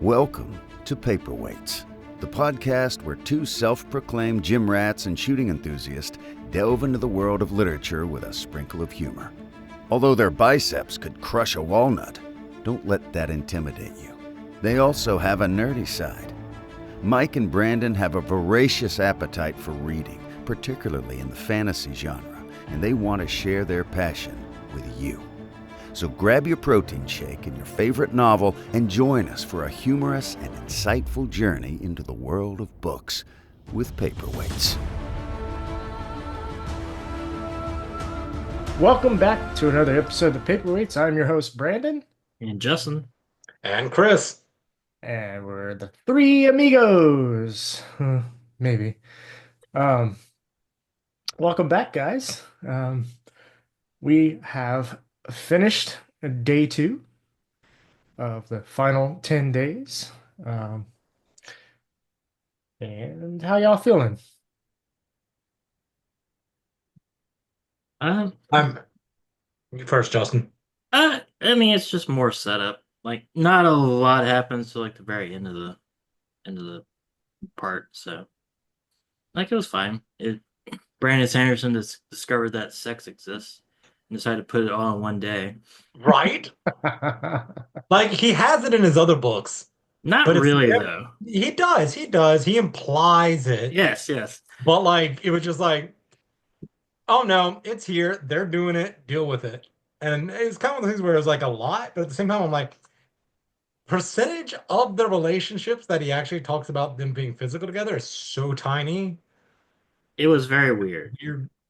Welcome to Paperweights, the podcast where two self-proclaimed gym rats and shooting enthusiasts delve into the world of literature with a sprinkle of humor. Although their biceps could crush a walnut, don't let that intimidate you. They also have a nerdy side. Mike and Brandon have a voracious appetite for reading, particularly in the fantasy genre, and they want to share their passion with you. So grab your protein shake and your favorite novel and join us for a humorous and insightful journey into the world of books with Paperweights. Welcome back to another episode of Paperweights. I'm your host, Brandon. And Justin. And Chris. And we're the three amigos. Maybe. Welcome back, guys. We have finished day 2 of the final 10 days. And how y'all feeling? I'm first, Justin. I mean, it's just more setup. Like, not a lot happens till like the very end of the part. So, like, it was fine. Brandon Sanderson discovered that sex exists and decided to put it all in one day. Right? Like, he has it in his other books. Not really, though. He does. He implies it. Yes. But, like, it was just like, oh, no, it's here. They're doing it. Deal with it. And it's kind of one of the things where it was, like, a lot. But at the same time, I'm like, percentage of the relationships that he actually talks about them being physical together is so tiny. It was very weird.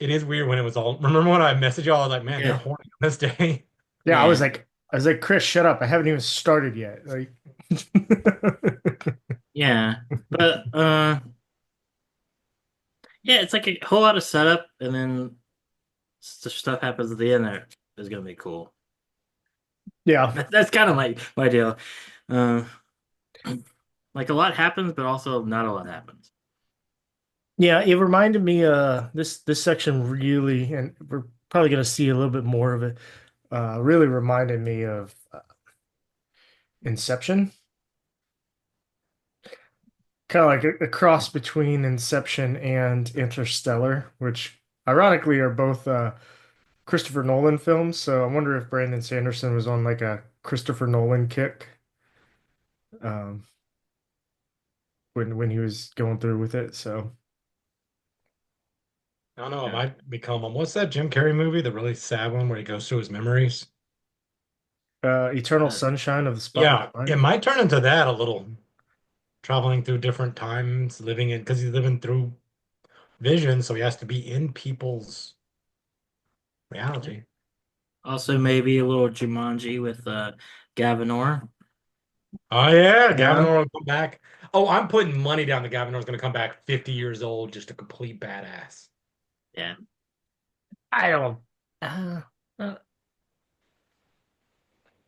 It is weird when it was all. Remember when I messaged y'all? I was like, man, they're horny on this day. Yeah, I was like, Chris, shut up. I haven't even started yet. Like, yeah, but yeah, it's like a whole lot of setup, and then stuff happens at the end that is gonna be cool. Yeah, That's kind of my deal. Like, a lot happens, but also not a lot happens. yeah, it reminded me this section really, and we're probably gonna see a little bit more of it. Really reminded me of Inception. Kind of like a cross between Inception and Interstellar, which ironically are both Christopher Nolan films. So I wonder if Brandon Sanderson was on like a Christopher Nolan kick when he was going through with it. So I don't know. It might become what's that Jim Carrey movie, the really sad one where he goes through his memories? Eternal Sunshine of the Spotless Mind. It might turn into that a little, traveling through different times, living in because he's living through vision, so he has to be in people's reality. Also, maybe a little Jumanji with Gavinor. Oh yeah, Gavinor will come back. Oh, I'm putting money down that Gavinor's going to come back 50 years old, just a complete badass. Yeah. I don't know.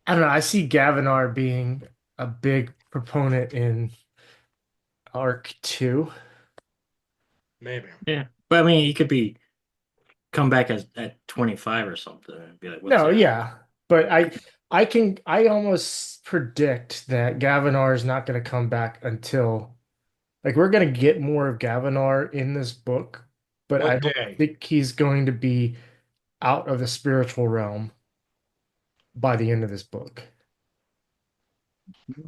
I see Gavinar being a big proponent in Arc 2. Maybe. Yeah. But I mean, he could come back at 25 or something and be like, what's No, that? yeah. But I almost predict that Gavinar is not going to come back until like we're going to get more of Gavinar in this book, but I don't think he's going to be out of the spiritual realm by the end of this book.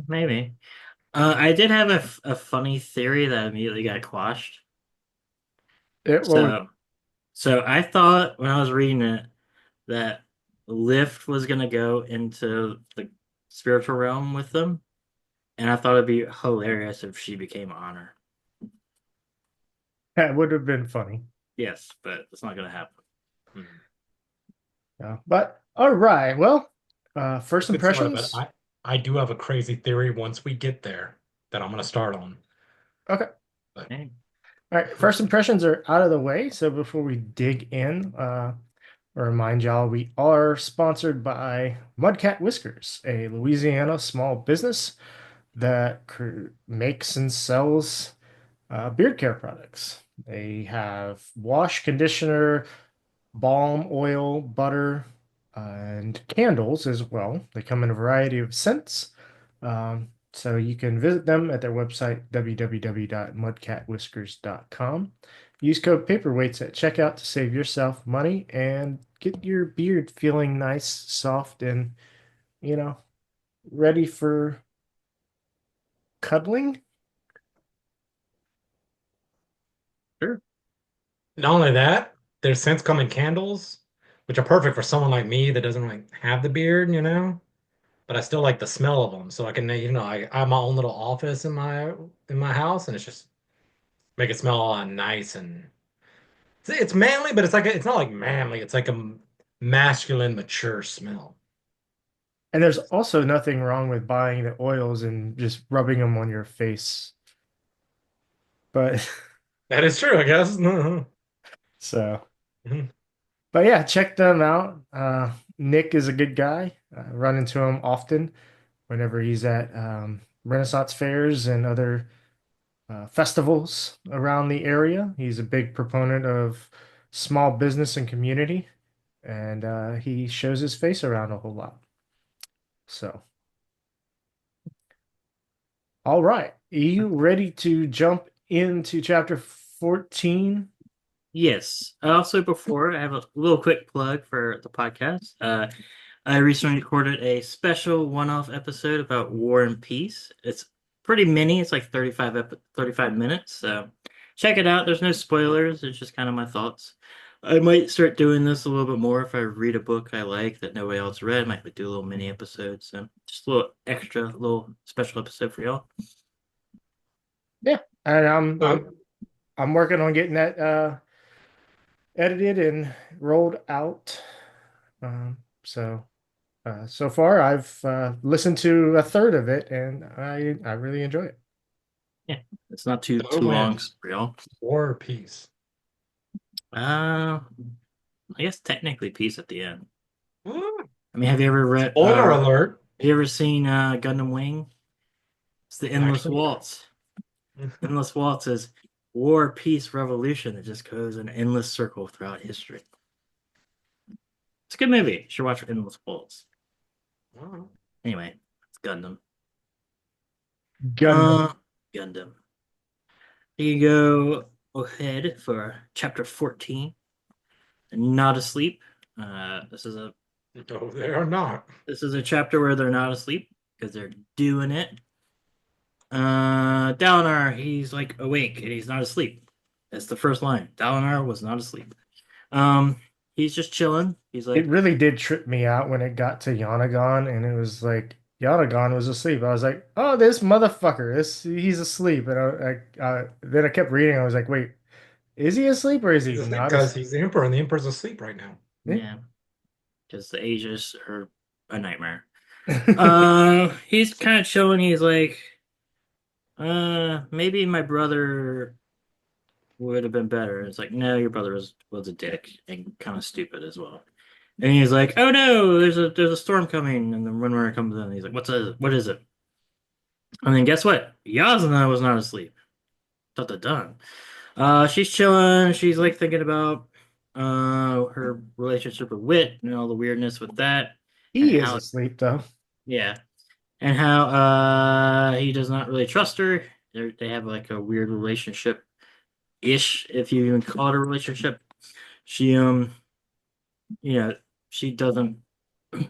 Maybe. I did have a funny theory that immediately got quashed. So I thought when I was reading it that Lift was going to go into the spiritual realm with them. And I thought it'd be hilarious if she became Honor. That would have been funny. Yes, but it's not going to happen. Yeah, but all right. Well, first impressions. I do have a crazy theory once we get there that I'm going to start on. Okay. All right. First impressions are out of the way. So before we dig in, I'll remind y'all we are sponsored by Mudcat Whiskers, a Louisiana small business that makes and sells beard care products. They have wash, conditioner, balm, oil, butter, and candles as well. They come in a variety of scents. So you can visit them at their website, www.mudcatwhiskers.com. Use code Paperweights at checkout to save yourself money and get your beard feeling nice, soft, and, you know, ready for cuddling. Sure. Not only that, there's since coming candles, which are perfect for someone like me that doesn't really have the beard, but I still like the smell of them. So I can, I have my own little office in my house, and it's just make it smell all nice and it's manly, but it's not like manly. It's like a masculine, mature smell. And there's also nothing wrong with buying the oils and just rubbing them on your face. But That is true, I guess. so, Mhm. but yeah, check them out. Nick is a good guy. Run into him often whenever he's at Renaissance fairs and other festivals around the area. He's a big proponent of small business and community, and he shows his face around a whole lot. So, all right. Are you ready to jump into chapter 14? Yes. Also, before I have a little quick plug for the podcast. I recently recorded a special one-off episode about War and Peace. It's pretty mini. It's like 35 minutes. So check it out. There's no spoilers. It's just kind of my thoughts. I might start doing this a little bit more if I read a book I like that nobody else read. I might do a little mini episode. So just a little extra, little special episode for y'all. Yeah, and So, I'm working on getting that edited and rolled out. So so far I've listened to a third of it, and I really enjoy it. Yeah, it's not too Who long wins? for y'all. War or peace? I guess technically Peace at the end. Woo. I mean, have you ever read? Spoiler alert. Have you ever seen Gundam Wing? It's the Endless Actually, Waltz. Endless Waltz is war, peace, revolution. It just goes in an endless circle throughout history. It's a good movie. You should watch Endless Waltz. Oh. Anyway, it's Gundam. Gundam. Gundam. You go ahead for chapter 14. Not asleep. This is a No, they are not. chapter where they're not asleep because they're doing it. Dalinar, he's like awake and he's not asleep. That's the first line. Dalinar was not asleep. He's just chilling. He's like, It really did trip me out when it got to Yanagon, and it was like Yanagon was asleep. I was like, "Oh, this motherfucker! He's asleep." And then I kept reading. I was like, "Wait, is he asleep or is he He's asleep not because asleep?" he's the emperor, and the emperor's asleep right now. yeah, because the ages are a nightmare. He's kind of chilling. He's like, maybe my brother would have been better. It's like, no, your brother was a dick and kind of stupid as well. And he's like, oh no, there's a storm coming. And then Windrunner comes in. He's like, what is it? And then guess what? Yasna was not asleep. Dun. She's chilling. She's like thinking about her relationship with Wit and all the weirdness with that. And He is how, asleep though. yeah, and how he does not really trust her. They have like a weird relationship ish, if you even call it a relationship. She she doesn't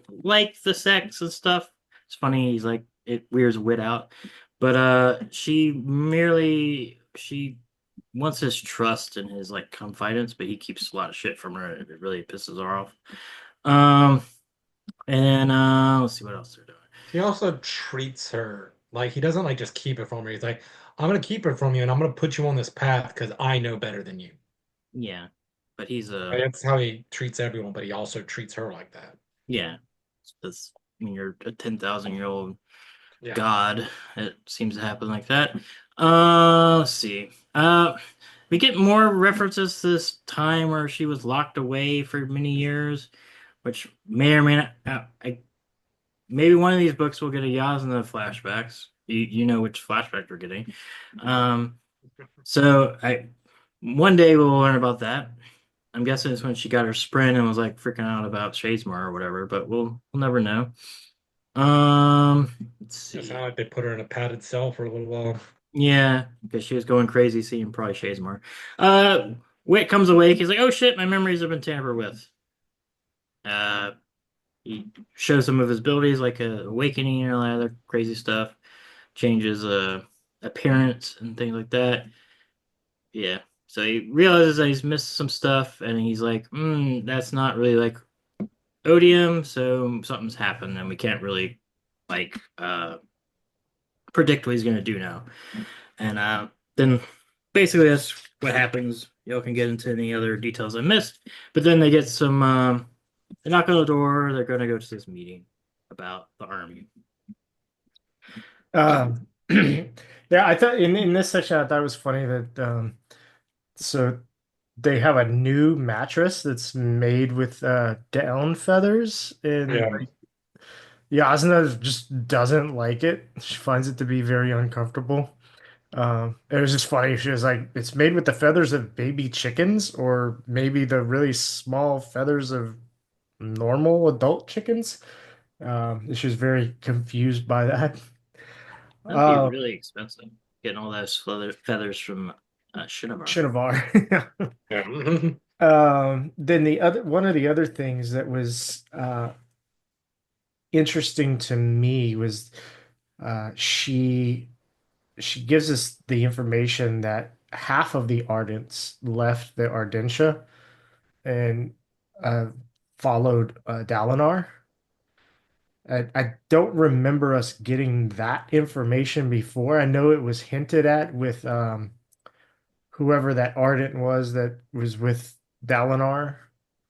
like the sex and stuff. It's funny, he's like, it weirds Wit out. But she wants his trust and his like confidence, but he keeps a lot of shit from her. It really pisses her off. And let's see what else they're doing. He also treats her like he doesn't like just keep it from her. He's like, I'm gonna keep it from you, and I'm gonna put you on this path because I know better than you. Yeah, but he's And that's how he treats everyone, but he also treats her like that. yeah. That's, I mean, you're a 10,000-year-old Yeah. god. It seems to happen like that. Let's see. We get more references to this time where she was locked away for many years, which may or may not. Maybe one of these books will get a Yasna flashbacks. You know which flashback we're getting. So one day we'll learn about that. I'm guessing it's when she got her sprint and was like freaking out about Shadesmar or whatever, but we'll never know. Let's It see. sounded like they put her in a padded cell for a little while. Yeah, because she was going crazy, seeing probably Shazemar. Wit comes awake. He's like, "Oh shit, my memories have been tampered with." Uh, he shows some of his abilities, like awakening and all that other crazy stuff. Changes appearance and things like that. Yeah. So he realizes that he's missed some stuff, and he's like, that's not really like Odium, so something's happened, and we can't really like predict what he's gonna do now." And then basically that's what happens. Y'all can get into any other details I missed, but then they get some. They knock on the door. They're gonna go to this meeting about the army. Um, yeah, I thought in this section, I thought it was funny that so they have a new mattress that's made with down feathers, and Yeah. Yasna just doesn't like it. She finds it to be very uncomfortable. It was just funny. She was like, "It's made with the feathers of baby chickens, or maybe the really small feathers of normal adult chickens." She was very confused by that. That'd be Uh, really expensive. Getting all those feathers from Shinovar. Shinovar. Yeah. Then the other one of the other things that was interesting to me was she gives us the information that half of the Ardents left the Ardentia and uh, followed Dalinar. I don't remember us getting that information before. I know it was hinted at with whoever that Ardent was that was with Dalinar.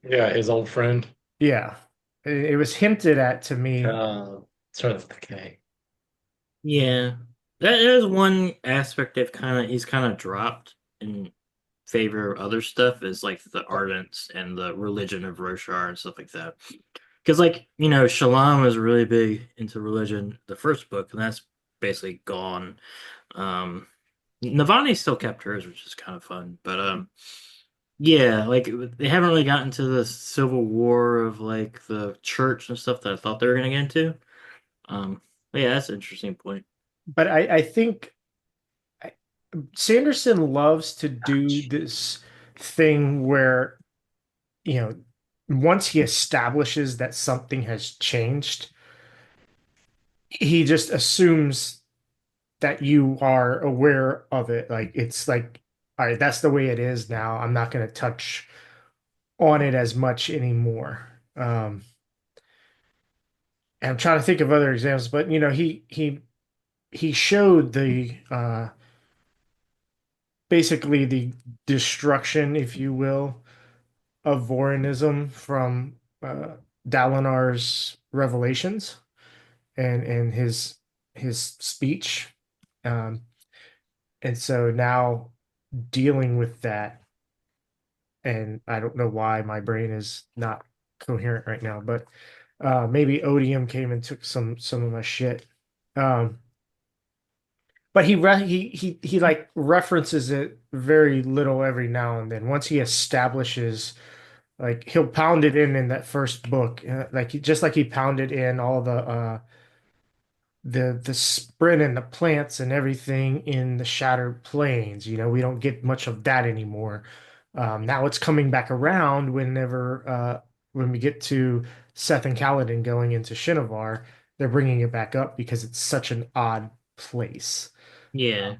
Yeah, his old friend. Yeah, it was hinted at to me. Started with the K. Yeah, that is one aspect they've he's kind of dropped in favor of other stuff is like the Ardents and the religion of Roshar and stuff like that. Because like Shallan was really big into religion the first book, and that's basically gone. Um, Navani still kept hers, which is kind of fun, but yeah, like they haven't really gotten to the civil war of like the church and stuff that I thought they were gonna get into. But yeah, that's an interesting point. But I think Sanderson loves to do this thing where, you know, once he establishes that something has changed, he just assumes that you are aware of it. Like it's like, all right, that's the way it is now. I'm not going to touch on it as much anymore. And I'm trying to think of other examples, but he showed the basically the destruction, if you will, of Vorinism from Dalinar's revelations and his speech. Um, and so now dealing with that, and I don't know why my brain is not coherent right now, but maybe Odium came and took some of my shit. Um, but he like references it very little every now and then. Once he establishes, like he'll pound it in that first book, just like he pounded in all the sprint and the plants and everything in the Shattered Plains. We don't get much of that anymore. Now it's coming back around when we get to Seth and Kaladin going into Shinovar, they're bringing it back up because it's such an odd place. Yeah,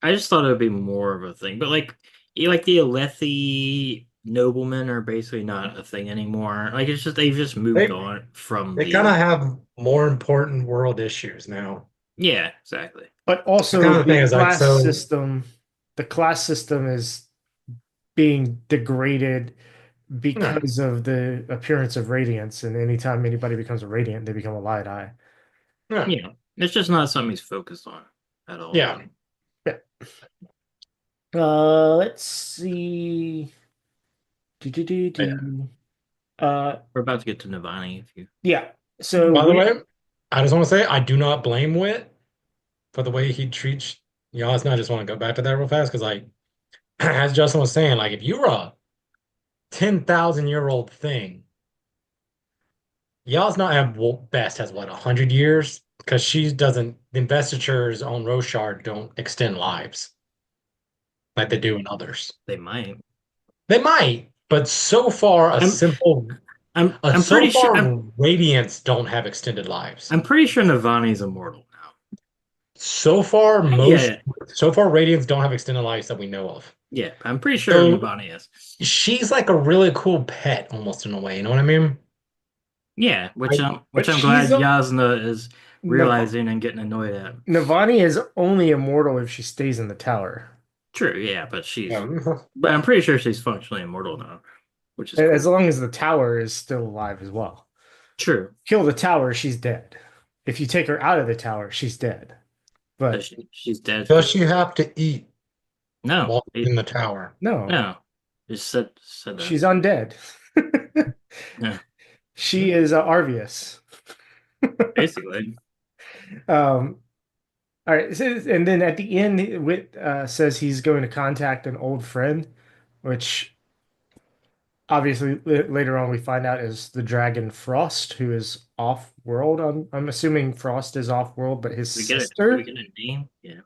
I just thought it would be more of a thing, but like the Alethi noblemen are basically not a thing anymore. Like it's just they've just moved They on from they kind the of have more important world issues now. yeah, exactly. But The also kind of thing is like so. the class system is being degraded Yeah, because of the appearance of radiance. And anytime anybody becomes a radiant, they become a light eye. yeah, It's just not something he's focused on at all. yeah. Really. Yeah. Let's see. Do, do, do, Yeah. do. Uh, We're about to get to Navani if you yeah. So By the we, way, I just want to say I do not blame Wit for the way he treats Yasna. I just want to go back to that real fast because, like, as Justin was saying, like, if you're a 10,000-year-old thing, Yasna at best has what 100 years because she doesn't. The investitures on Roshar don't extend lives like they do in others. They might. They might, but so far I'm I'm so pretty sure far Radiants don't have extended lives. I'm pretty sure Navani is immortal now. So far, Yeah, Radiants don't have extended lives that we know of. yeah. I'm pretty sure So Navani is. she's like a really cool pet, almost in a way. You know what I mean? Yeah, which I'm But glad she's a, Yasna is Nav- realizing and getting annoyed at. Navani is only immortal if she stays in the tower. True, yeah, but Yeah. but I'm pretty sure she's functionally immortal now, which is As cool. long as the tower is still alive as well. True. Kill the tower, she's dead. If you take her out of the tower, she's dead. But But she's dead. Does she have to eat No, while in the tower? no, no. Just said that. she's undead. Yeah, She is Arvius. basically. All right, and then at the end, Wit says he's going to contact an old friend, which obviously later on we find out is the dragon Frost, who is off world. I'm assuming Frost is off world, but his We sister, get a name. Yeah.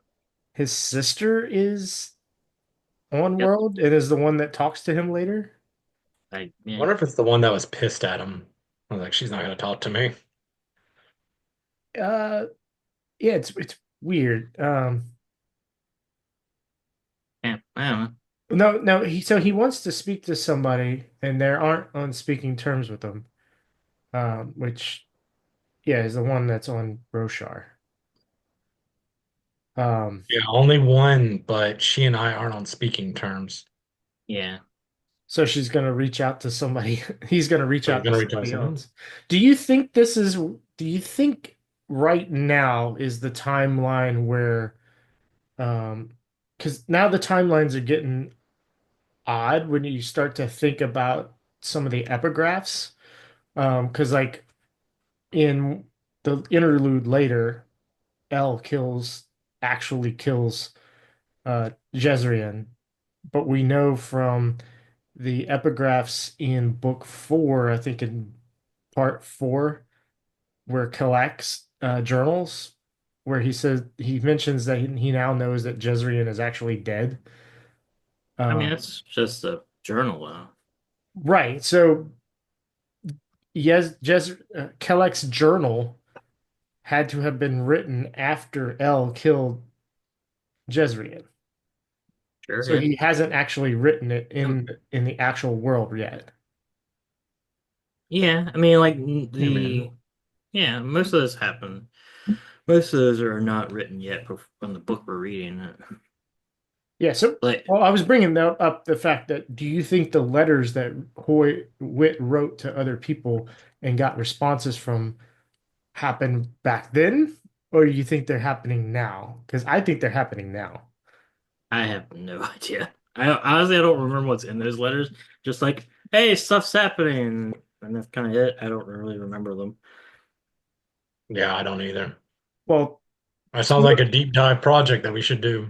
his sister is on Yep. world and is the one that talks to him later. I Yeah. wonder if it's the one that was pissed at him. I was like, she's not going to talk to me. Uh, yeah, it's weird. Yeah. I don't know. No, he wants to speak to somebody, and they aren't on speaking terms with them. Which, yeah, is the one that's on Roshar. Yeah, only one, but she and I aren't on speaking terms. Yeah. So she's gonna reach out to somebody. He's gonna reach So out you're to gonna reach out to somebody someone? else. Do you think this is? Do you think right now is the timeline where, because now the timelines are getting odd when you start to think about some of the epigraphs. Because like in the interlude later, L actually kills Jezrien, but we know from the epigraphs in book 4, I think in part 4, where collects journals, where he mentions that he now knows that Jezrien is actually dead. I mean, Um, that's just a journal, though. right. So yes, Kelleck's journal had to have been written after L killed Jezrien. Sure. So Yeah. he hasn't actually written it in the actual world yet. Yeah. I mean, like Yeah, man. yeah, most of this happened. Most of those are not written yet from the book we're reading. Yeah, so Like, well, I was bringing up the fact that do you think the letters that Hoy Wit wrote to other people and got responses from happened back then, or do you think they're happening now? Because I think they're happening now. I have no idea. I don't remember what's in those letters. Just like, hey, stuff's happening, and that's kind of it. I don't really remember them. Yeah, I don't either. Well, That sounds like a deep dive project that we should do.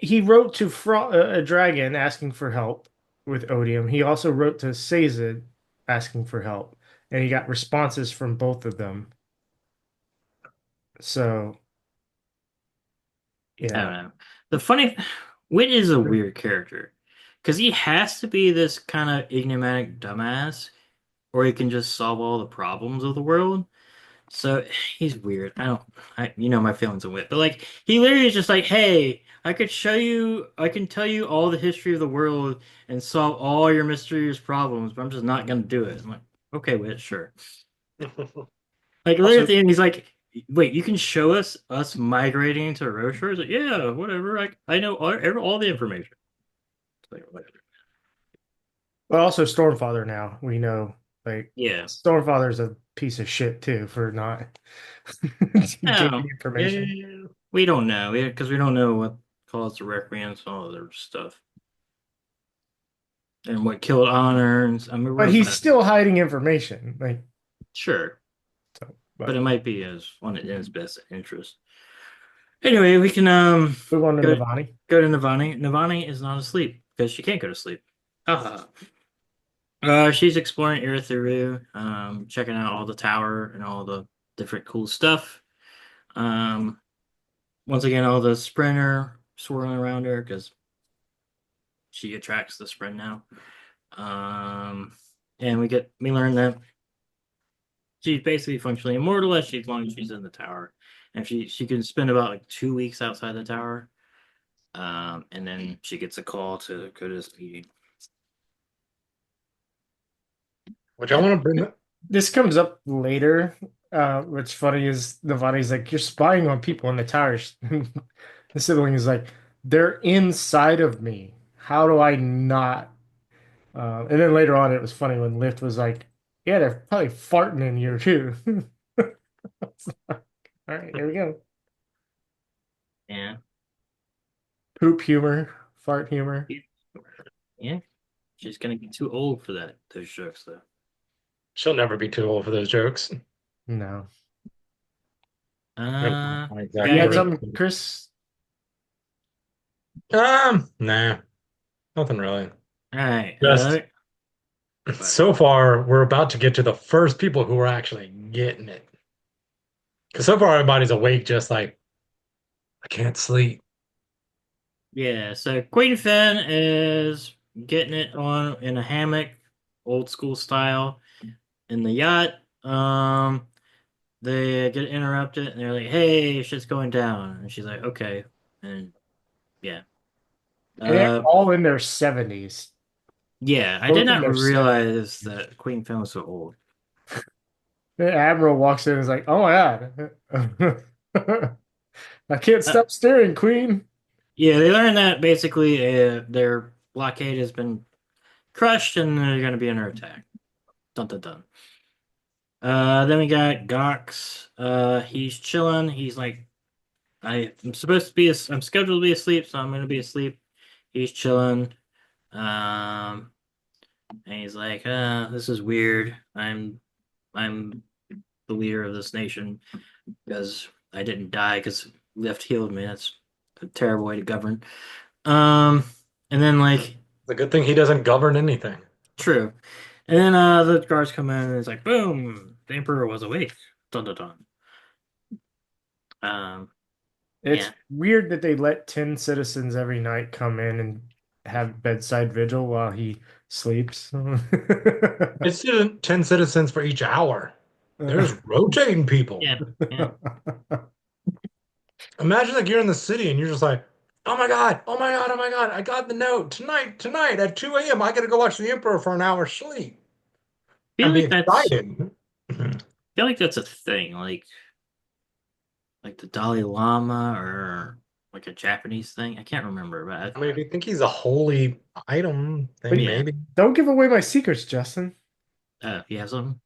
he wrote to a dragon asking for help with Odium. He also wrote to Sazed asking for help, and he got responses from both of them. So, I don't yeah. know. The funny, Wit is a weird character because he has to be this kind of enigmatic dumbass, or he can just solve all the problems of the world. So he's weird. You know my feelings on Wit, but like he literally is just like, hey, I can tell you all the history of the world and solve all your mysterious problems, but I'm just not gonna do it. I'm like, okay, Wit, sure. Like later at the end, he's like, wait, you can show us migrating to Roshar? He's like, yeah, whatever. I know all the information. It's like, whatever. But also Stormfather now, we know like Yeah. Stormfather's a piece of shit too for not giving No, information. we don't know because we don't know what caused the Requiems and all other stuff. And what killed Honor. And I mean, But he's still hiding information. Like sure. so, But it might be in his best interest. Anyway, we can move on to go, Navani. go to Navani. Navani is not asleep because she can't go to sleep. Ah. She's exploring Iritharu, checking out all the tower and all the different cool stuff. Um, Once again, all the sprinter swirling around her because she attracts the sprint now. And we learn that she's basically functionally immortal as long as she's in the tower, and she can spend about like 2 weeks outside the tower. And then she gets a call to go to this meeting. Which I want to bring. This comes up later. What's funny is Navani's like, you're spying on people in the towers. The sibling is like, they're inside of me. How do I not? And then later on, it was funny when Lift was like, yeah, they're probably farting in here too. All right, here we go. Yeah, Poop humor, fart humor. yeah. She's gonna get too old for those jokes though. She'll never be too old for those jokes. No. Uh, You Yeah, had I something, Chris? Nah, nothing really. all right. Just so far, we're about to get to the first people who are actually getting it. Because so far, everybody's awake, just like, I can't sleep. Yeah, so Queen Finn is getting it on in a hammock, old school style, in the yacht. They get interrupted and they're like, "Hey, shit's going down," and she's like, "Okay," and yeah, And they're uh, all in their 70s. yeah. I Both did in not their realize that Queen Finn was so old. The Admiral walks in and is like, oh my God. I can't Uh, stop staring, Queen. yeah, they learned that basically their blockade has been crushed and they're going to be under attack. Dun dun dun. Then we got Gox. He's chilling. He's like, I'm scheduled to be asleep, so I'm gonna be asleep. He's chilling. Um, and he's like, this is weird. I'm the leader of this nation because I didn't die because Lift healed me. That's a terrible way to govern. Um, and then like, It's a good thing he doesn't govern anything. true. And then the guards come in and it's like, boom, the Emperor was awake. Dun dun dun. Um, It's yeah. weird that they let 10 citizens every night come in and have bedside vigil while he sleeps. It's 10 citizens for each hour. There's rotating people. Yeah, yeah. Imagine like you're in the city and you're just like, oh my God, oh my God, oh my God, I got the note. Tonight at 2 a.m. I gotta go watch the Emperor for an hour's sleep. Feel And be like that's excited. feel like that's a thing, like the Dalai Lama or like a Japanese thing. I can't remember, but I mean, if you think he's a holy item, But then yeah. maybe. Don't give away my secrets, Justin. You have some.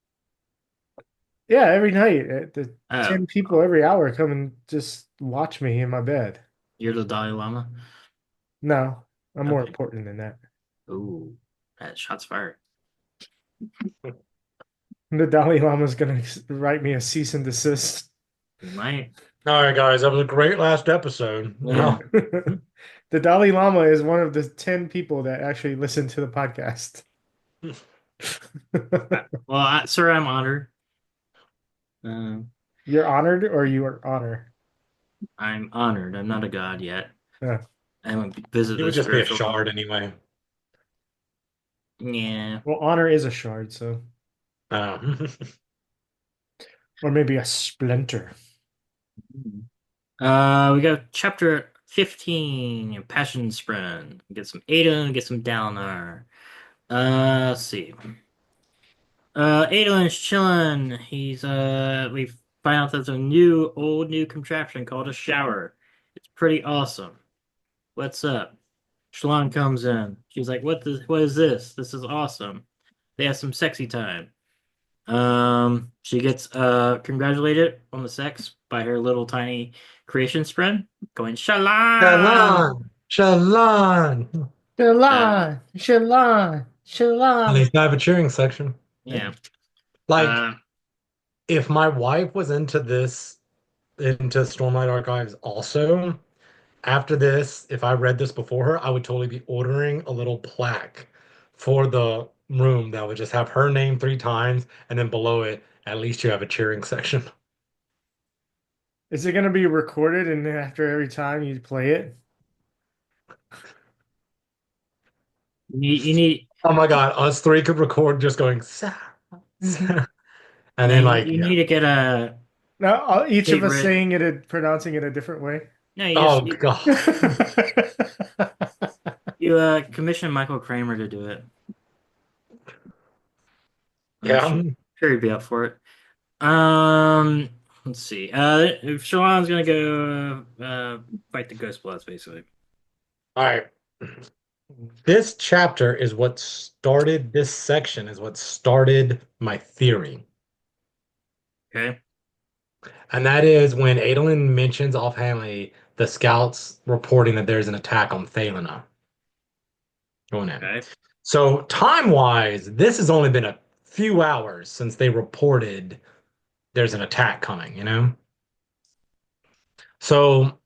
Yeah, every night, the Oh, 10 people every hour come and just watch me in my bed. you're the Dalai Lama. No, I'm more Okay. important than that. Ooh, that shots fired. The Dalai Lama's gonna write me a cease and desist. You might. All right, guys, that was a great last episode. Yeah. The Dalai Lama is one of the 10 people that actually listen to the podcast. Well, sir, I'm honored. Um, You're honored or you are honor? I'm honored. I'm not a god yet. Yeah. I haven't visited He would the just be a spiritual shard anyway. Yeah. Well, honor is a shard, so. Or maybe a splinter. We got chapter 15, Passion Sprint. Get some Ada, get some Dalinar. Let's see. Adolin's chilling. We find out there's a new contraption called a shower. It's pretty awesome. What's up? Shalon comes in. She's like, what is this? This is awesome. They have some sexy time. She gets congratulated on the sex by her little tiny creation spread, going Shalon. Shalon. Shalon, Shalon, Shalon. At least I have a cheering section. Yeah. Like, if my wife was into Stormlight Archives also, after this, if I read this before her, I would totally be ordering a little plaque for the room that would just have her name 3 times, and then below it, at least you have a cheering section. Is it going to be recorded and after every time you play it? You need Oh my God, us three could record just going, "Sarah, Sarah." And yeah, then like, you yeah. need to get a Now, each of us favorite. saying it, pronouncing it a different way. No, Oh God. you commission Michael Kramer to do it. I'm Yeah. sure he'd be up for it. Let's see. If Shalon's gonna go fight the Ghost Bloods, basically. All right. This chapter is what started, this section is what started my theory. Okay. And that is when Adolin mentions offhandedly the scouts reporting that there's an attack on Thalena going in. Okay. So time-wise, this has only been a few hours since they reported there's an attack coming, you know? So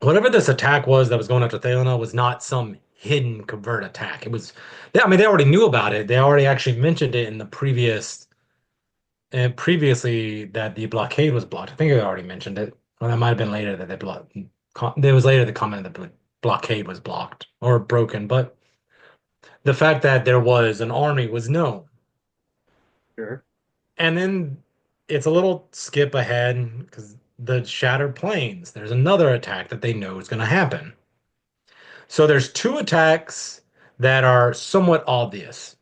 whatever this attack was that was going after Thalena was not some hidden covert attack. It was, I mean, they already knew about it. They already actually mentioned it in the previously that the blockade was blocked. I think I already mentioned it. Or that might have been later that they blocked. There was later the comment that the blockade was blocked or broken, but the fact that there was an army was known. Sure. And then it's a little skip ahead because the Shattered Plains, there's another attack that they know is going to happen. So there's 2 attacks that are somewhat obvious,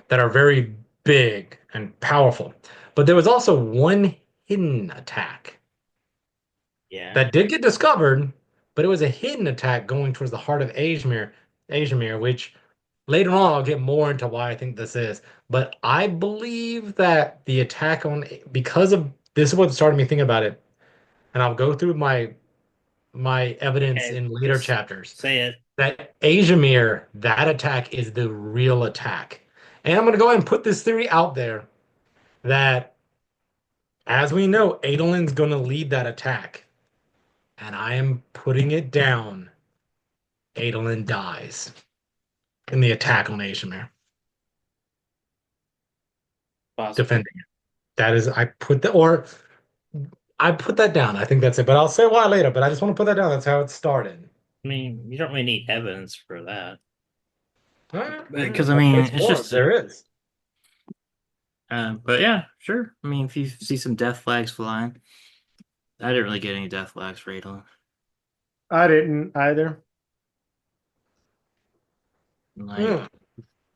that are very big and powerful. But there was also one hidden attack Yeah. that did get discovered, but it was a hidden attack going towards the heart of Azimir, which later on I'll get more into why I think this is. But I believe that the attack on, because of this is what started me thinking about it, and I'll go through my evidence Okay, in later just chapters. say it. That Azimir, that attack is the real attack. And I'm going to go ahead and put this theory out there that, as we know, Adolin's going to lead that attack. And I am putting it down. Adolin dies in the attack on Azimir, Possible. defending it. That is, I put that down. I think that's it. But I'll say why later. But I just want to put that down. That's how it started. I mean, you don't really need evidence for that. All right. Because, I mean, It's it's more, just there is. But yeah, sure. I mean, if you see some death flags flying, I didn't really get any death flags for Adolin. I didn't either. Like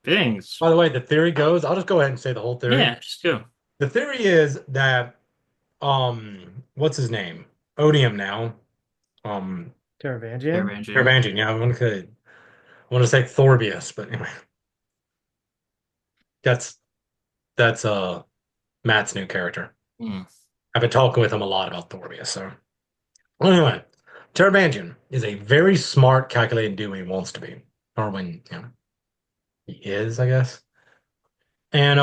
things. By the way, the theory goes, I'll just go ahead and say the whole theory. Yeah, just go. The theory is that what's his name? Odium now. Taravangian? Taravangian, yeah, I want to say Thorbius, but anyway. That's Matt's new character. Hmm. I've been talking with him a lot about Thorbius, so anyway, Taravangian is a very smart, calculated dude when he wants to be. Or when, he is, I guess. And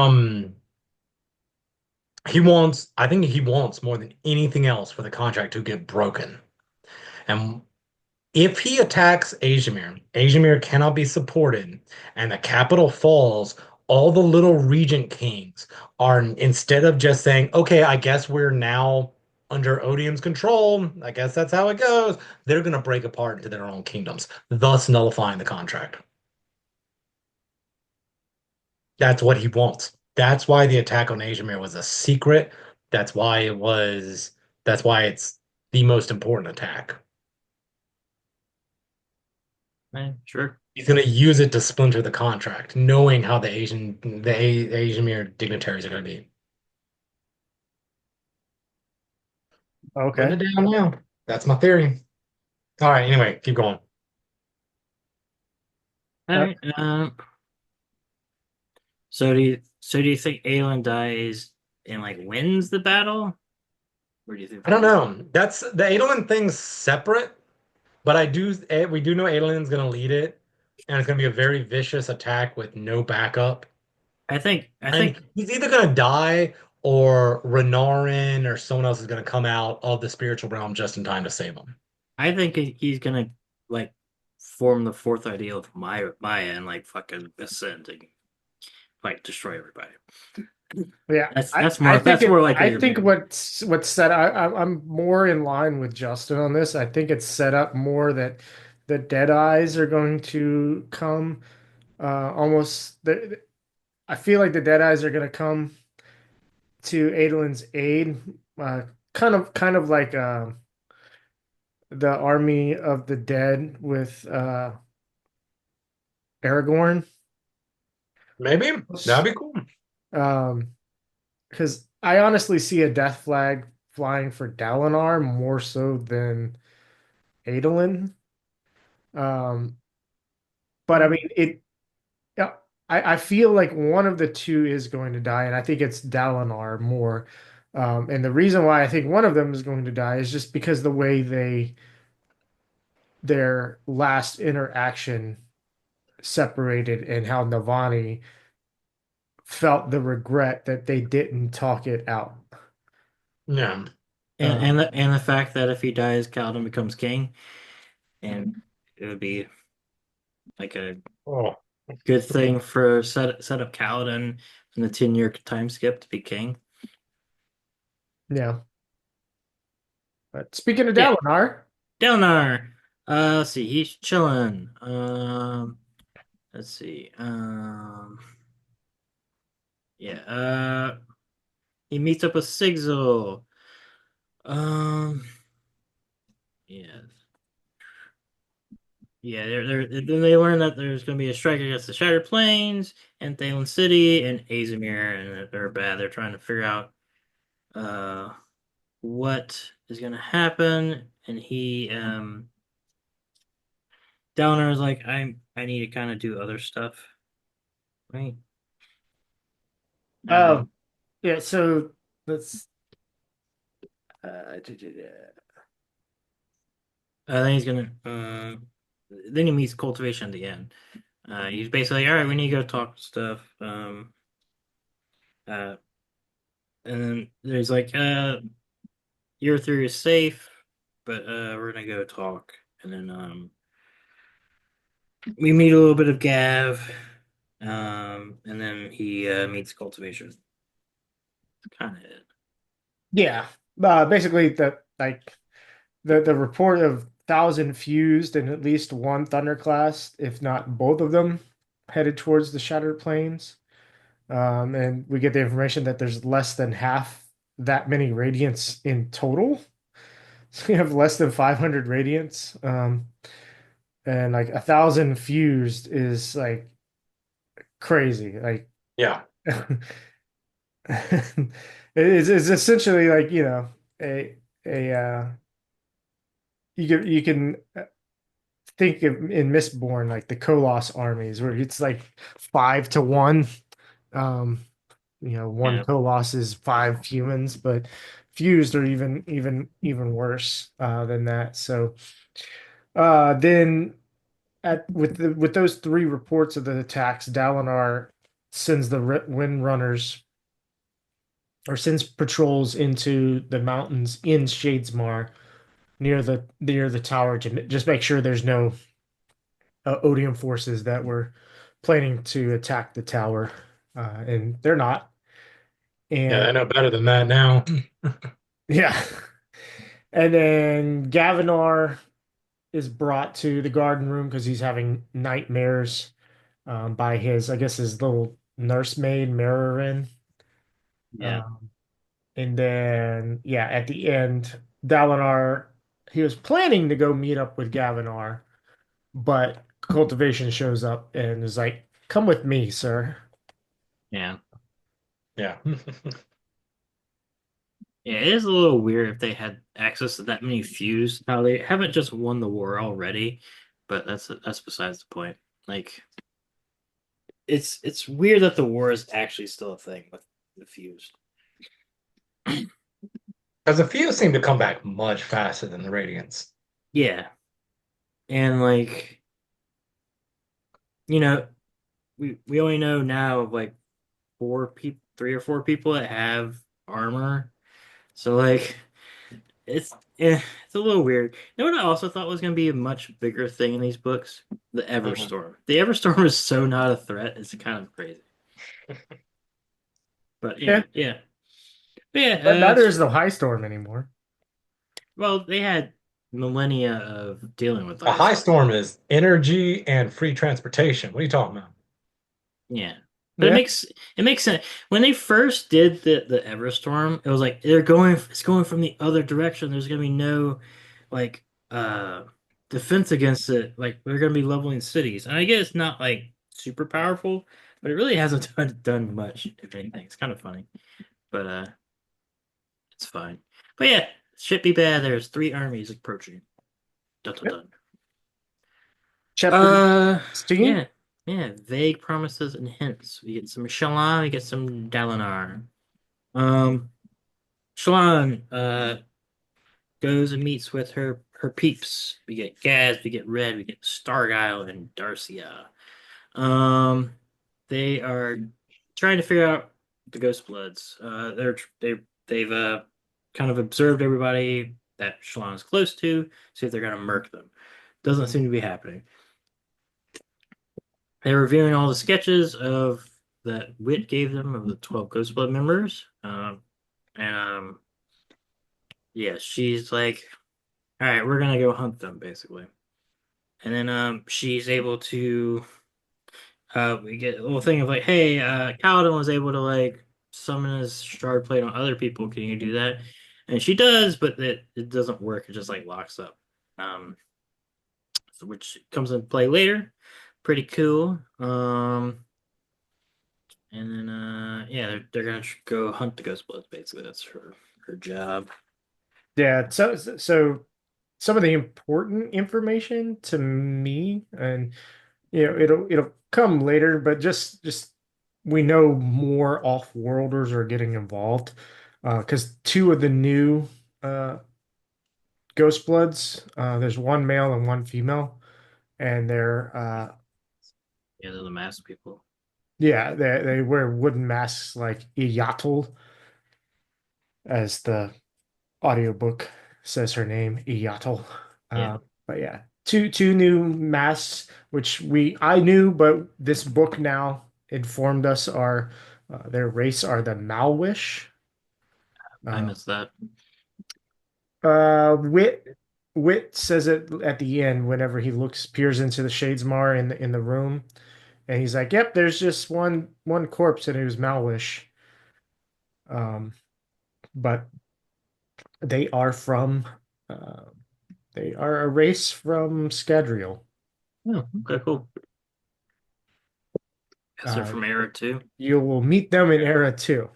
I think he wants more than anything else for the contract to get broken. And if he attacks Azimir cannot be supported, and the capital falls, all the little regent kings are, instead of just saying, okay, I guess we're now under Odium's control, I guess that's how it goes, they're going to break apart into their own kingdoms, thus nullifying the contract. That's what he wants. That's why the attack on Azimir was a secret. That's why it's the most important attack. Sure. He's going to use it to splinter the contract, knowing how the Azimir dignitaries are going to be. Okay. Putting it down now. That's my theory. All right. Anyway, keep going. All right. So do you think Aelin dies and like wins the battle? Or do you think I don't know. That's the Adolin thing's separate, but we do know Adolin's going to lead it, and it's going to be a very vicious attack with no backup. I think He's either going to die or Renarin or someone else is going to come out of the spiritual realm just in time to save him. I think he's gonna like form the fourth ideal of Maya and like fucking ascend and like destroy everybody. Yeah, That's more likely. I think what's set. I'm more in line with Justin on this. I think it's set up more that the Dead Eyes are going to come. Almost. I feel like the Dead Eyes are going to come to Adolin's aid. Kind of like the Army of the Dead with Aragorn. Maybe that'd be cool. Because I honestly see a death flag flying for Dalinar more so than Adolin. Um, but I mean, yeah, I feel like one of the two is going to die, and I think it's Dalinar more. And the reason why I think one of them is going to die is just because the way their last interaction separated and how Navani felt the regret that they didn't talk it out. Yeah. And the fact that if he dies, Kaladin becomes king, and it would be like a Oh, good thing for set up Kaladin in the 10-year time skip to be king. Yeah. But speaking of Yeah. Dalinar, Dalinar. Let's see, he's chilling. Let's see. Yeah. He meets up with Sigzil. Um, yeah. Yeah, then they learn that there's going to be a strike against the Shattered Plains and Thalen City and Azimir, and they're bad. They're trying to figure out what is going to happen, and Downer is like, I need to kind of do other stuff, right? oh yeah, so let's Then he's gonna then he meets Cultivation at the end. He's basically all right. We need to go talk stuff. Uh, and then there's like, your theory is safe, but we're gonna go talk. And then we meet a little bit of Gav, and then he meets Cultivation. That's kind of it. yeah. Basically the report of 1,000 fused and at least one Thunderclast, if not both of them, headed towards the Shattered Plains. And we get the information that there's less than half that many radiants in total. So we have less than 500 radiants. And like 1,000 fused is like crazy. Like yeah. it's essentially like, a you can think of in Mistborn like the Koloss armies where it's like 5 to 1. Um, one Yeah. Koloss is 5 humans, but fused are even worse than that. So then with those 3 reports of the attacks, Dalinar sends the Wind Runners or sends patrols into the mountains in Shadesmar near the tower to just make sure there's no Odium forces that were planning to attack the tower, and they're not. Yeah, I And know better than that now. yeah, and then Gavinar is brought to the garden room because he's having nightmares by I guess his little nursemaid Mararin. Yeah. And then yeah, at the end, Dalinar he was planning to go meet up with Gavinar, but Cultivation shows up and is like, "Come with me, sir." Yeah. Yeah. Yeah, it is a little weird if they had access to that many fuse. Now they haven't just won the war already, but that's besides the point. Like, it's weird that the war is actually still a thing with the fuse. Because the few seem to come back much faster than the Radiants. Yeah, and like, you know, we only know now of like 3 or 4 people that have armor. So like, it's it's a little weird. You know what I also thought was going to be a much bigger thing in these books? The Everstorm. The Everstorm is so not a threat. It's kind of crazy. But Yeah, yeah. but neither is the high storm anymore. Well, they had millennia of dealing with A ice high storm. storm is energy and free transportation. What are you talking about? Yeah. But Yeah, it makes sense. When they first did the Everstorm, it was like it's going from the other direction. There's gonna be no like uh defense against it. Like they're gonna be leveling cities. And I guess it's not like super powerful, but it really hasn't done much, if anything. It's kind of funny. But it's fine. But yeah, shit be bad. There's three armies approaching. Dun dun yep. dun. Chapter Uh, 16. yeah, yeah. Vague promises and hints. We get some Shallan, we get some Dalinar. Um, Shallan goes and meets with her peeps. We get Gaz, we get Red, we get Stargyle and Darcia. Um, they are trying to figure out the Ghost Bloods. They've kind of observed everybody that Shallan is close to, see if they're gonna murk them. Doesn't seem to be happening. They're reviewing all the sketches of that Wit gave them of the 12 Ghost Blood members. And yeah, she's like, all right, we're gonna go hunt them, basically. And then she's able to we get a little thing of like, hey, Kaladin was able to like summon his shard plate on other people. Can you do that? And she does, but it doesn't work. It just like locks up. Um, which comes into play later. Pretty cool. And then yeah, they're gonna go hunt the Ghost Bloods. Basically, that's her job. Yeah, so some of the important information to me, and it'll come later, but just we know more off-worlders are getting involved because two of the new uh Ghost Bloods, there's one male and one female, and they're Yeah, they're the masked people. yeah, they wear wooden masks like Iyatl, as the audiobook says her name, Iyatl. Yeah. But yeah, two new masks, which I knew, but this book now informed us are their race are the Malwish. I Uh, missed that. Wit says it at the end whenever he peers into the Shadesmar in the room, and he's like, "Yep, there's just one corpse, and it was Malwish." Um, but they are from uh, they are a race from Scadrial. Oh, okay, cool. Guess they're Uh, from Era too. you will meet them in Era 2.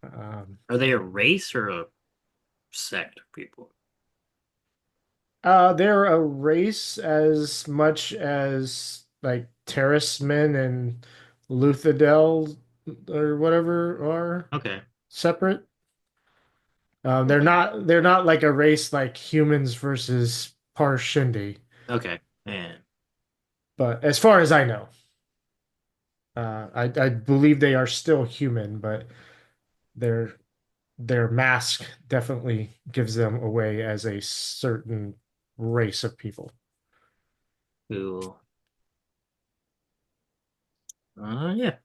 Um, Are they a race or a sect of people? they're a race as much as like Terracemen and Luthadel or whatever are Okay. separate. They're not like a race like humans versus Parshendi. Okay. Yeah. But as far as I know, I believe they are still human, but their their mask definitely gives them away as a certain race of people. Cool. Yeah.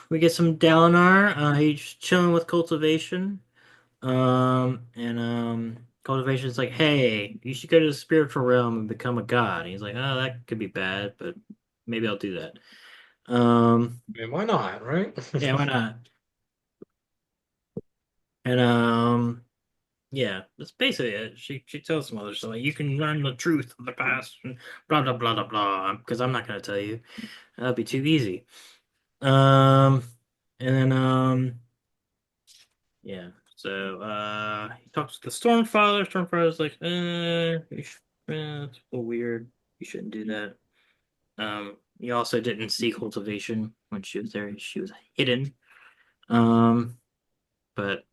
We get some Dalinar. He's chilling with Cultivation. And Cultivation's like, hey, you should go to the spiritual realm and become a god. And he's like, oh, that could be bad, but maybe I'll do that. I mean, why not, right? Yeah, why not? And yeah, that's basically it. She tells some other stuff like you can learn the truth of the past and blah blah blah blah blah. Because I'm not gonna tell you. That'd be too easy. Um, and then yeah. So he talks to the Stormfather. Stormfather's like, that's a little weird. You shouldn't do that. He also didn't see cultivation when she was there. She was hidden. Um, but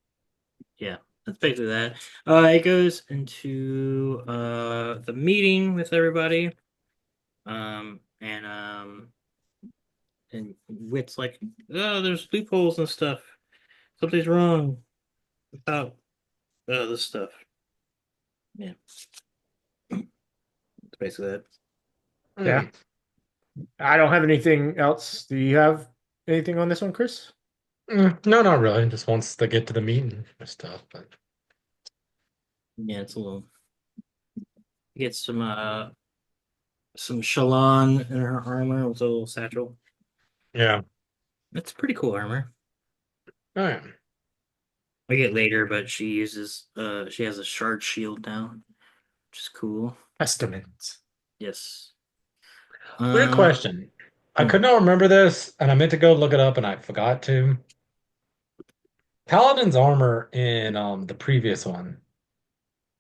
yeah, that's basically that. It goes into the meeting with everybody. Um, and um, and Wit's like, oh, there's loopholes and stuff. Something's wrong about this stuff. Yeah, that's basically it. Yeah. I don't have anything else. Do you have anything on this one, Chris? No, not really. Just wants to get to the meat and stuff. But Yeah, it's a little. Get some Shalon in her armor with a little satchel. yeah. It's pretty cool armor. Oh, yeah. I get later, but she has a shard shield now, which is cool. Testament. Yes. Weird question. I hmm. could not remember this, and I meant to go look it up, and I forgot to. Paladin's armor in the previous one,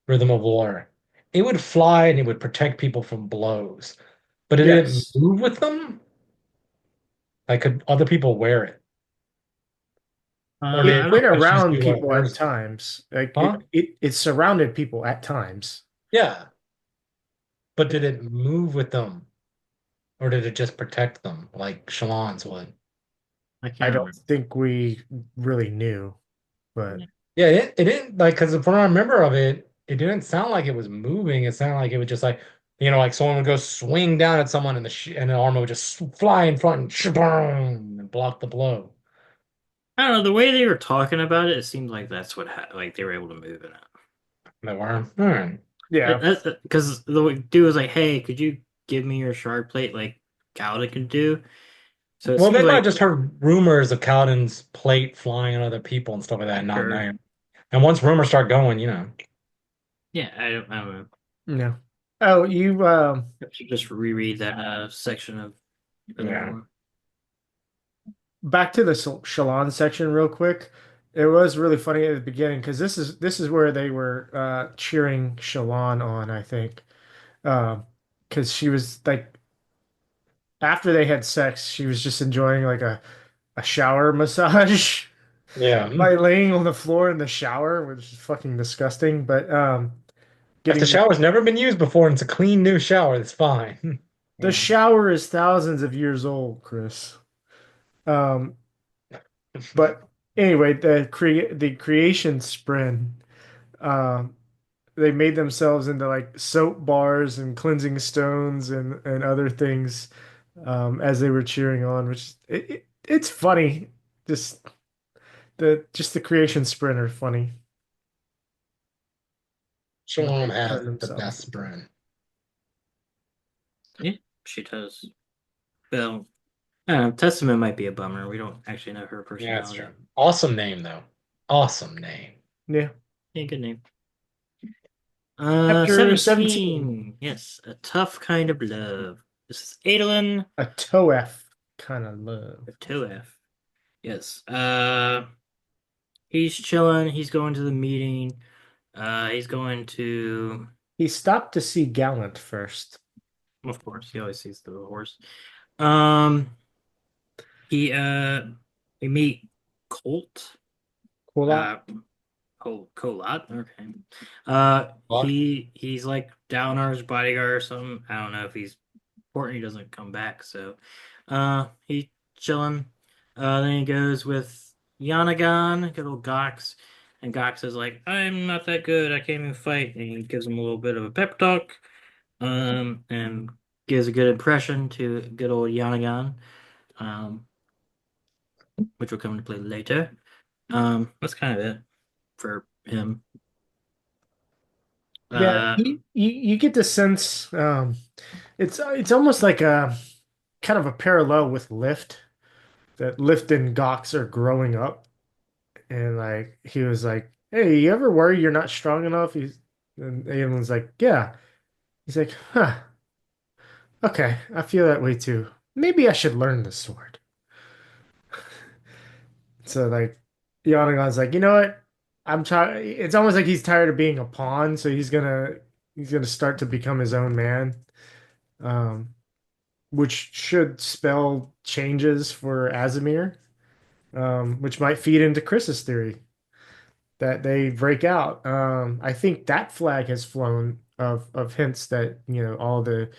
Rhythm of War, it would fly and it would protect people from blows, but it didn't Yes. move with them. Like, could other people wear it, or It I did don't. went Chris just around do it people at first? times. Like Huh? it surrounded people at times. Yeah, but did it move with them, or did it just protect them like Shalon's would? I I can't don't remember. think we really knew, but Yeah. Yeah, it didn't like because from what I remember of it, it didn't sound like it was moving. It sounded like it was just like like someone would go swing down at someone and and the armor would just fly in front and shaboom, and block the blow. I don't know. The way they were talking about it, it seemed like that's like they were able to move it. They were. All right. yeah. Because the dude was like, "Hey, could you give me your shard plate like Gauda could do?" So it Well, seems they might have like just heard rumors of Cowden's plate flying on other people and stuff like that, and not sure. knowing. And once rumors start going, Yeah, I don't know. No. Oh, you I should just reread that section of yeah, War. back to the Shalon section real quick. It was really funny at the beginning because this is where they were cheering Shalon on, I think. Because she was like after they had sex, she was just enjoying like a shower massage yeah. by laying on the floor in the shower, which is fucking disgusting. But If the getting shower's never been used before and it's a clean new shower, that's fine. the Yeah. shower is thousands of years old, Chris. Um, but anyway, the creation sprint, um, they made themselves into like soap bars and cleansing stones and other things as they were cheering on, which it's funny. Just the creation sprint are funny. Shalom Turn has the themselves. best sprint. Yeah, she does. Well, I don't know. Testament might be a bummer. We don't actually know her Yeah, that's personality. true. Awesome name, though. Awesome name. Yeah. Yeah, good name. Chapter 17. 17. Yes, a tough kind of love. This is Adolin A Toef kind of love. of Toef. Yes. He's chilling. He's going to the meeting. He's going to. He stopped to see Gallant first. Of course, he always sees the horse. Um, he we meet Colt. Cola. Uh, Colat. Okay. What? He's like Dalinar's bodyguard or something. I don't know if he's important. He doesn't come back, so he's chilling. Then he goes with Yanagan, good old Gox, and Gox is like, "I'm not that good. I can't even fight." And he gives him a little bit of a pep talk, and gives a good impression to good old Yanagan, um, which will come into play later. That's kind of it for him. Yeah, Uh, you get the sense it's almost like a kind of a parallel with Lift that Lift and Gox are growing up and like he was like, "Hey, you ever worry you're not strong enough?" And Aelin's like, "Yeah." He's like, "Huh. Okay, I feel that way too. Maybe I should learn the sword." So like Yanagan's like, "You know what? I'm tired." It's almost like he's tired of being a pawn, so he's gonna start to become his own man. Um which should spell changes for Azimir, which might feed into Chris's theory that they break out. I think that flag has flown of hints that all the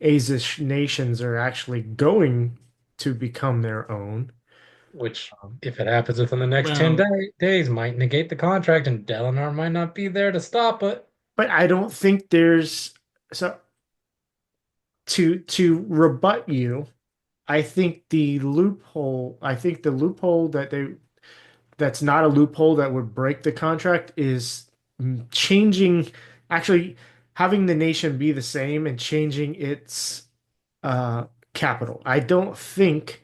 Azish nations are actually going to become their own. which, Um, if it happens within the next 10 Well, days, might negate the contract, and Dalinar might not be there to stop it. but I don't think there's so to rebut you. I think the loophole that's not a loophole that would break the contract is changing, actually having the nation be the same and changing its capital. I don't think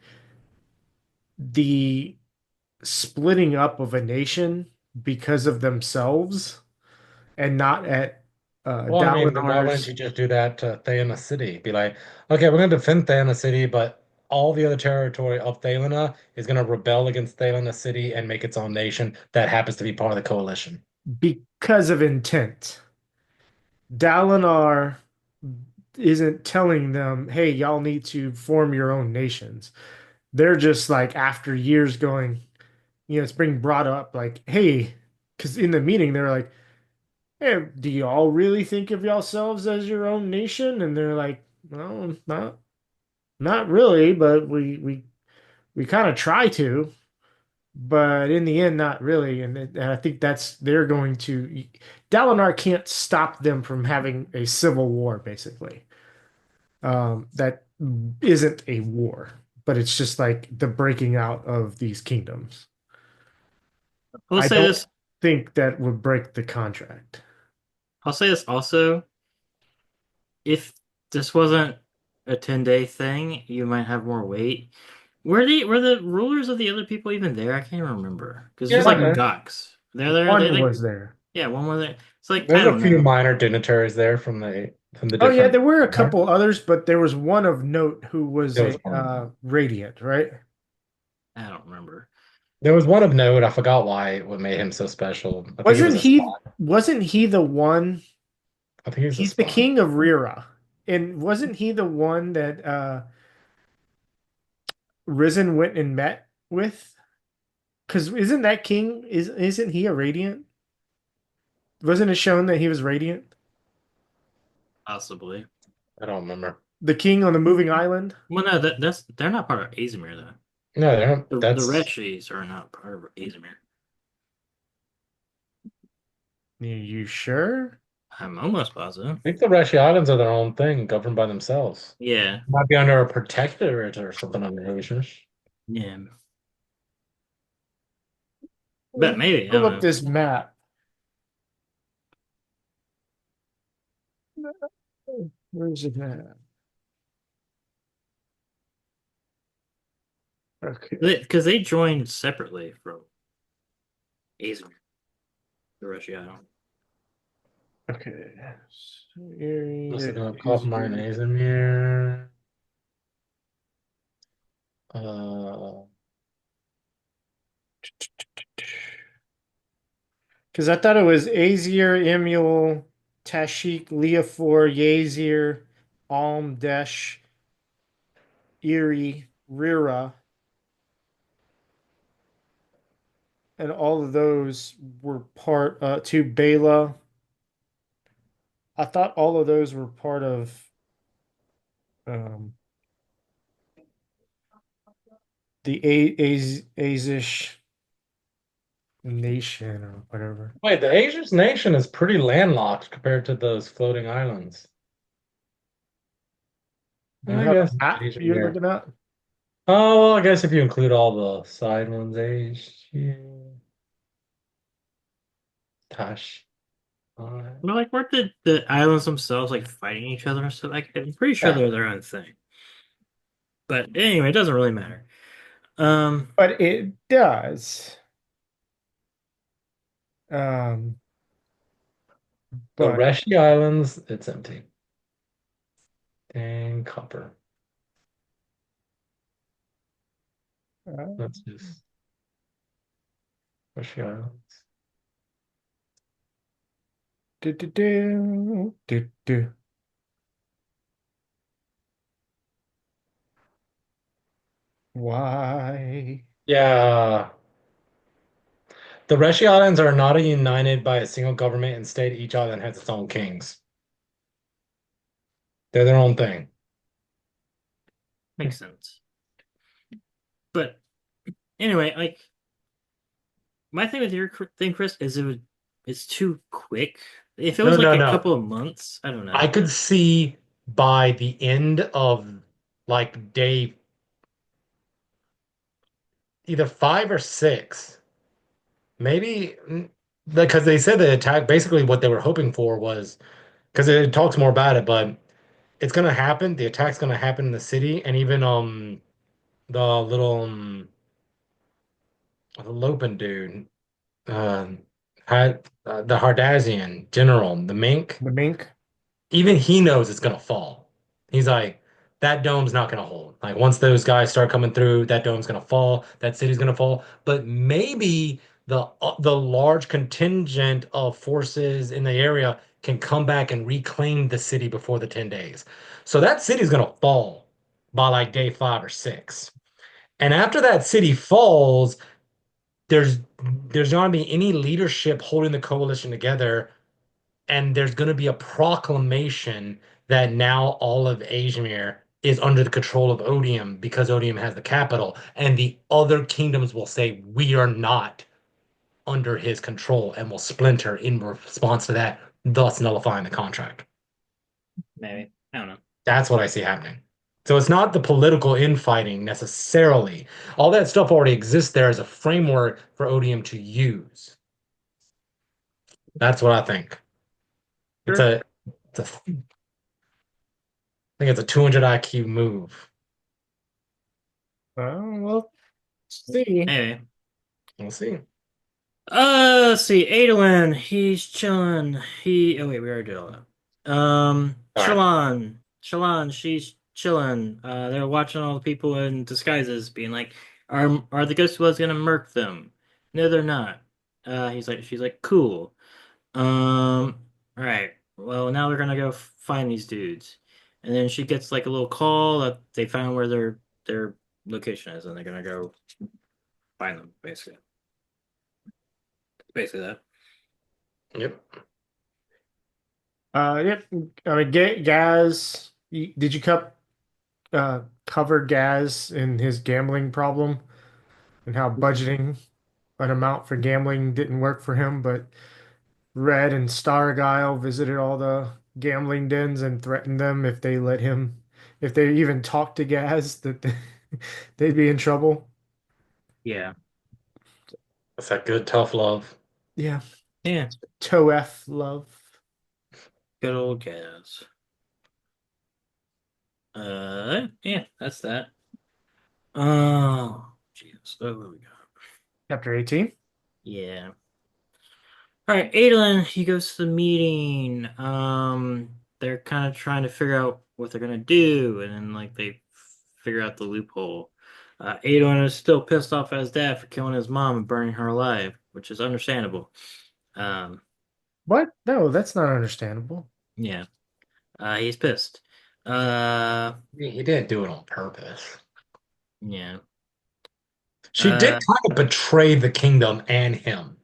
the splitting up of a nation because of themselves and not at Well, I mean, then why wouldn't Dalinar's. you just do that to Théana City? Be like, okay, we're going to defend Théana City, but all the other territory of Théana is going to rebel against Théana City and make its own nation that happens to be part of the coalition. Because of intent. Dalinar isn't telling them, hey, y'all need to form your own nations. They're just like, after years going, it's being brought up like, hey, because in the meeting, they're like, hey, do y'all really think of yourselves as your own nation? And they're like, well, not really, but we kind of try to. But in the end, not really. And I think they're going to. Dalinar can't stop them from having a civil war, basically. That isn't a war, but it's just like the breaking out of these kingdoms. I'll I say don't this. think that would break the contract. I'll say this also. If this wasn't a 10-day thing, you might have more weight. Were the rulers of the other people even there? I can't even remember. Because Yeah, just like okay. One, Ducks. They're there. They one like was there. yeah, one more there. It's like I There's a don't few know. minor dignitaries there from the Oh yeah, different. there were a couple others, but there was one of note who was There a was one. radiant, right? I don't remember. There was one of note. I forgot why. What made him so special? I think he was Wasn't a he spy. wasn't he the one? I think he was a He's the spy. king of Rira. And wasn't he the one that Risen went and met with? Because isn't that king isn't he a radiant? Wasn't it shown that he was radiant? Possibly. I don't remember. The king on the moving island? Well, no, that's they're not part of Azimir though. No, they're not, The that's Reshis are not part of Azimir. Are you sure? I'm almost positive. I think the Reshi Islands are their own thing, governed by themselves. Yeah, Might be under a protectorate or something on the oceans. yeah. But maybe I Pull don't up know. this map. Where's it at? Okay. Because they joined separately from Azimir, the Reshi Island. Okay. Just Area looking up is Kaufman and Azimir. Uh, because I thought it was Azir, Emul, Tashik, Leofor, Yazir, Alm, Desh, Eri, Rira, and all of those were part to Bela. I thought all of those were part of um, the Azish nation or whatever. wait, the Asian nation is pretty landlocked compared to those floating islands. You I have a guess map Asia you're here. looking at? Oh, well, I guess if you include all the side ones, Asia, Tash. But like, weren't the islands themselves like fighting each other? So like, I'm pretty sure Yeah. they're their own thing. But anyway, it doesn't really matter. But it does. Um, The but Reshi Islands, it's empty. And copper. uh, That's just Reshi Islands. do. Why? Yeah. The Reshi Islands are not united by a single government. Instead, each island has its own kings. They're their own thing. Makes sense. But Anyway, like my thing with your thing, Chris, is it's too quick. If it No, was like no, a no. couple of months, I don't I know. could see by the end of like day either 5 or 6, maybe because they said the attack basically what they were hoping for was because it talks more about it, but it's gonna happen. The attack's gonna happen in the city, and even the little the Lopen dude had the Hardazian general, the Mink. The mink. Even he knows it's gonna fall. He's like, that dome's not gonna hold. Like once those guys start coming through, that dome's gonna fall, that city's gonna fall. But maybe the large contingent of forces in the area can come back and reclaim the city before the 10 days. So that city's gonna fall by like day 5 or 6. And after that city falls, there's there's not gonna be any leadership holding the coalition together, and there's going to be a proclamation that now all of Azmir is under the control of Odium because Odium has the capital, and the other kingdoms will say we are not under his control and will splinter in response to that, thus nullifying the contract. Maybe. I don't know. That's what I see happening. So it's not the political infighting necessarily. All that stuff already exists there as a framework for Odium to use. That's what I think. It's Sure. it's a I think it's a 200 IQ move. Well, see. Anyway. We'll see. Let's see. Adolin, he's chilling. Oh wait, we already did all that. All right. Shallan, she's chilling. They're watching all the people in disguises, being like, "Are the Ghost Bloods gonna murk them?" No, they're not. She's like, "Cool." All right. Well, now they're gonna go find these dudes, and then she gets like a little call that they found where their location is, and they're gonna go find them. Basically that. Yep. Yep. I mean, Gaz. Did you cover Gaz and his gambling problem and how budgeting an amount for gambling didn't work for him, but Red and Starguile visited all the gambling dens and threatened them if they even talked to Gaz, that they'd be in trouble. Yeah. That's that good, tough love. Yeah. Yeah. Toef love. Good old Gaz. Yeah, that's that. Oh, Jesus. Oh, what we got? Chapter 18. Yeah. All right, Adolin, he goes to the meeting. They're kind of trying to figure out what they're gonna do, and then like they figure out the loophole. Adolin is still pissed off at his dad for killing his mom and burning her alive, which is understandable. What? No, that's not understandable. Yeah. He's pissed. He didn't do it on purpose. Yeah. She did kind of betray the kingdom and him.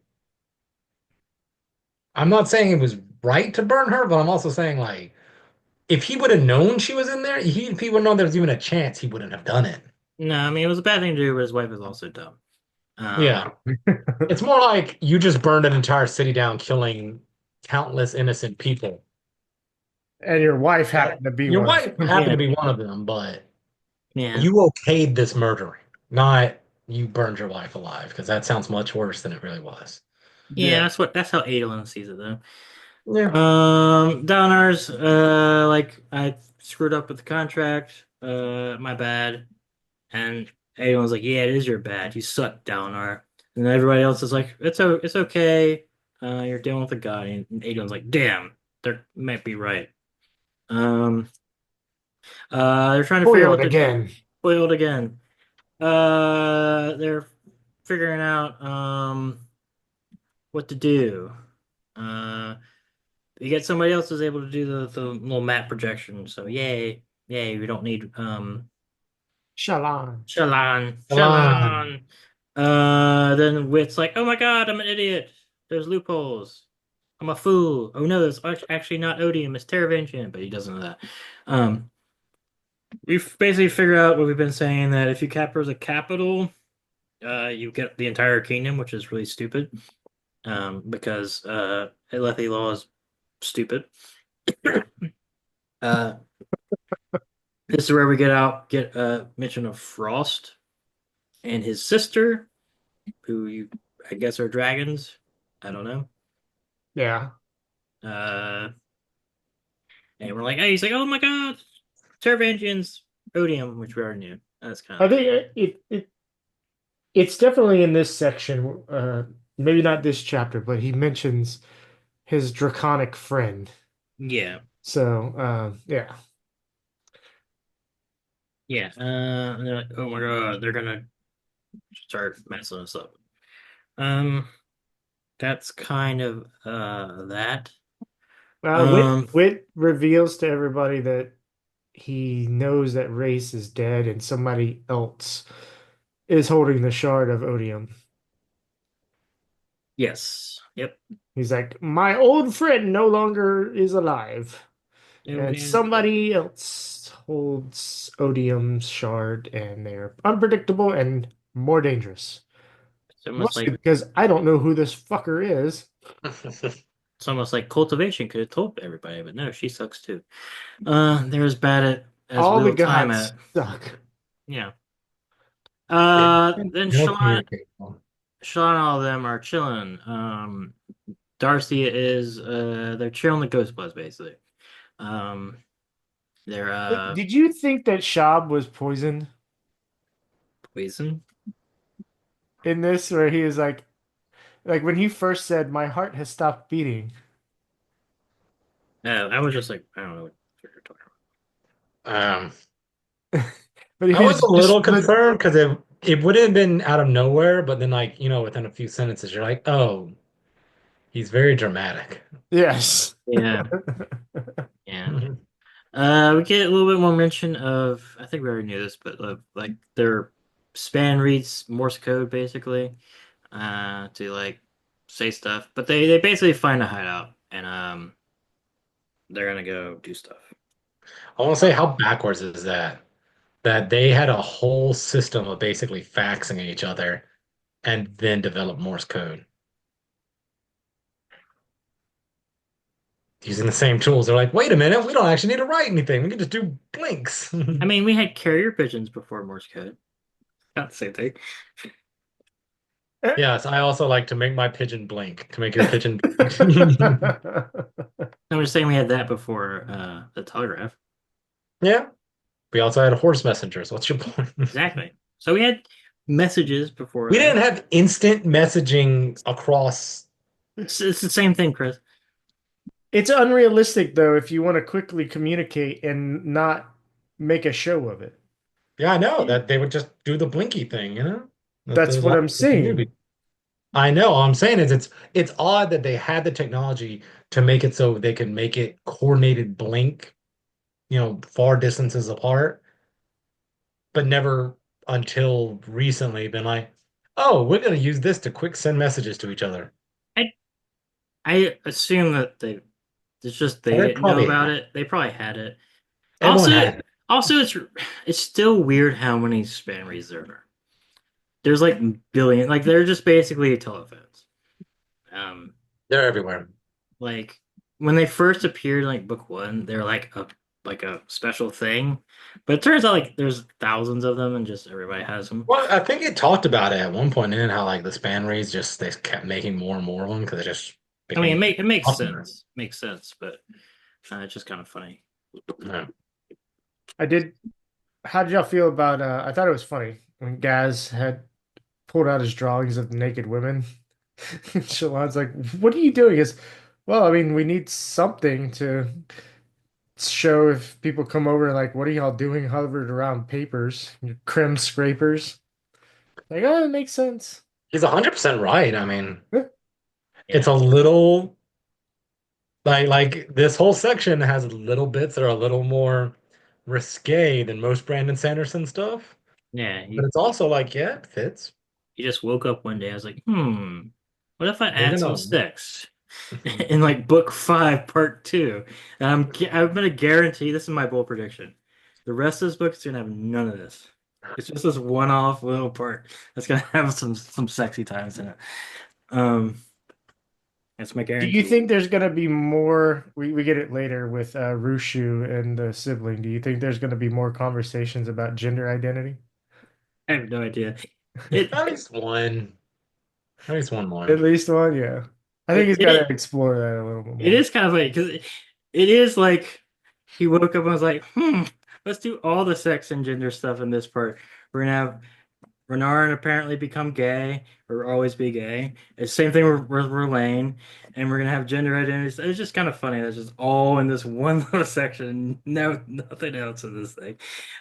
I'm not saying it was right to burn her, but I'm also saying like if he would have known she was in there, if he would have known there was even a chance, he wouldn't have done it. No, I mean it was a bad thing to do, but his wife is also dumb. Yeah. It's more like you just burned an entire city down, killing countless innocent people. And your wife happened to be Your one. wife happened to be one of them, but Yeah. you okayed this murdering, not you burned your wife alive, because that sounds much worse than it really was. Yeah, that's how Adolin sees it though. Yeah. Downers, like I screwed up with the contract. My bad. And Adolin's like, yeah, it is your bad. You suck, Downer. And everybody else is like, it's okay. You're dealing with a guy. And Adolin's like, damn, they might be right. They're trying to figure out Foiled again. They're figuring out what to do. You get somebody else who's able to do the little map projection. So yay, we don't need Shallan. Shallan. Then Wit's like, oh my god, I'm an idiot. There's loopholes. I'm a fool. Oh no, it's actually not Odium, it's Teravangian, but he doesn't know that. We've basically figured out what we've been saying, that if you capture the capital, You get the entire kingdom, which is really stupid. Because Alethi Law is stupid. uh, this is where we get a mention of Frost and his sister, who you I guess are dragons. I don't know. Yeah. Uh, and we're like, hey, he's like, oh my god, Teravangians, Odium, which we already knew. That's kind I of think it's definitely in this section. Maybe not this chapter, but he mentions his draconic friend. yeah, So, yeah. yeah. And they're like, oh my god, they're gonna start messing us up. Um, that's kind of that. Wit Um, Wit reveals to everybody that he knows that Race is dead and somebody else is holding the shard of Odium. yes, yep. He's like, my old friend no longer is alive, and somebody else holds Odium's shard, and they're unpredictable and more dangerous. It's almost Mostly like because I don't know who this fucker is. it's almost like cultivation could have told everybody, but no, she sucks too. They're as bad at as All the Wheel Time gods at. suck. Yeah. Then No Shalon, communication. Shalon, and all of them are chilling. Darcy is they're chilling the Ghost Bloods basically. Um, they're Did you think that Shab was poisoned poison. in this, where he is like when he first said, "My heart has stopped beating." I was just like, I don't know what you're talking about. But I he was a little just concerned because it would have been out of nowhere, but then like, within a few sentences, you're like, oh, he's very dramatic. yes. Yeah, yeah. We get a little bit more mention of, I think we already knew this, but like their span reads Morse code basically, to like say stuff. But they basically find a hideout and they're gonna go do stuff. I want to say, how backwards is that? That they had a whole system of basically faxing each other and then develop Morse code using the same tools. They're like, wait a minute, we don't actually need to write anything. We can just do blinks. I mean, we had carrier pigeons before Morse code. Not the same thing. Yes, I also like to make my pigeon blink, to make your pigeon. I'm just saying we had that before the telegraph. Yeah. We also had horse messengers. What's your point? Exactly. So we had messages before We that. didn't have instant messaging across. It's the same thing, Chris. It's unrealistic though if you want to quickly communicate and not make a show of it. Yeah, I know that they would just do the blinky thing, That's what I'm saying. I know. All I'm saying is it's odd that they had the technology to make it so they could make it coordinated blink, far distances apart, but never until recently been like, oh, we're gonna use this to quick send messages to each other. I assume that it's just they They didn't know probably about had it. They probably had it. Everyone Also, had it. also it's still weird how many span reads there are. There's like billion, like they're just basically telephones. Um, They're everywhere. like when they first appeared in like book one, they're like a special thing, but it turns out like there's thousands of them and just everybody has them. Well, I think it talked about it at one point in how like the span reads just they kept making more and more of them because it just I mean, became it makes popular. sense, but it's just kind of funny. Yeah. I did. How did y'all feel about? I thought it was funny when Gaz had pulled out his drawings of the naked women. Shalon's like, "What are you doing?" Is well, I mean, we need something to show if people come over. Like, what are y'all doing? Hovered around papers, your crim scrapers. Like, oh, it makes sense. He's 100% right. I mean, Yeah. it's a little like this whole section has little bits that are a little more risque than most Brandon Sanderson stuff, Yeah, but it's also like, yeah, it fits. he just woke up one day. I was like, what if I We're add some gonna sticks in like book 5, part 2? And I'm gonna guarantee this is my bold prediction. The rest of this book is gonna have none of this. It's just this one-off little part that's gonna have some sexy times in it. Um, that's my Do you guarantee. think there's gonna be more? We get it later with Rushu and the sibling. Do you think there's gonna be more conversations about gender identity? I have no idea. It At least one. At least one more. At least one, yeah. I think it he's got to it, explore that a little bit it more. is kind of funny because it is like he woke up and was like, let's do all the sex and gender stuff in this part. We're gonna have Renarin apparently become gay or always be gay. It's same thing with Verlaine, and we're gonna have gender identities. It's just kind of funny. That's just all in this one little section. No, nothing else in this thing.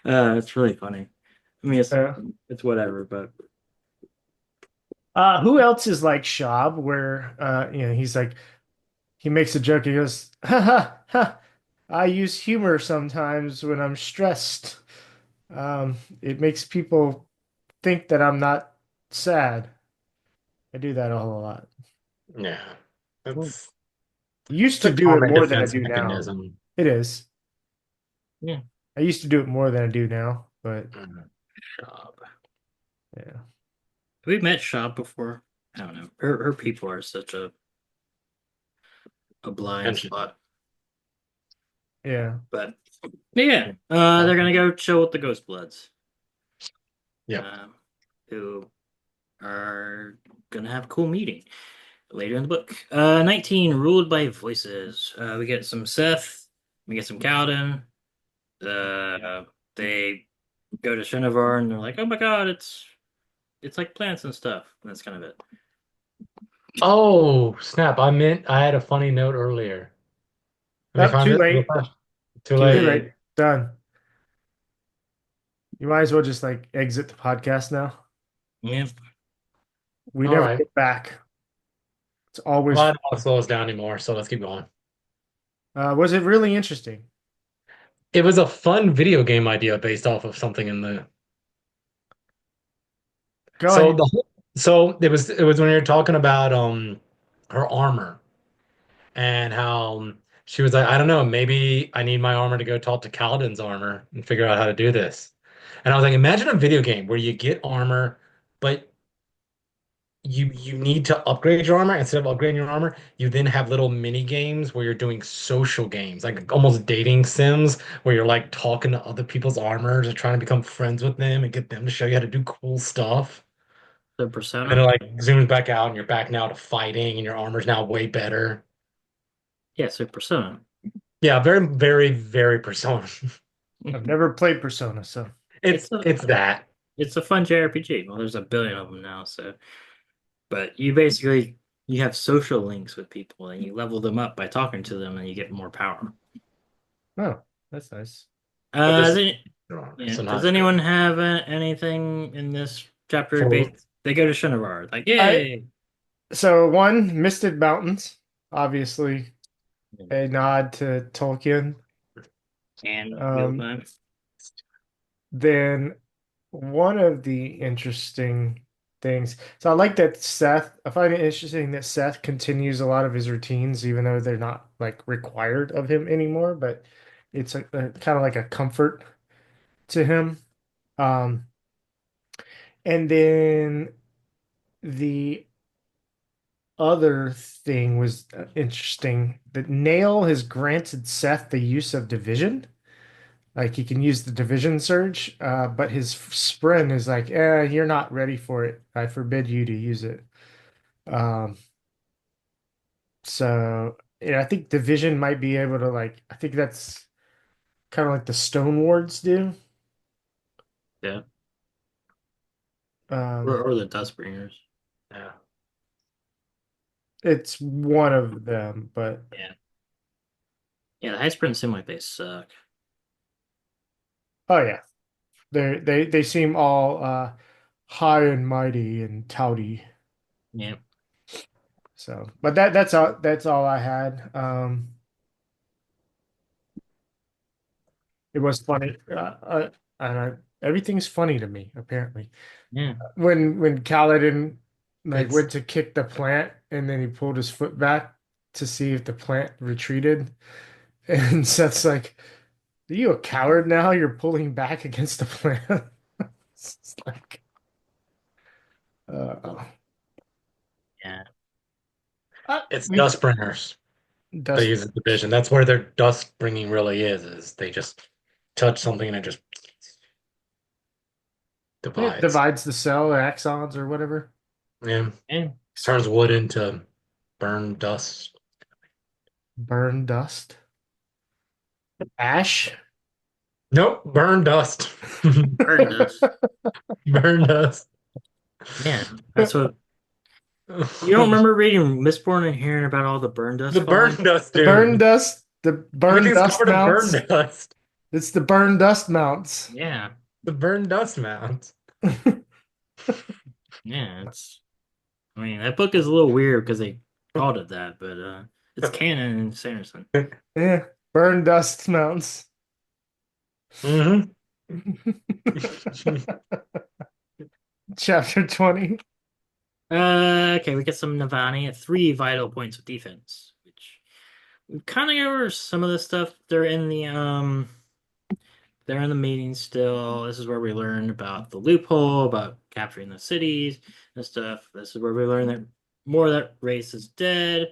It's really funny. I mean, Uh, it's whatever, but who else is like Shab, where he's like he makes a joke. He goes, "Ha ha ha! I use humor sometimes when I'm stressed. It makes people think that I'm not sad. I do that a whole lot. Yeah. It's Used it's to a do it common more than I defense do now. mechanism. It is. yeah. I used to do it more than I do now, but Mhm. Shab. yeah. We met Shab before. I don't know. Her people are such a blind Tension. spot. Yeah. But yeah, they're gonna go chill with the Ghost Bloods. Yeah. Who are gonna have a cool meeting later in the book. 19 ruled by voices. We get some Seth, we get some Kaladin. They go to Shinovar and they're like, "Oh my God, it's like plants and stuff." And that's kind of it. Oh, snap. I had a funny note earlier. Have you Not found too it real late. fast? Too Too Too late. late. late. Done. You might as well just like exit the podcast now. Yeah. We All never right. get back. It's Well, always I don't want to slow us down anymore, so let's keep going. was it really interesting? It was a fun video game idea based off of something in the Go so ahead. the whole- so it was when you were talking about her armor and how she was like, I don't know, maybe I need my armor to go talk to Kaladin's armor and figure out how to do this. And I was like, imagine a video game where you get armor, but you need to upgrade your armor. Instead of upgrading your armor, you then have little mini games where you're doing social games, like almost dating sims, where you're like talking to other people's armors and trying to become friends with them and get them to show you how to do cool stuff. The And then it Persona. like zooms back out and you're back now to fighting and your armor's now way better. Yeah, so Persona. Yeah, very, very, very Persona. I've never played Persona, so It's a It's that. it's a fun JRPG. Well, there's a billion of them now, so but you have social links with people and you level them up by talking to them and you get more power. oh, that's nice. But this Does is any, your armor, yeah, so does not anyone have anything in this chapter for based? They go to Shinovar, like I yay! so one Misted Mountains, obviously a nod to Tolkien. And Um, then one of the interesting things. So I like that Seth, I find it interesting that Seth continues a lot of his routines, even though they're not like required of him anymore, but it's a kind of like a comfort to him. Um, and then the other thing was interesting that Nail has granted Seth the use of division. Like he can use the division surge, but his sprint is like, you're not ready for it. I forbid you to use it. Um, so yeah, I think division might be able to like, I think that's kind of like the Stone Wards do. Yeah, Um, or the Dustbringers. yeah. it's one of them, but Yeah, yeah. The high sprint seem like they suck. oh yeah, they seem all high and mighty and touty. Yeah, So, but that's all I had. It was funny. Everything's funny to me, apparently. yeah. When Kaladin like It's went to kick the plant and then he pulled his foot back to see if the plant retreated. And Seth's like, "Are you a coward now? You're pulling back against the plant." It's like, uh, Yeah. It's we dust bringers. They dust use a division. That's where their dust bringing really is they just touch something and it just it divides. divides the cell or axons or whatever. Yeah. Yeah. Turns wood into burn dust. Burn dust. Ash. Nope, burn dust. Burn dust. Burn dust. Man, that's what you don't remember reading Mistborn and hearing about all the burn dust The burn falling? dust, The dude. burn dust. The burn Everything's dust covered in burn mounts. dust. It's the burn dust mounts. Yeah. The burn dust mount. Yeah, it's I mean that book is a little weird because they called it that, but it's canon in Sanderson. Yeah, burn dust mounts. Mm-hmm. Chapter 20. Okay, we get some Navani at 3 vital points of defense, which we kind of go over some of the stuff. They're in the meeting still. This is where we learn about the loophole, about capturing the cities and stuff. This is where we learn that more of that race is dead.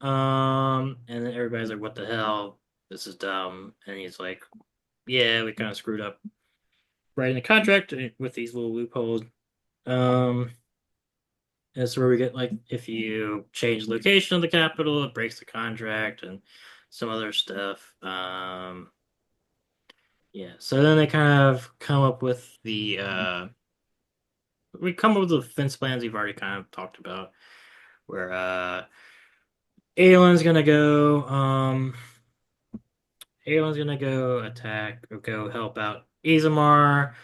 And then everybody's like, "What the hell? This is dumb." And he's like, "Yeah, we kind of screwed up writing the contract with these little loopholes." Um, That's where we get like if you change the location of the capital, it breaks the contract and some other stuff. Yeah. So then they kind of come up with we come up with the fence plans we've already kind of talked about, where Aelin's gonna go attack or go help out Isamar.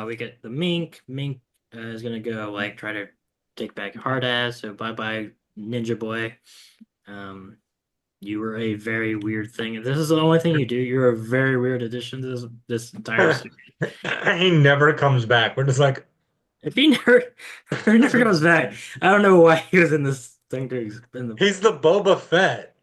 We get the Mink. Mink is gonna go like try to take back Hardass. So bye bye Ninja Boy. You were a very weird thing. If this is the only thing you do, you're a very weird addition to this entire series. He never comes back. We're just like, If he never comes back, I don't know why he was in this thing. he's the Boba Fett.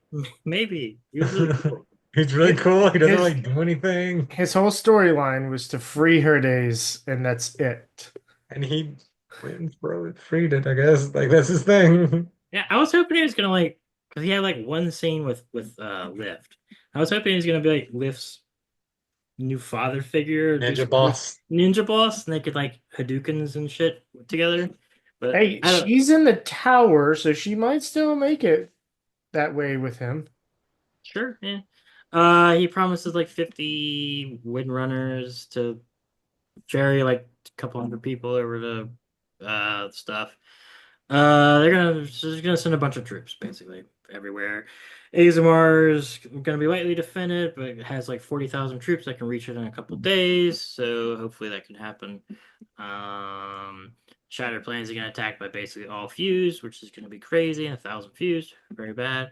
Maybe he was really cool. He's really cool. He doesn't His- really do anything. His whole storyline was to free her days, and that's it. And he freed it, I guess. Like, that's his thing. Yeah, I was hoping he was gonna like because he had like one scene with Lift. I was hoping he was gonna be like Lift's new father figure, Ninja Boss. Ninja Boss, and they could like Hadoukens and shit together. But Hey, I don't- she's in the tower, so she might still make it that way with him. Sure, yeah. He promises like 50 windrunners to ferry like a couple hundred people over to stuff. They're gonna send a bunch of troops basically everywhere. Azamar's gonna be lightly defended, but it has like 40,000 troops that can reach it in a couple days, so hopefully that can happen. Shattered Plains are gonna attack by basically all fused, which is gonna be crazy, and 1,000 fused, very bad.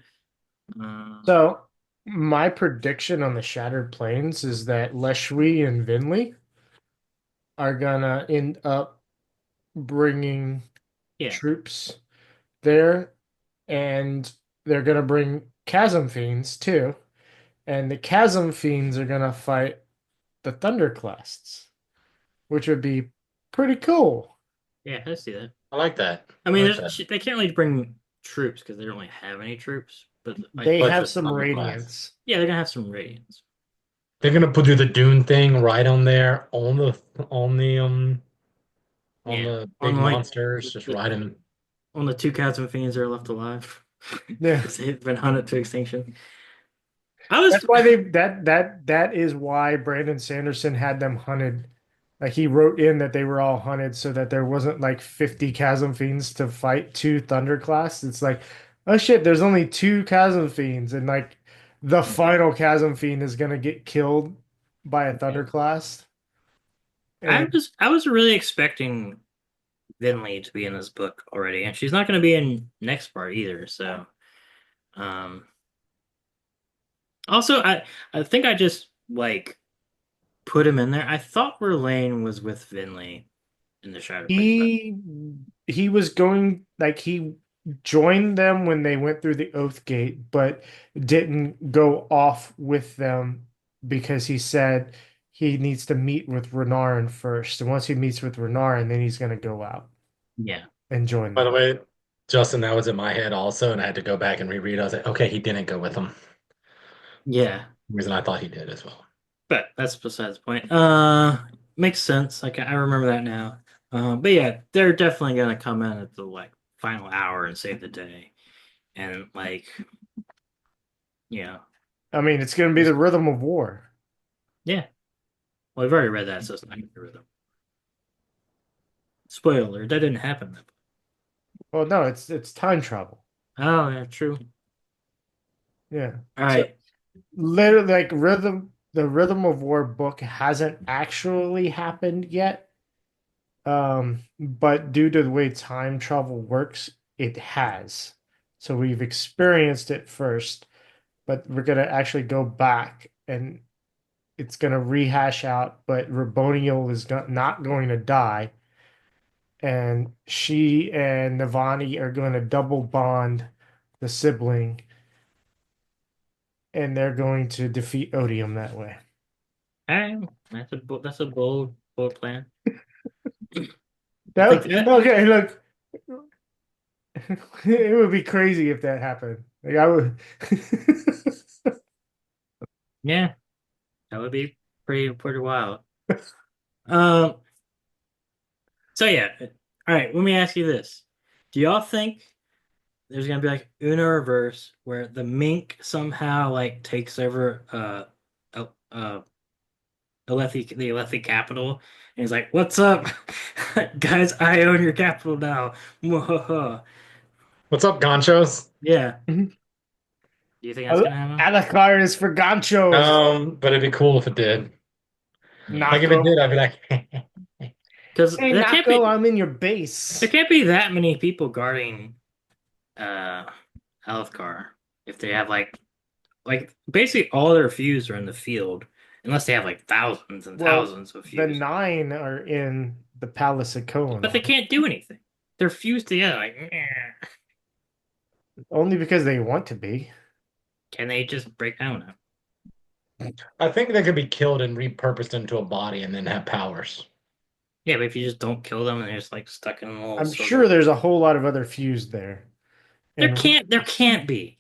So, my prediction on the Shattered Plains is that Leshwi and Vinley are gonna end up bringing Yeah. troops there, and they're gonna bring Chasm Fiends too, and the Chasm Fiends are gonna fight the Thunderclasts, which would be pretty cool. Yeah, I see that. I like that. I mean, like that. they can't really bring troops because they don't really have any troops. But like, They like have the some Thunderclast. radiance. yeah, they're gonna have some radiance. They're gonna do the Dune thing right on there on the Yeah, the big on, like, monsters. Just ride them. On the 2 Chasm Fiends that are left alive. Yeah. 'Cause they've been hunted to extinction. I was That's why that is why Brandon Sanderson had them hunted. Like he wrote in that they were all hunted so that there wasn't like 50 Chasm Fiends to fight 2 Thunderclasts. It's like, oh shit, there's only 2 Chasm Fiends, and like the final Chasm Fiend is gonna get killed by a Thunderclast. And I was really expecting Vinley to be in this book already, and she's not gonna be in next part either, so also I think I just like put him in there. I thought Verlaine was with Vinley in the Shadow Plains. he was going like he joined them when they went through the Oath Gate, but didn't go off with them because he said he needs to meet with Renarin first. And once he meets with Renarin, then he's gonna go out Yeah. and join By the them. way, Justin, that was in my head also, and I had to go back and reread. I was like, okay, he didn't go with them. Yeah. Reason I thought he did as well. But that's besides the point. Makes sense. Like I remember that now. But yeah, they're definitely gonna come in at the like final hour and save the day. And like, yeah. I mean, it's gonna be the rhythm of war. Yeah. Well, I've already read that, so it's not gonna be rhythm. Spoiler alert, that didn't happen. Well, no, it's time travel. Oh, yeah, true. Yeah. All So right. literally, like the Rhythm of War book hasn't actually happened yet. But due to the way time travel works, it has. So we've experienced it first, but we're gonna actually go back and it's gonna rehash out. But Raboniel is not going to die, and she and Navani are going to double bond the sibling, and they're going to defeat Odium that way. All right. That's a bold plan. I think That that okay, look, it would be crazy if that happened. Like I would. yeah, that would be pretty wild. Um so yeah. All right, let me ask you this. Do y'all think there's gonna be like Uno reverse where the mink somehow like takes over the Alethi capital and he's like, "What's up, guys? I own your capital now." Mwahaha. What's up, Gonchos? Yeah. Do you think that's gonna happen? Alakar is for ganchos. But it'd be cool if it did. Yeah. Like if it Nako. did, I'd be like, Because Hey Nako, I'm in your base. there can't be that many people guarding uh Alethkar if they have like basically all their fuse are in the field unless they have like thousands and Well, thousands of the fuse. 9 are in the Palace of But they Kohenor. can't do anything. They're fused together like Only because they want to be. can they just break down now? I think they could be killed and repurposed into a body and then have powers. Yeah, but if you just don't kill them and they're just like stuck in a little I'm circle. sure there's a whole lot of other fuse there. And There can't be.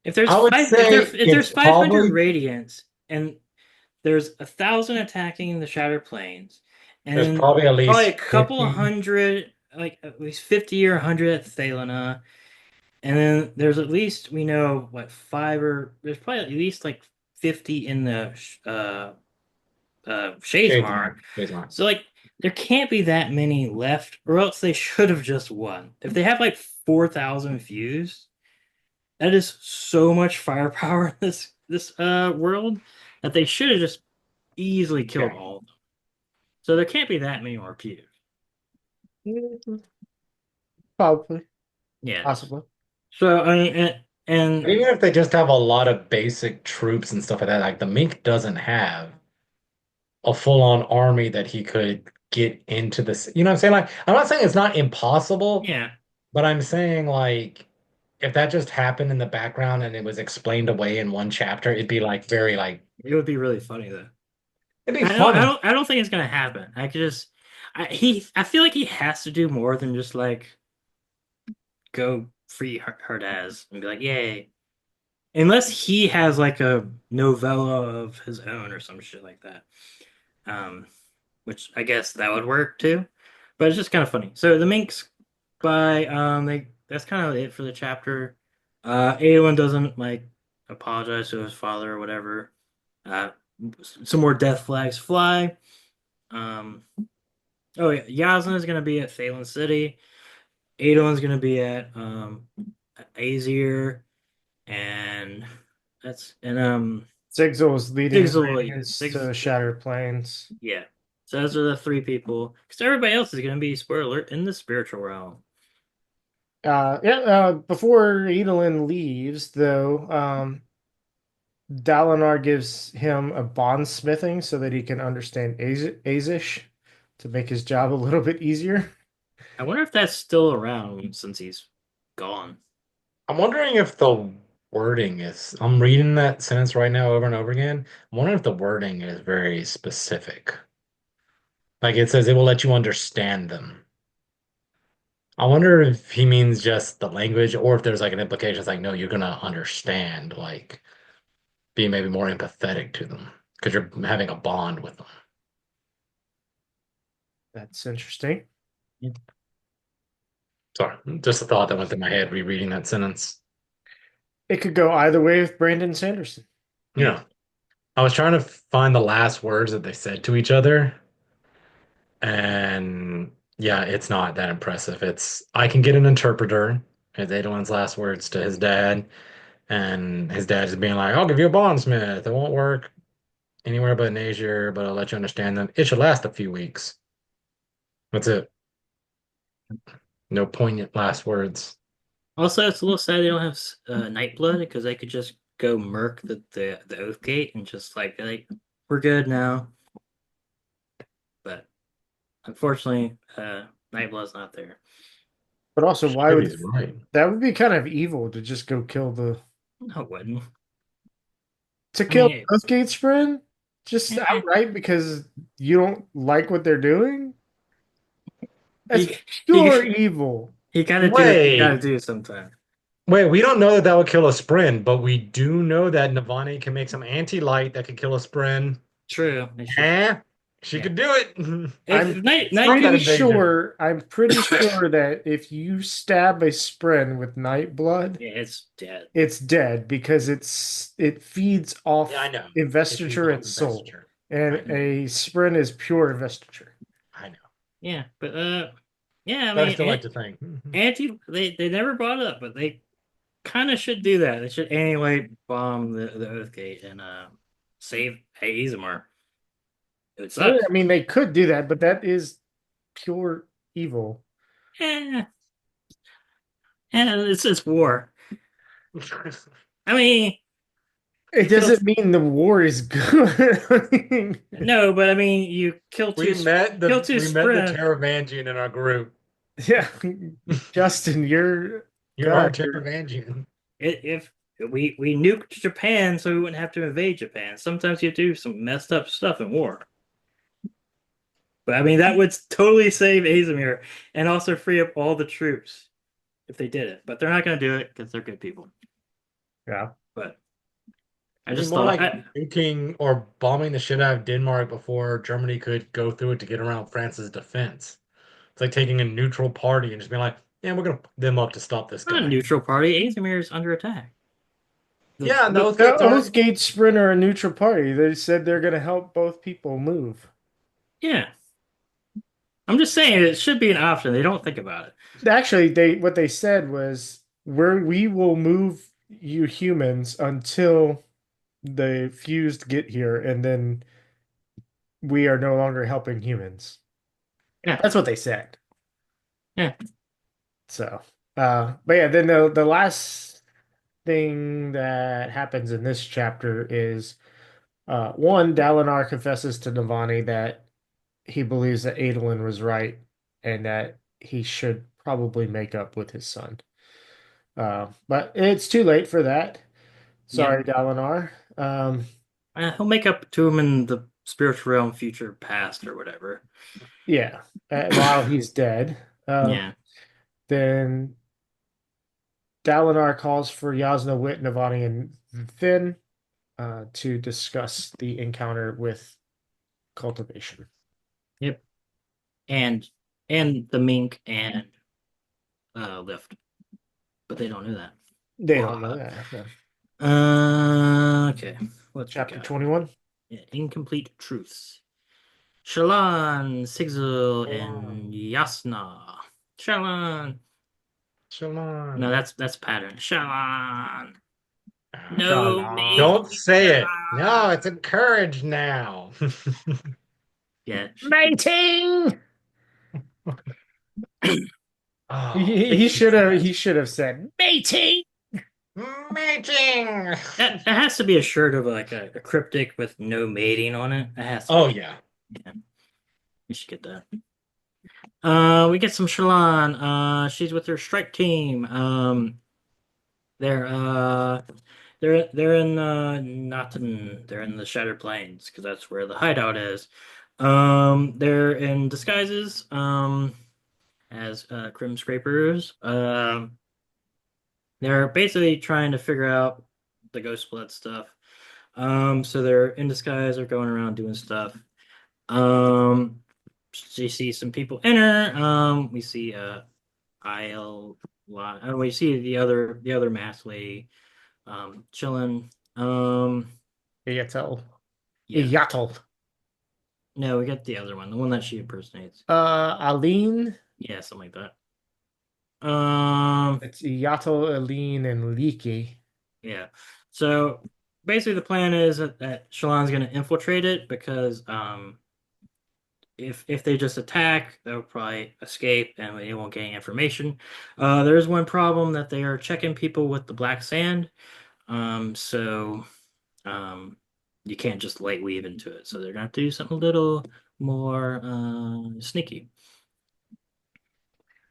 If there's I would five say if there's it's 500 probably radiants and there's 1,000 attacking the Shattered Plains, and there's then probably at probably a least couple 50. hundred, like at least 50 or 100 at Thelena, and then there's at least we know what there's probably at least like 50 in the Shadesmar. Shadesmar. So like there can't be that many left, or else they should have just won. If they have like 4,000 fused, that is so much firepower in this world that they should have just easily killed Yeah. all of them. So there can't be that many more fused. Probably, Yeah. possibly. So I mean, and But even if they just have a lot of basic troops and stuff like that, like the Mink doesn't have a full-on army that he could get into this. You know what I'm saying? Like, I'm not saying it's not impossible, yeah, but I'm saying like if that just happened in the background and it was explained away in one chapter, it'd be like very like it would be really funny though. it'd be funny. I don't think it's gonna happen. I could just I feel like he has to do more than just like go free Herdaz and be like, yay. Unless he has like a novella of his own or some shit like that. Which I guess that would work too. But it's just kind of funny. So the Minks by that's kind of it for the chapter. Aelin doesn't like apologize to his father or whatever. Some more death flags fly. Oh yeah, Yasna is gonna be at Thalen City. Adolin's gonna be at Azir, and Zigzil is leading Zigzil, radiants to Shattered Plains. yeah. So those are the three people. Because everybody else is gonna be spoiler alert in the spiritual realm. Before Adolin leaves, though, Dalinar gives him a bondsmithing so that he can understand Azish to make his job a little bit easier. I wonder if that's still around since he's gone. I'm wondering if the wording is. I'm reading that sentence right now over and over again. I'm wondering if the wording is very specific. Like it says it will let you understand them. I wonder if he means just the language or if there's like an implication. It's like, no, you're gonna understand, like be maybe more empathetic to them because you're having a bond with them. That's interesting. Sorry, just a thought that went through my head rereading that sentence. It could go either way with Brandon Sanderson. Yeah. I was trying to find the last words that they said to each other. And yeah, it's not that impressive. It's I can get an interpreter, is Adolin's last words to his dad. And his dad is being like, I'll give you a bondsmith. It won't work anywhere but in Asia, but I'll let you understand them. It should last a few weeks. That's it. No poignant last words. Also, it's a little sad they don't have Nightblood because they could just go murk the Oathgate and just like we're good now. But unfortunately, Nightblood's not there. But also, why would He's right. that would be kind of evil to just go kill the No, it wouldn't. to kill mean, Oathgate's friend? Just Yeah. outright because you don't like what they're doing? That's He- pure evil. You gotta do what you gotta Wait. do sometimes. Wait, we don't know that that would kill a Spren, but we do know that Navani can make some anti-light that could kill a Spren. True. She Yeah. could do it. I'm I'm pretty sure that if you stab a Spren with Nightblood, Yeah, it's dead. it's dead because it feeds off Yeah, I know. investiture and soul. And I know. a Spren is pure investiture. I know. Yeah, but yeah, I But I mean, still like to think. they never brought it up, but they kind of should do that. They should anyway bomb the Oathgate and save Azamar. It would suck. I mean, they could do that, but that is pure evil. Yeah, it's war. I mean, It doesn't mean the war is good. no, but I mean, you kill two. We met the Spren. Taravangian in our group. Yeah, Justin, You're our Taravangian. If we nuked Japan, so we wouldn't have to invade Japan. Sometimes you do some messed up stuff in war. But I mean, that would totally save Azamir and also free up all the troops if they did it. But they're not going to do it because they're good people. Yeah. But I It'd be just more thought, like nuking or bombing the shit out of Denmark before Germany could go through it to get around France's defense. It's like taking a neutral party and just being like, yeah, we're gonna put them up to stop this not a guy. neutral party. Azamir is under attack. Yeah, The Oathgate Spren are a neutral party. They said they're going to help both people move. Yeah. I'm just saying it should be an option. They don't think about it. Actually, what they said was we will move you humans until the fused get here, and then we are no longer helping humans. Yeah. That's what they said. Yeah. So, but yeah, then the last thing that happens in this chapter is one, Dalinar confesses to Navani that he believes that Adolin was right and that he should probably make up with his son. But it's too late for that. Sorry, Dalinar. He'll make up to him in the spiritual realm, future, past, or whatever. Yeah, while he's dead. Yeah. Then Dalinar calls for Yasna, Wit, Navani, and Finn to discuss the encounter with cultivation. Yep. And the mink and lift. But they don't know that. They don't know that. No. Okay. What's Chapter 21? Yeah, Incomplete Truths. Shallan, Sigzil, and Yasna. Shallan. No, that's pattern. Shallan. No, Shallan. Don't say it. No, it's encouraged now. Yeah. Mating. Oh, He should have said mating. mating. That has to be a shirt of like a cryptic with no mating on it. That has to Oh be. yeah. Yeah. You should get that. We get some Shallan. She's with her strike team. They're in Notten. They're in the Shattered Plains because that's where the hideout is. They're in disguises as Crim Scrapers. They're basically trying to figure out the Ghost Blood stuff. So they're in disguise, they're going around doing stuff. Um, you see some people enter. We see IL, we see the other masked lady chilling. Yatel. Yeah. Yatel. No, we got the other one, the one that she impersonates. Aline. Yeah, something like that. It's Yatel, Aline, and Leaky. Yeah. So basically, the plan is that Shallan's going to infiltrate it because if they just attack, they'll probably escape and they won't get any information. There's one problem that they are checking people with the black sand. So you can't just light weave into it. So they're gonna have to do something a little more sneaky.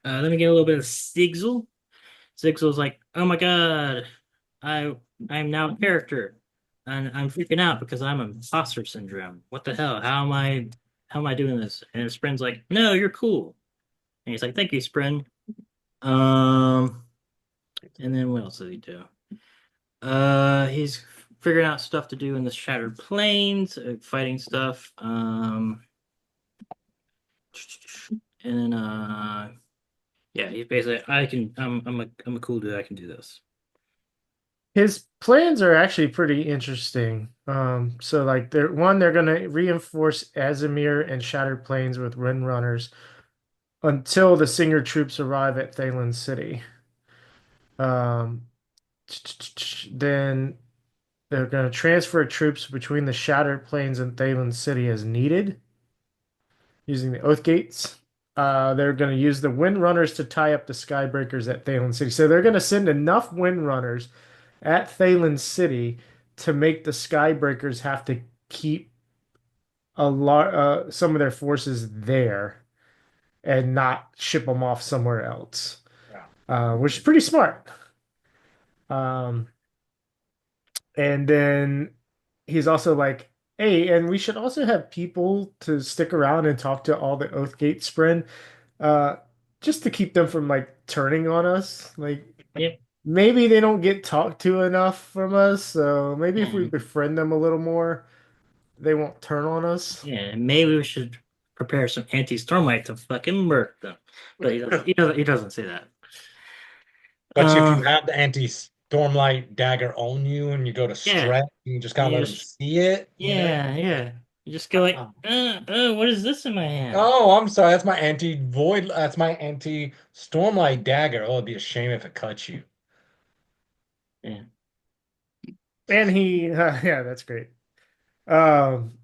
Let me get a little bit of Sigil. Sigil's like, oh my god, I'm now a character, and I'm freaking out because I'm imposter syndrome. What the hell? How am I doing this? And Sprin's like, no, you're cool. And he's like, thank you, Sprin. Um, and then what else does he do? He's figuring out stuff to do in the Shattered Plains, fighting stuff. And then yeah, he's basically I'm a cool dude. I can do this. His plans are actually pretty interesting. So like they're gonna reinforce Azimir and Shattered Plains with Windrunners until the Singer troops arrive at Thaylen City. Um, then they're gonna transfer troops between the Shattered Plains and Thaylen City as needed, using the Oath Gates. They're going to use the Windrunners to tie up the Skybreakers at Thaylen City. So they're going to send enough Windrunners at Thaylen City to make the Skybreakers have to keep a lot some of their forces there and not ship them off somewhere else, which is pretty smart. Um, and then he's also like, hey, and we should also have people to stick around and talk to all the Oathgate Spren, uh, just to keep them from like turning on us. Like Yep. maybe they don't get talked to enough from us, so maybe if we Yeah. befriend them a little more, they won't turn on us. Yeah, maybe we should prepare some anti-stormlight to fucking murk them. But he doesn't say that. But if Uh, you have the anti-stormlight dagger on you and you go to yeah, stretch, you can just kind of you let them just see it. yeah. You just go like, what is this in my hand? Oh, I'm sorry. That's my anti-void. That's my anti-stormlight dagger. Oh, it'd be a shame if it cut you. Yeah. And he, yeah, that's great. Um,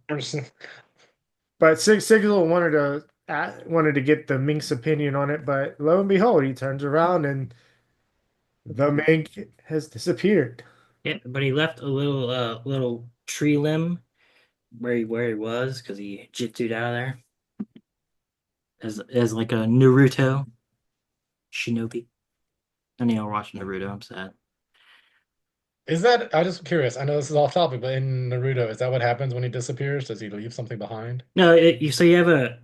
but Sigil wanted to get the Mink's opinion on it, but lo and behold, he turns around and the Mink has disappeared. Yeah, but he left a little tree limb where he was because he jitsued out of there as like a Naruto shinobi. I need to watch Naruto. I'm sad. Is that? I'm just curious. I know this is off topic, but in Naruto, is that what happens when he disappears? Does he leave something behind? No, you have a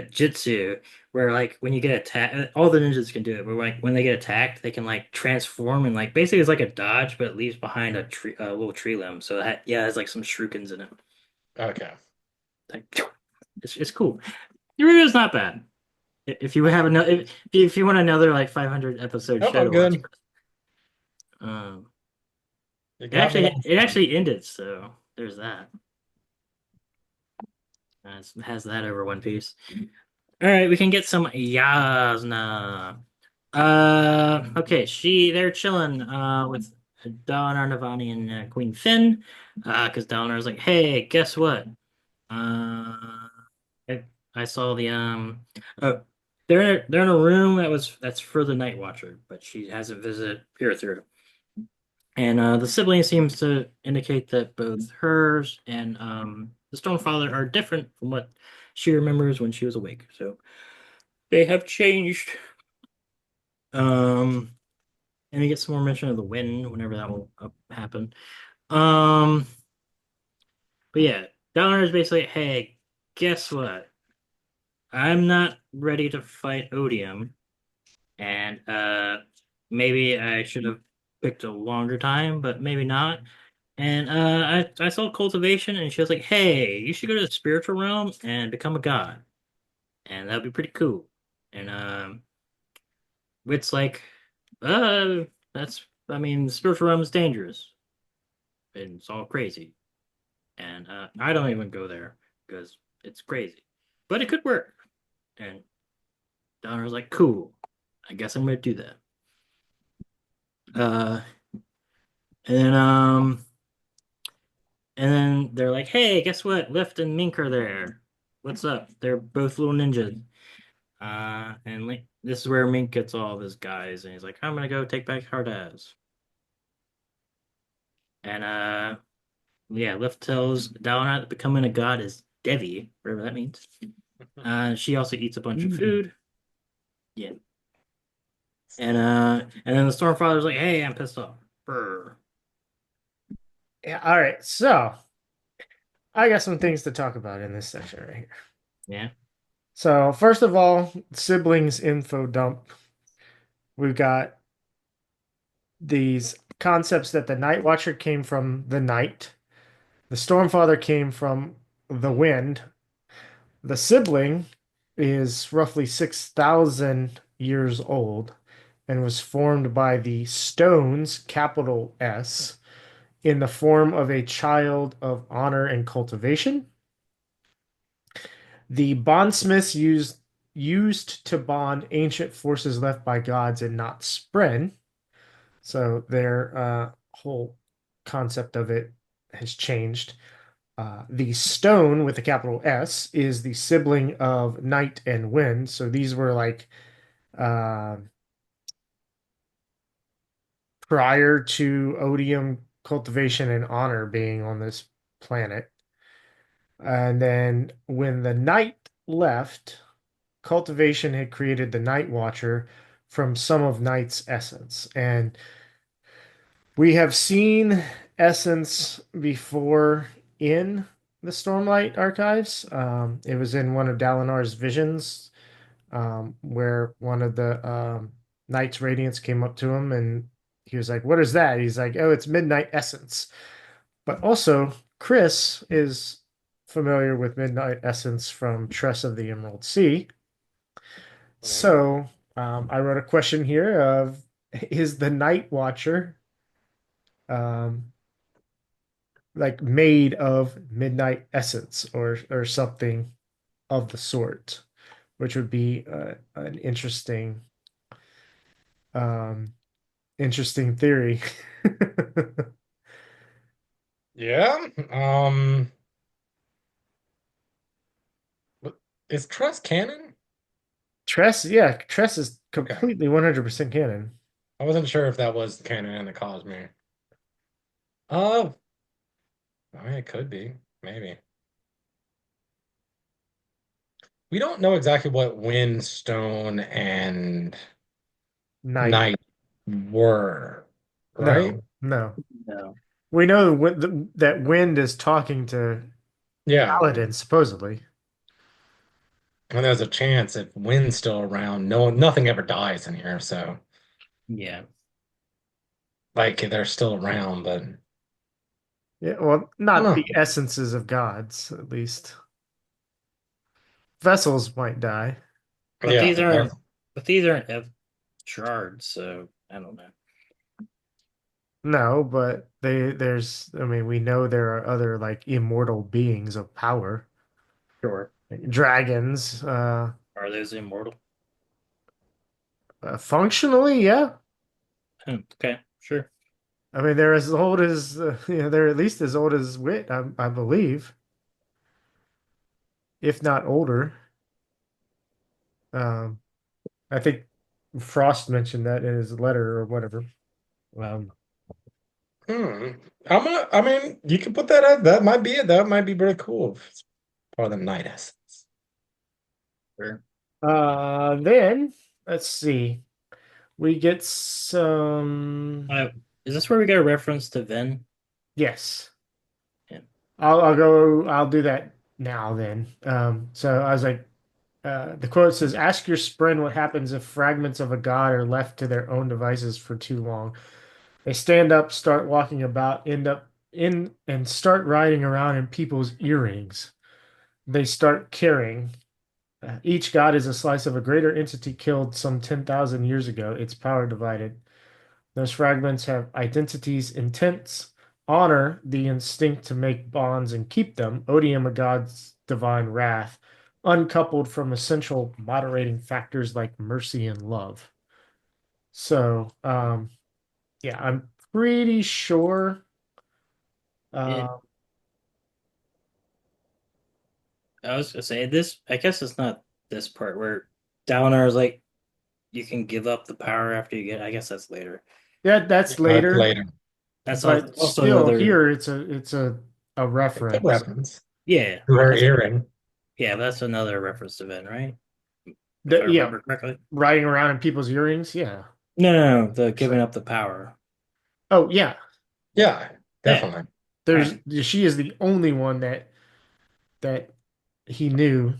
jitsu where like when you get attacked, all the ninjas can do it. But like when they get attacked, they can like transform and like basically it's like a dodge, but it leaves behind a little tree limb. So that yeah, it has like some shurikens in it. Okay. Like it's cool. Naruto's not bad. If you have another, if you want another like 500 episode Nope, show I'm to watch, good. You it got me actually last it time. actually ended, so there's that. It has that over One Piece. All right, we can get some Yasna. Okay, they're chilling with Dalinar, Navani, and Queen Finn. Because Dalinar's like, hey, guess what? I saw the oh, they're in a room that's for the Night Watcher, but she hasn't visited Pure. And the sibling seems to indicate that both hers and the Stonefather are different from what she remembers when she was awake. So they have changed. Um, and we get some more mention of the wind whenever that will happen. Um, but yeah, Dalinar is basically, hey, guess what? I'm not ready to fight Odium, and maybe I should have picked a longer time, but maybe not. And I saw cultivation, and she was like, "Hey, you should go to the spiritual realm and become a god, and that'd be pretty cool." And Wit's like, that's I mean, the spiritual realm is dangerous, and it's all crazy, and I don't even go there because it's crazy, but it could work." And Donner was like, "Cool, I guess I'm gonna do that." Uh, and then And then they're like, "Hey, guess what? Lift and Mink are there. What's up?" They're both little ninjas. And Link, this is where Mink gets all of his guys, and he's like, "I'm gonna go take back Hardaz." And yeah, Lift tells Dalinar that becoming a god is Devi, whatever that means. She also eats a bunch of food. Yeah. And then the Stormfather's like, "Hey, I'm pissed off." Brr. Yeah, all right. So I got some things to talk about in this section right here. Yeah. So first of all, siblings info dump. We've got these concepts that the Night Watcher came from the night, the Stormfather came from the wind, the sibling is roughly 6,000 years old and was formed by the stones, capital S, in the form of a child of honor and cultivation. The bondsmiths used to bond ancient forces left by gods and not Spren. So their whole concept of it has changed. The stone with the capital S is the sibling of night and wind. So these were like uh, prior to odium cultivation and honor being on this planet. And then when the night left, cultivation had created the Night Watcher from some of Night's essence. And we have seen essence before in the Stormlight archives. It was in one of Dalinar's visions, where one of the Knight's Radiance came up to him and he was like, "What is that?" He's like, "Oh, it's Midnight Essence." But also, Chris is familiar with Midnight Essence from Tress of the Emerald Sea. So I wrote a question here of, is the Night Watcher um, like made of midnight essence or something of the sort, which would be an um, interesting theory. Yeah. Is Trust canon? Tress, yeah, Tress is Okay. completely 100% canon. I wasn't sure if that was canon in the Cosmere. Oh, I mean, it could be, maybe. We don't know exactly what Wind, Stone, and Night, Night were, right? no. No. We know that Wind is talking to Yeah. Paladin, supposedly. And there's a chance if Wind's still around, nothing ever dies in here, so Yeah. like they're still around, but Yeah, well, I don't not know. the essences of gods, at least. Vessels might die. But Yeah, these aren't F shards, so I don't know. No, but there's I mean, we know there are other like immortal beings of power. Sure. Like dragons, Are those immortal? functionally, yeah. Okay, sure. I mean, they're as old as they're at least as old as Wit, I believe, if not older. Um, I think Frost mentioned that in his letter or whatever. Um, Hmm. I mean, you can put that out. That might be it. That might be very cool. If it's part of the night essence. Sure. then let's see. We get some. Is this where we get a reference to Ven? Yes. Yeah. I'll go. I'll do that now then. So I was like, the quote says, "Ask your spren what happens if fragments of a god are left to their own devices for too long. They stand up, start walking about, end up in, and start riding around in people's earrings. They start caring. Each god is a slice of a greater entity killed some 10,000 years ago, its power divided. Those fragments have identities, intents, honor, the instinct to make bonds and keep them, odium, a god's divine wrath, uncoupled from essential moderating factors like mercy and love." So, yeah, I'm pretty sure. It, Uh, I was gonna say this. I guess it's not this part where Downer is like, you can give up the power after you get. I guess that's later. that's That's later, later. That's but also still another. here it's a It's a reference. reference Yeah, to her that's earring. yeah, that's another reference to Ven, right? If I Yeah, remember correctly. riding around in people's earrings. Yeah. No, the giving up the power. Oh yeah. Yeah, Yeah. definitely. There's she is the only one that he knew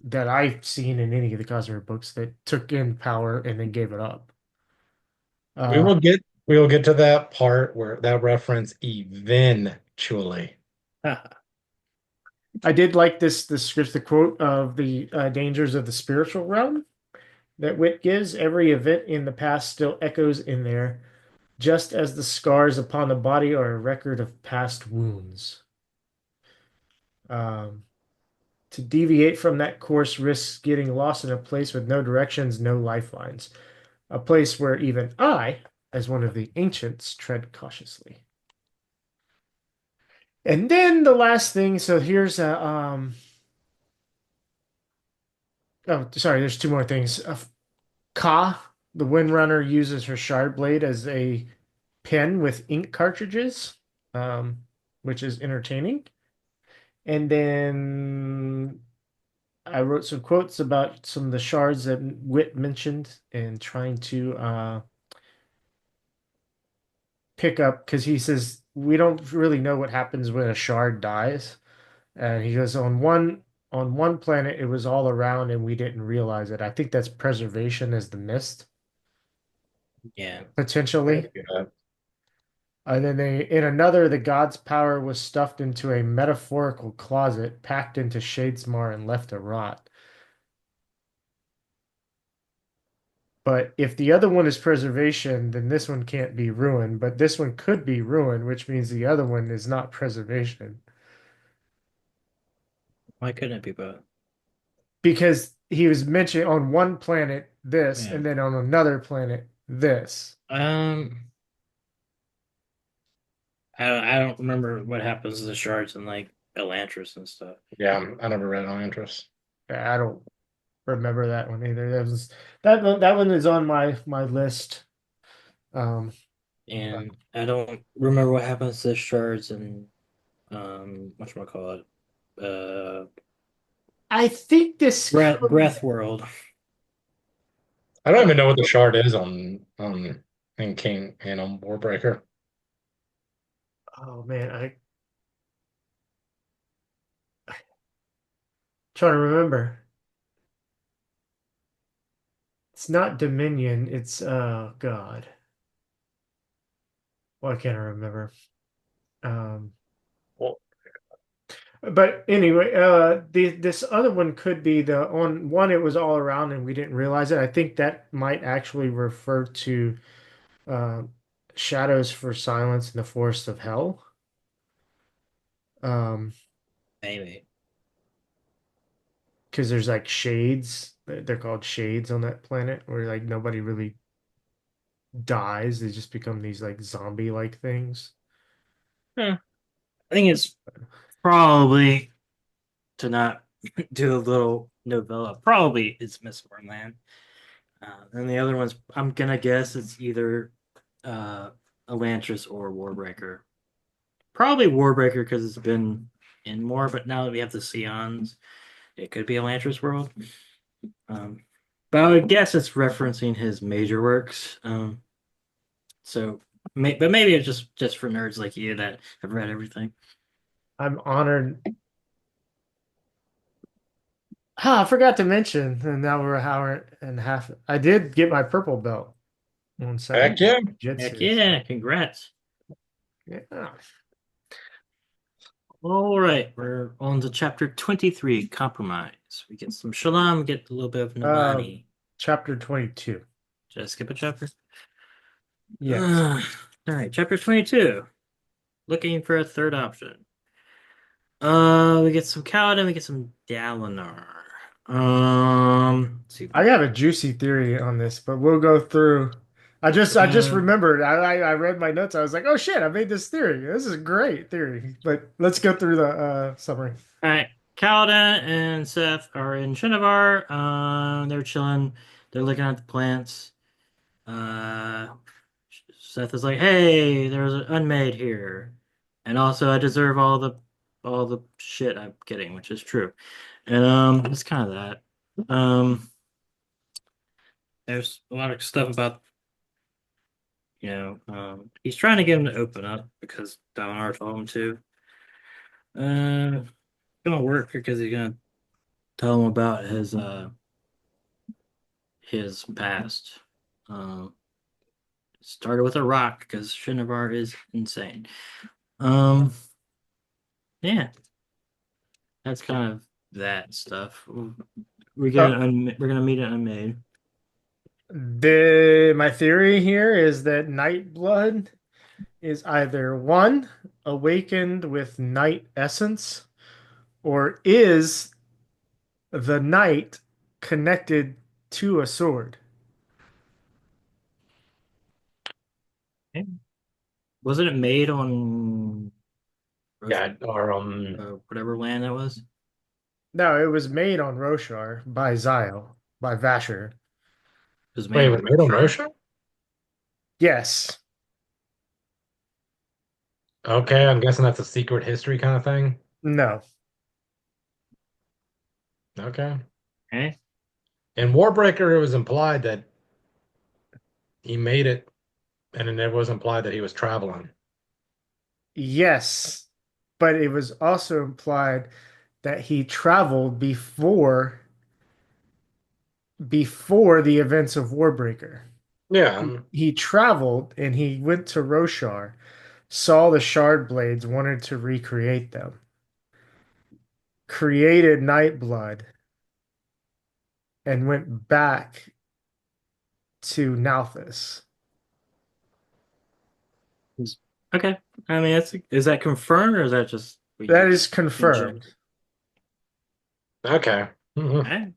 that I've seen in any of the Cosmere books that took in power and then gave it up. We Uh, will get we will get to that part where that reference eventually. I did like this script, the quote of the dangers of the spiritual realm that Wit gives. Every event in the past still echoes in there, just as the scars upon the body are a record of past wounds. Um, to deviate from that course risks getting lost in a place with no directions, no lifelines, a place where even I, as one of the ancients, tread cautiously. And then the last thing, so here's a oh, sorry, there's two more things. Ka, the Windrunner, uses her shard blade as a pen with ink cartridges, um, which is entertaining. And then I wrote some quotes about some of the shards that Wit mentioned and trying to pick up because he says we don't really know what happens when a shard dies. And he goes on one planet it was all around and we didn't realize it. I think that's preservation as the mist, Yeah. potentially. And then in another, the god's power was stuffed into a metaphorical closet, packed into Shadesmar and left to rot. But if the other one is preservation, then this one can't be ruin. But this one could be ruin, which means the other one is not preservation. Why couldn't it be both? Because he was mentioning on one planet this, Yeah. and then on another planet this. I don't remember what happens to the shards in like Elantris and stuff. Yeah, I never read Elantris. I don't remember that one either. That one is on my list. And I don't remember what happens to the shards and whatchamacallit. I think this Breath World. I don't even know what the shard is on in King and on Warbreaker. Oh man, I trying to remember. It's not Dominion. It's God. Why can't I remember? Um, Well, but anyway, this other one could be the on one. It was all around and we didn't realize it. I think that might actually refer to uh, Shadows for Silence in the Forest of Hell. Maybe. Because there's like shades. They're called shades on that planet where like nobody really dies. They just become these like zombie-like things. I think it's probably to not do a little novella. Probably it's Mistborn. And the other ones, I'm gonna guess it's either Elantris or Warbreaker. Probably Warbreaker because it's been in more, but now that we have the Seons, it could be Elantris World. But I would guess it's referencing his major works. So, but maybe it's just for nerds like you that have read everything. I'm honored. Ah, I forgot to mention, and now we're an hour and a half. I did get my purple belt on Heck Saturday. yeah. Heck Jitsu. yeah! Congrats. Yeah. All right, we're on to chapter 23, compromise. We get some shalom, get a little bit of Uh, Nabani. chapter 22. Did I skip a chapter? Yes. All right, chapter 22. Looking for a third option. We get some Kaladin, we get some Dalinar. Let's see. I have a juicy theory on this, but we'll go through. I just remembered. I read my notes. I was like, oh shit, I made this theory. This is a great theory. But let's go through the summary. All right, Kaladin and Seth are in Shinovar. They're chilling. They're looking at the plants. Uh, Seth is like, "Hey, there's an unmade here, and also I deserve all the shit I'm getting," which is true. And it's kind of that. There's a lot of stuff about he's trying to get him to open up because Dalinar told him to. It's gonna work because he's gonna tell him about his past. Um, started with a rock because Shinovar is insane. Um, yeah, that's kind of that stuff. We're gonna meet an unmade. My theory here is that Nightblood is either one, awakened with night essence, or is the night connected to a sword. Wasn't it made on Yeah, or whatever land that was? No, it was made on Roshar by Zio, by Vasher. It was wait, made it on was made on Roshar? Rosha? Yes. Okay, I'm guessing that's a secret history kind of thing. No. Okay. Okay. In Warbreaker, it was implied that he made it, and then it was implied that he was traveling. Yes. But it was also implied that he traveled before the events of Warbreaker. Yeah. He traveled and he went to Roshar, saw the shard blades, wanted to recreate them, created Nightblood, and went back to Nalthis. Okay. I mean, is that confirmed or is that just That is confirmed. Okay. Mhm. Okay.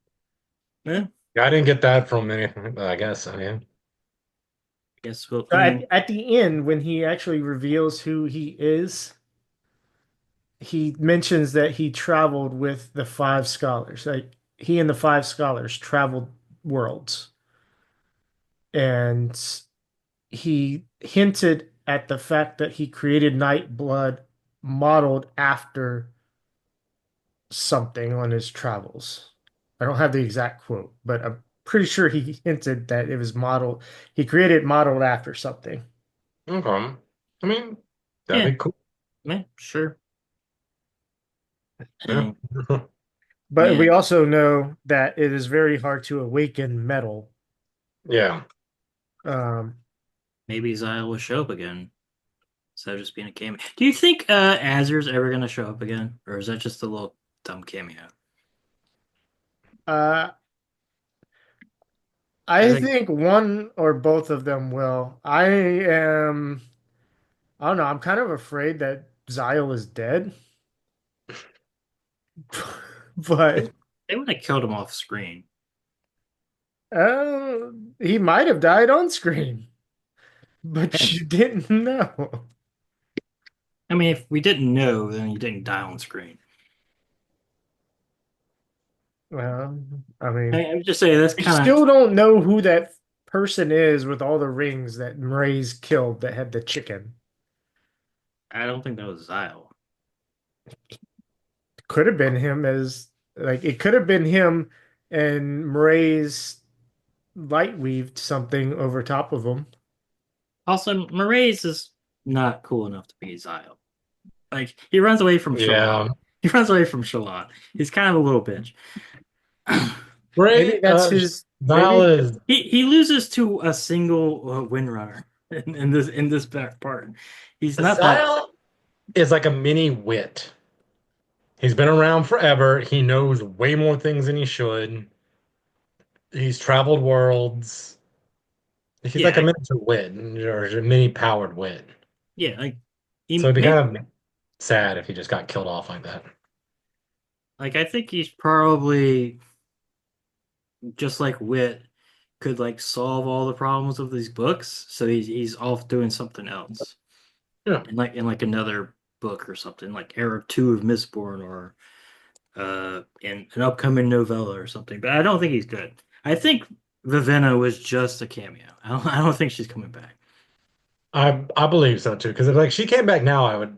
Yeah. Yeah, I didn't get that from anything, but I guess I mean. I guess we'll. So at the end, when he actually reveals who he is, he mentions that he traveled with the five scholars. Like he and the five scholars traveled worlds. And he hinted at the fact that he created Nightblood modeled after something on his travels. I don't have the exact quote, but I'm pretty sure he hinted that it was modeled. He created modeled after something. Okay. I mean, that'd Yeah. be cool. Yeah. Sure. Yeah. But we Yeah. also know that it is very hard to awaken metal. Yeah. Um, Maybe Zyle will show up again instead of just being a cameo. Do you think Azur's ever gonna show up again, or is that just a little dumb cameo? uh, I I think think one or both of them will. I don't know. I'm kind of afraid that Zyle is dead. But they would have killed him off screen. uh, he might have died on screen, but Yeah. you didn't know. I mean, if we didn't know, then he didn't die on screen. Well, I mean, I'm just saying that's we kind still of. don't know who that person is with all the rings that Mraize killed that had the chicken. I don't think that was Zyle. Could have been him as like it could have been him and Mraize light weaved something over top of him. Also, Moraes is not cool enough to be Zyle. Like he runs away from Yeah. Shalon. He runs away from Shalon. He's kind of a little bitch. Maybe Ray, that's his. Val Maybe is He loses to a single windrunner in this back part. He's not that. Zyle is like a mini wit. He's been around forever. He knows way more things than he should. He's traveled worlds. He's Yeah, like a miniature wit or a mini powered wit. yeah. So it'd be kind of sad if he just got killed off like that. like I think he's probably just like Wit could like solve all the problems of these books. So he's off doing something else. Yeah. In like another book or something, like Era 2 of Mistborn or in an upcoming novella or something. But I don't think he's good. I think Vivenna was just a cameo. I don't think she's coming back. I believe so too. Because if like she came back now, I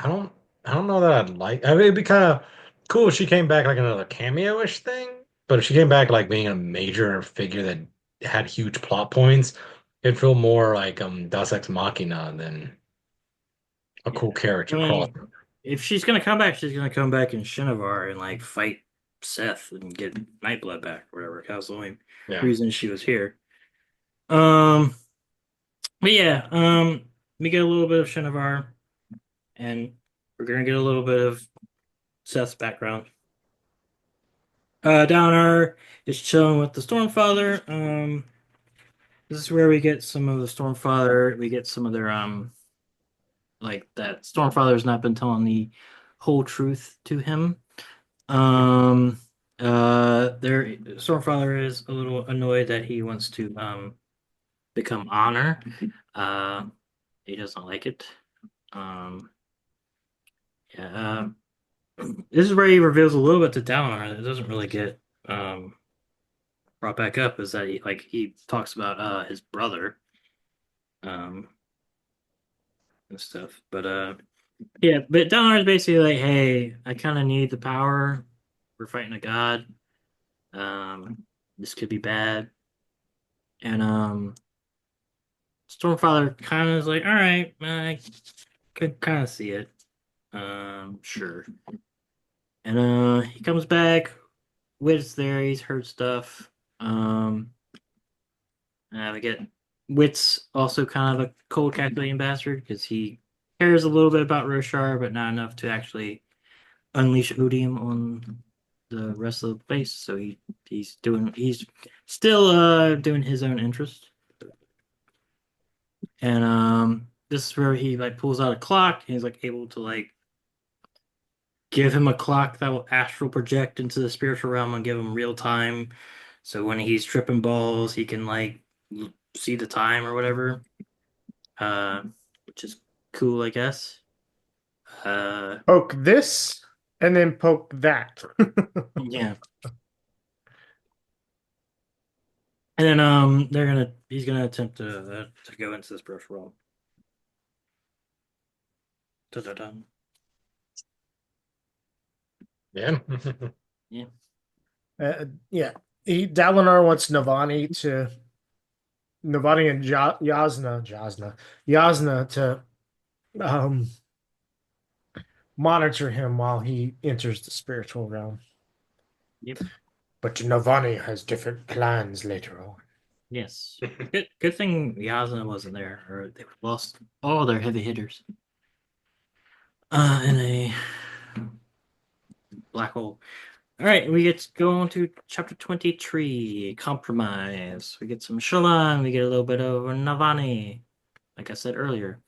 don't I don't know that I'd like. I mean, it'd be kind of cool if she came back like another cameo-ish thing. But if she came back like being a major figure that had huge plot points, it'd feel more like Deus Ex Machina than a cool character I cross. mean, if she's gonna come back, she's gonna come back in Shinovar and like fight Seth and get Nightblood back, or whatever. That was the only Yeah. reason she was here. But yeah, we get a little bit of Shinovar, and we're gonna get a little bit of Seth's background. Downer is chilling with the Stormfather. This is where we get some of the Stormfather. We get some of their like that Stormfather's not been telling the whole truth to him. Their Stormfather is a little annoyed that he wants to become Honor. He doesn't like it. Yeah. This is where he reveals a little bit to Downer that doesn't really get brought back up. Is that he talks about his brother, and stuff. But yeah, but Downer is basically like, hey, I kind of need the power. We're fighting a god. This could be bad. And Stormfather kind of is like, all right, I could kind of see it. Sure. And he comes back. Wit's there. He's heard stuff. We get Wit's also kind of a cold, calculating bastard because he cares a little bit about Roshar, but not enough to actually unleash odium on the rest of the place. So he's still doing his own interest. And this is where he like pulls out a clock and he's like able to like give him a clock that will astral project into the spiritual realm and give him real time. So when he's tripping balls, he can like see the time or whatever. Which is cool, I guess. poke this and then poke that. Yeah. And then he's gonna attempt to go into this spiritual realm. Dun-dun-dun. Yeah. Yeah. Dalinar wants Navani and Yasna to monitor him while he enters the spiritual realm. Yep. But Navani has different plans later on. Yes. Good thing Yasna wasn't there, or they would have lost all their heavy hitters. In a black hole. All right, we get to go on to chapter 23, Compromise. We get some Shallan, we get a little bit of Navani, like I said earlier.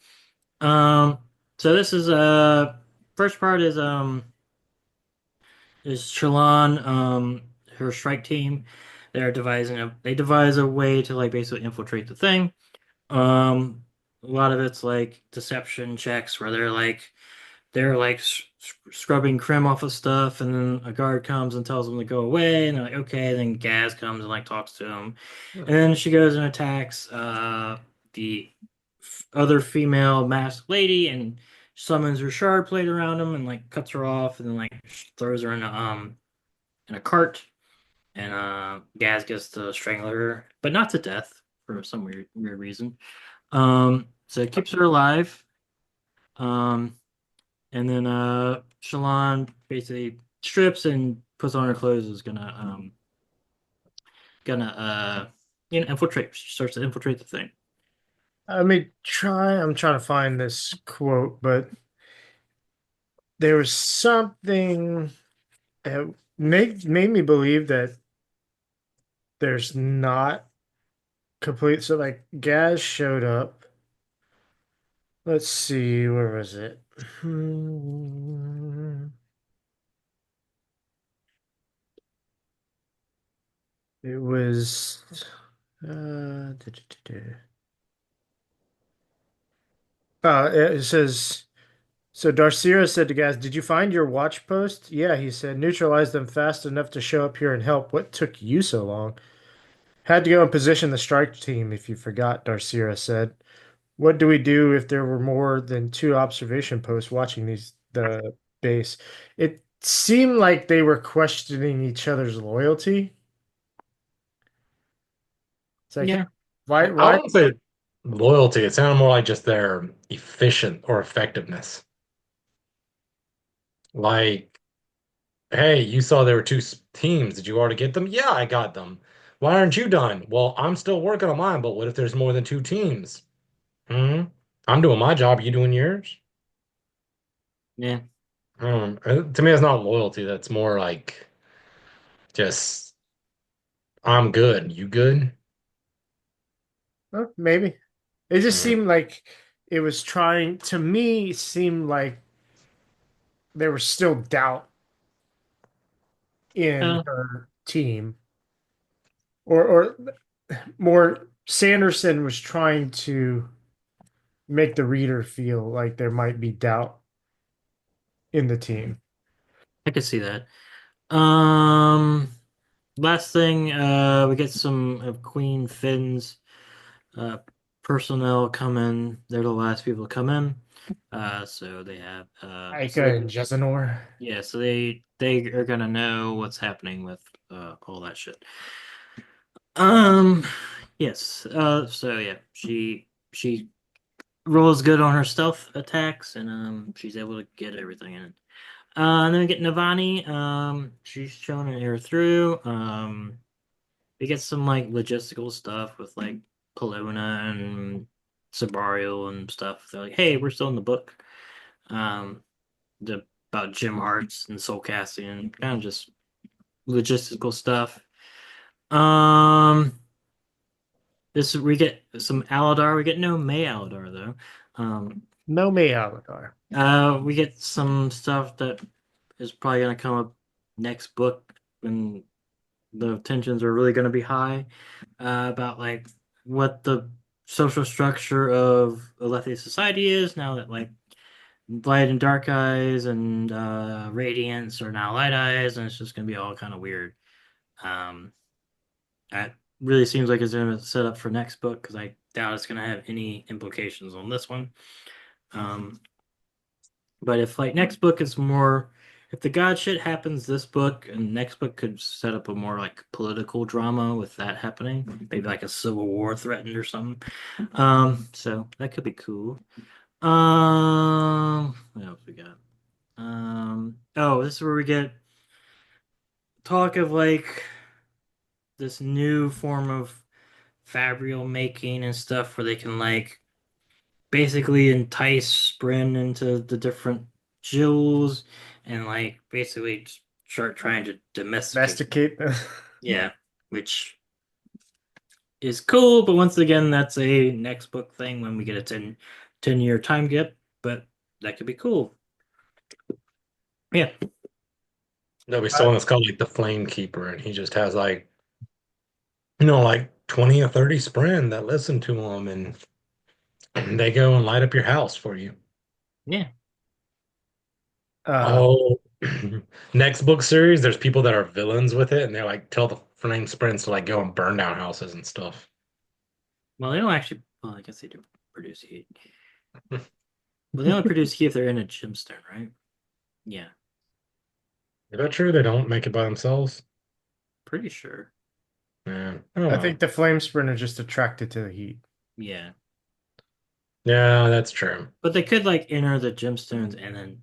So this is first part is Shallan, her strike team. They devise a way to like basically infiltrate the thing. A lot of it's like deception checks where they're like scrubbing Krim off of stuff, and then a guard comes and tells them to go away, and they're like, okay. Then Gaz comes and like talks to them, and then she goes and attacks the other female masked lady and summons her shard plate around him and like cuts her off, and then like throws her in a cart, and Gaz gets to strangle her, but not to death for some weird reason. So it keeps her alive. Um, and then Shallan basically strips and puts on her clothes. Is gonna infiltrate. She starts to infiltrate the thing. I'm trying to find this quote, but there was something that made me believe that there's not complete. So like Gaz showed up. Let's see, where was it? It was it says so Darcira said to Gaz, "Did you find your watch post?" Yeah, he said, "Neutralize them fast enough to show up here and help. What took you so long?" Had to go and position the strike team if you forgot, Darcira said. What do we do if there were more than two observation posts watching the base? It seemed like they were questioning each other's loyalty. It's like, hey, Yeah, I why? wouldn't say loyalty. It sounded more like just their efficient or effectiveness. Like, hey, you saw there were two teams. Did you already get them? Yeah, I got them. Why aren't you done? Well, I'm still working on mine, but what if there's more than two teams? Hmm? I'm doing my job. You doing yours? yeah. To me, it's not loyalty. That's more like just I'm good. You good? Well, maybe. It just Mm. seemed like it was trying to me, seemed like there was still doubt in Uh, her team. Or more Sanderson was trying to make the reader feel like there might be doubt in the team. I can see that. Um, Last thing, we get some of Queen Finn's uh personnel come in. They're the last people to come in. So they have so Aika and Jezanor. yeah, so they are gonna know what's happening with all that shit. Um, yes. So yeah, she rolls good on her stealth attacks, and she's able to get everything in. And then we get Navani. She's showing an air through. We get some like logistical stuff with like Polona and Sabarial and stuff. They're like, hey, we're still in the book. Um, the about Jim Hearts and soul casting and kind of just logistical stuff. Um, this we get some Aladar. We get no May Aladar though. No May Aladar. We get some stuff that is probably gonna come up next book when the tensions are really gonna be high. About like what the social structure of Alethi society is now that like light and dark eyes and radiance are now light eyes, and it's just gonna be all kind of weird. Um, that really seems like it's gonna set up for next book because I doubt it's gonna have any implications on this one. Um, but if like next book is more, if the god shit happens this book, and next book could set up a more like political drama with that happening, maybe like a civil war threatened or something. So that could be cool. What else we got? Oh, this is where we get talk of like this new form of fabrial making and stuff where they can like basically entice Bryn into the different jewels and like basically start trying to domesticate. Domesticate. Yeah, which is cool, but once again, that's a next book thing when we get a 10-year time gap, but that could be cool. Yeah. There'll be someone that's called like the Flame Keeper, and he just has like, like 20 or 30 spren that listen to him, and they go and light up your house for you. Yeah. Uh, Oh, next book series, there's people that are villains with it, and they like tell the Flame Sprints to like go and burn down houses and stuff. Well, they don't actually. Well, I guess they do produce heat. Well, they only produce heat if they're in a gemstone, right? Yeah. Is that true? They don't make it by themselves? pretty sure. Yeah, I think the flame sprint are just attracted to the heat. Yeah. Yeah, that's true. But they could like enter the gemstones and then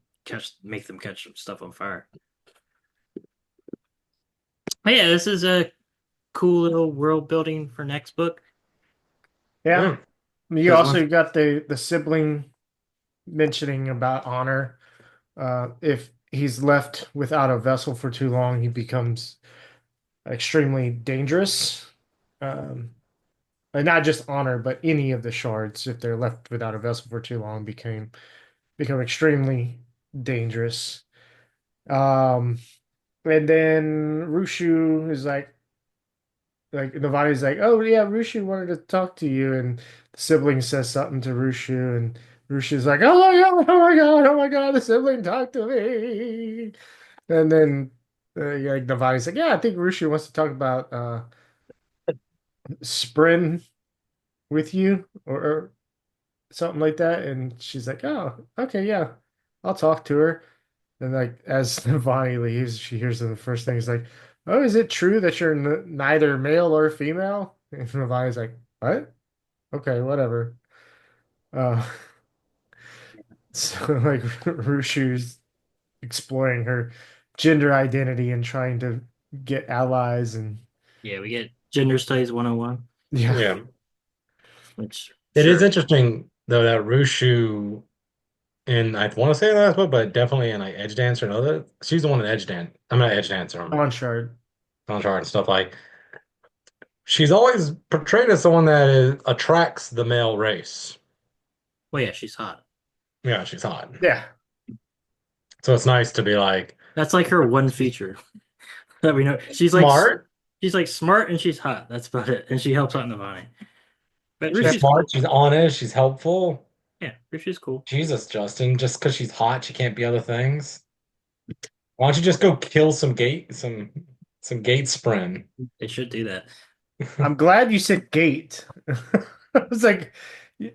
make them catch some stuff on fire. But yeah, this is a cool little world building for next book. Yeah. You Because also got the sibling mentioning about honor. If he's left without a vessel for too long, he becomes extremely dangerous. And not just honor, but any of the shards, if they're left without a vessel for too long, become extremely dangerous. And then Rushu is like Navani's like, oh yeah, Rushu wanted to talk to you, and the sibling says something to Rushu, and Rushu's like, oh my god, oh my god, oh my god, the sibling talked to me. And then like Navani's like, yeah, I think Rushu wants to talk about Sprin with you or something like that. And she's like, oh, okay, yeah, I'll talk to her. And like as Navani leaves, she hears the first thing is like, "Oh, is it true that you're neither male or female?" And Navani's like, "What? Okay, whatever." Uh, so like Rushu's exploring her gender identity and trying to get allies and yeah, we get Gender Studies 101, yeah, Yeah. which It is sure. interesting though that Rushu in I want to say the last book, but definitely in like Edge Dancer and other, she's the one in Edge Dance. I'm not Edge Dancer. on shard. On chart and stuff like. She's always portrayed as someone that attracts the male race. Well, yeah, she's hot. Yeah, she's hot. Yeah, So it's nice to be like That's like her one feature that we know. She's smart. like smart and she's hot. That's about it. And she helps out Navani. But She's Rishi's smart. cool. She's honest. She's helpful. Yeah, Rishi's cool. Jesus, Justin, just because she's hot, she can't be other things. Why don't you just go kill some gate spren? They should do that. I'm glad you said gate. I was like,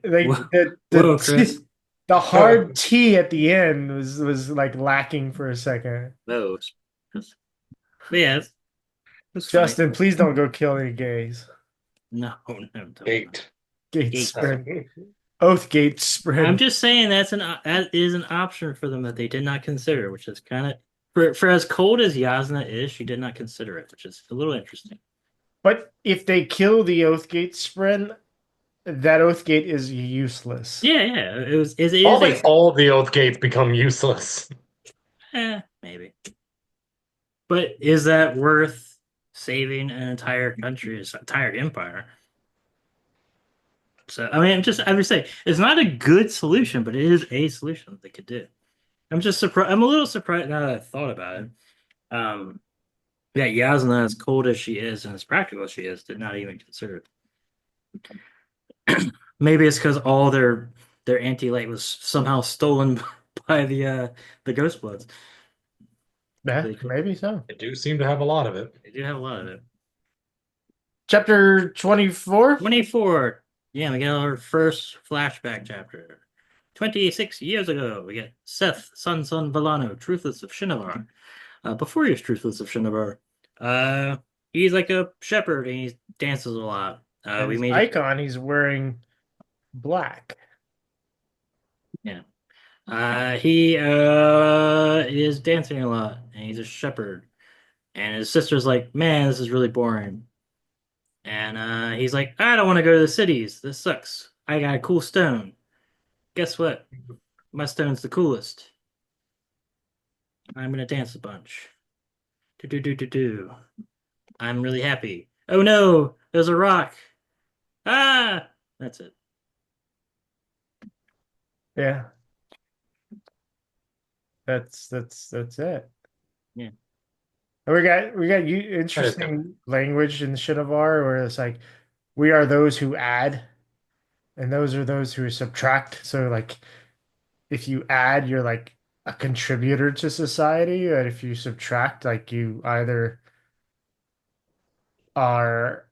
Whoa, Chris. the hard T at the end was like lacking for a second. Those. But yeah, it's Justin, please don't go kill any gays. No, don't. Gate. Gate Gate. sprint. Oath gate sprint. I'm just saying that is an option for them that they did not consider, which is kind of for as cold as Yasna is, she did not consider it, which is a little interesting. But if they kill the Oathgate sprint, that Oathgate is useless. Yeah, it is All the oath gates become useless. maybe. But is that worth saving an entire country's entire empire? So I mean, I'm just saying it's not a good solution, but it is a solution that they could do. I'm just surprised. I'm a little surprised now that I thought about it. Yeah, Yasna, as cold as she is and as practical as she is, did not even consider it. Maybe it's because all their anti-light was somehow stolen by the Ghost Bloods. Yeah, maybe so. They do seem to have a lot of it. They do have a lot of it. Chapter 24? 24. Yeah, we get our first flashback chapter. 26 years ago, we get Seth, Sun Villano, Truthless of Shinovar. Before he was Truthless of Shinovar, he's like a shepherd and he dances a lot. We made icon. He's wearing black. Yeah. He is dancing a lot and he's a shepherd. And his sister's like, man, this is really boring. And he's like, I don't want to go to the cities. This sucks. I got a cool stone. Guess what? My stone's the coolest. I'm gonna dance a bunch. Do. I'm really happy. Oh no, there's a rock. Ah, that's it. Yeah. That's it. Yeah. And we got interesting language in Shinovar where it's like we are those who add and those are those who subtract. So like if you add, you're like a contributor to society, and if you subtract, like you either are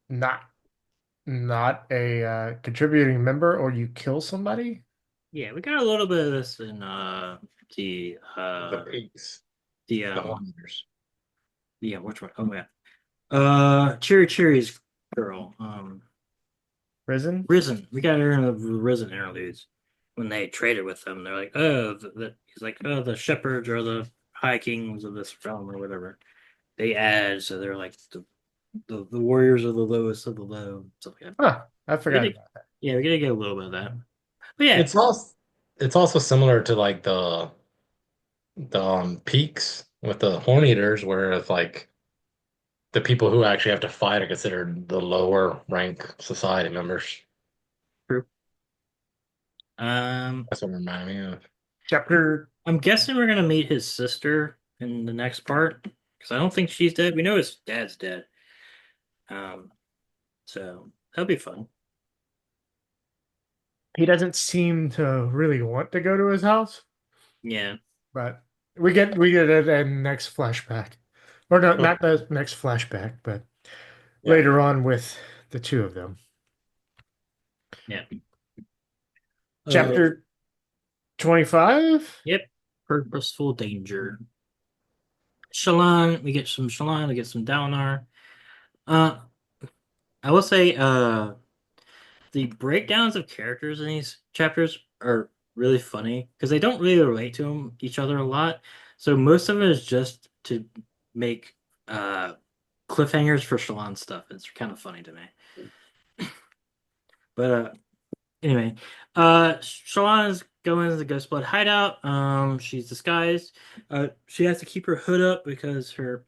not a contributing member or you kill somebody. Yeah, we got a little bit of this in the The pigs. the The hunters. yeah, which one? Oh yeah. Cherry Cherry's girl, Prison? Risen. We got her in the Risen interludes when they traded with them. They're like, oh, he's like, oh, the shepherds are the high kings of this realm or whatever. They add, so they're like the warriors are the lowest of the low, stuff like that. Huh, I We forgot gotta, about that. yeah, we gotta get a little bit of that. But yeah, It's also similar to like the peaks with the Horn Eaters, where it's like the people who actually have to fight are considered the lower rank society members. true. Um, That's what it reminded me of. Chapter. I'm guessing we're gonna meet his sister in the next part because I don't think she's dead. We know his dad's dead. Um, so that'll be fun. He doesn't seem to really want to go to his house, Yeah. but we get it in next flashback, or no, not the next flashback, but Yeah. later on with the two of them. Yeah. Chapter 25. Yep. Purposeful danger. Shallan, we get some Shallan, we get some Dalinar. Uh, I will say, the breakdowns of characters in these chapters are really funny because they don't really relate to each other a lot. So most of it is just to make cliffhangers for Shallan stuff. It's kind of funny to me. But anyway, Shallan is going to the Ghostblood hideout. She's disguised. She has to keep her hood up because her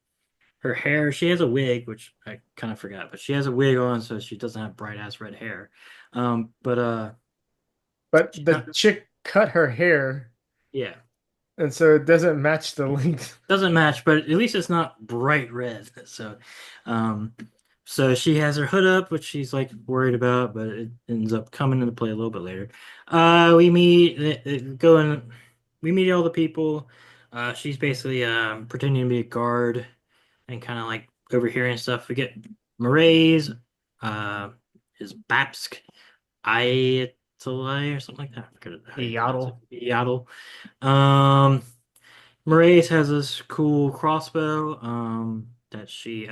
hair. She has a wig, which I kind of forgot, but she has a wig on, so she doesn't have bright ass red hair. But But she's the not. chick cut her hair, Yeah, and so it doesn't match the length. doesn't match, but at least it's not bright red. So, um, so she has her hood up, which she's like worried about, but it ends up coming into play a little bit later. We meet going, we meet all the people. She's basically pretending to be a guard and kind of like overhearing stuff. We get Marays, uh, is Babsk, Ayatollah or something like that. I forget how you pronounce Yaddle. it. Yaddle. Um, Marays has this cool crossbow that she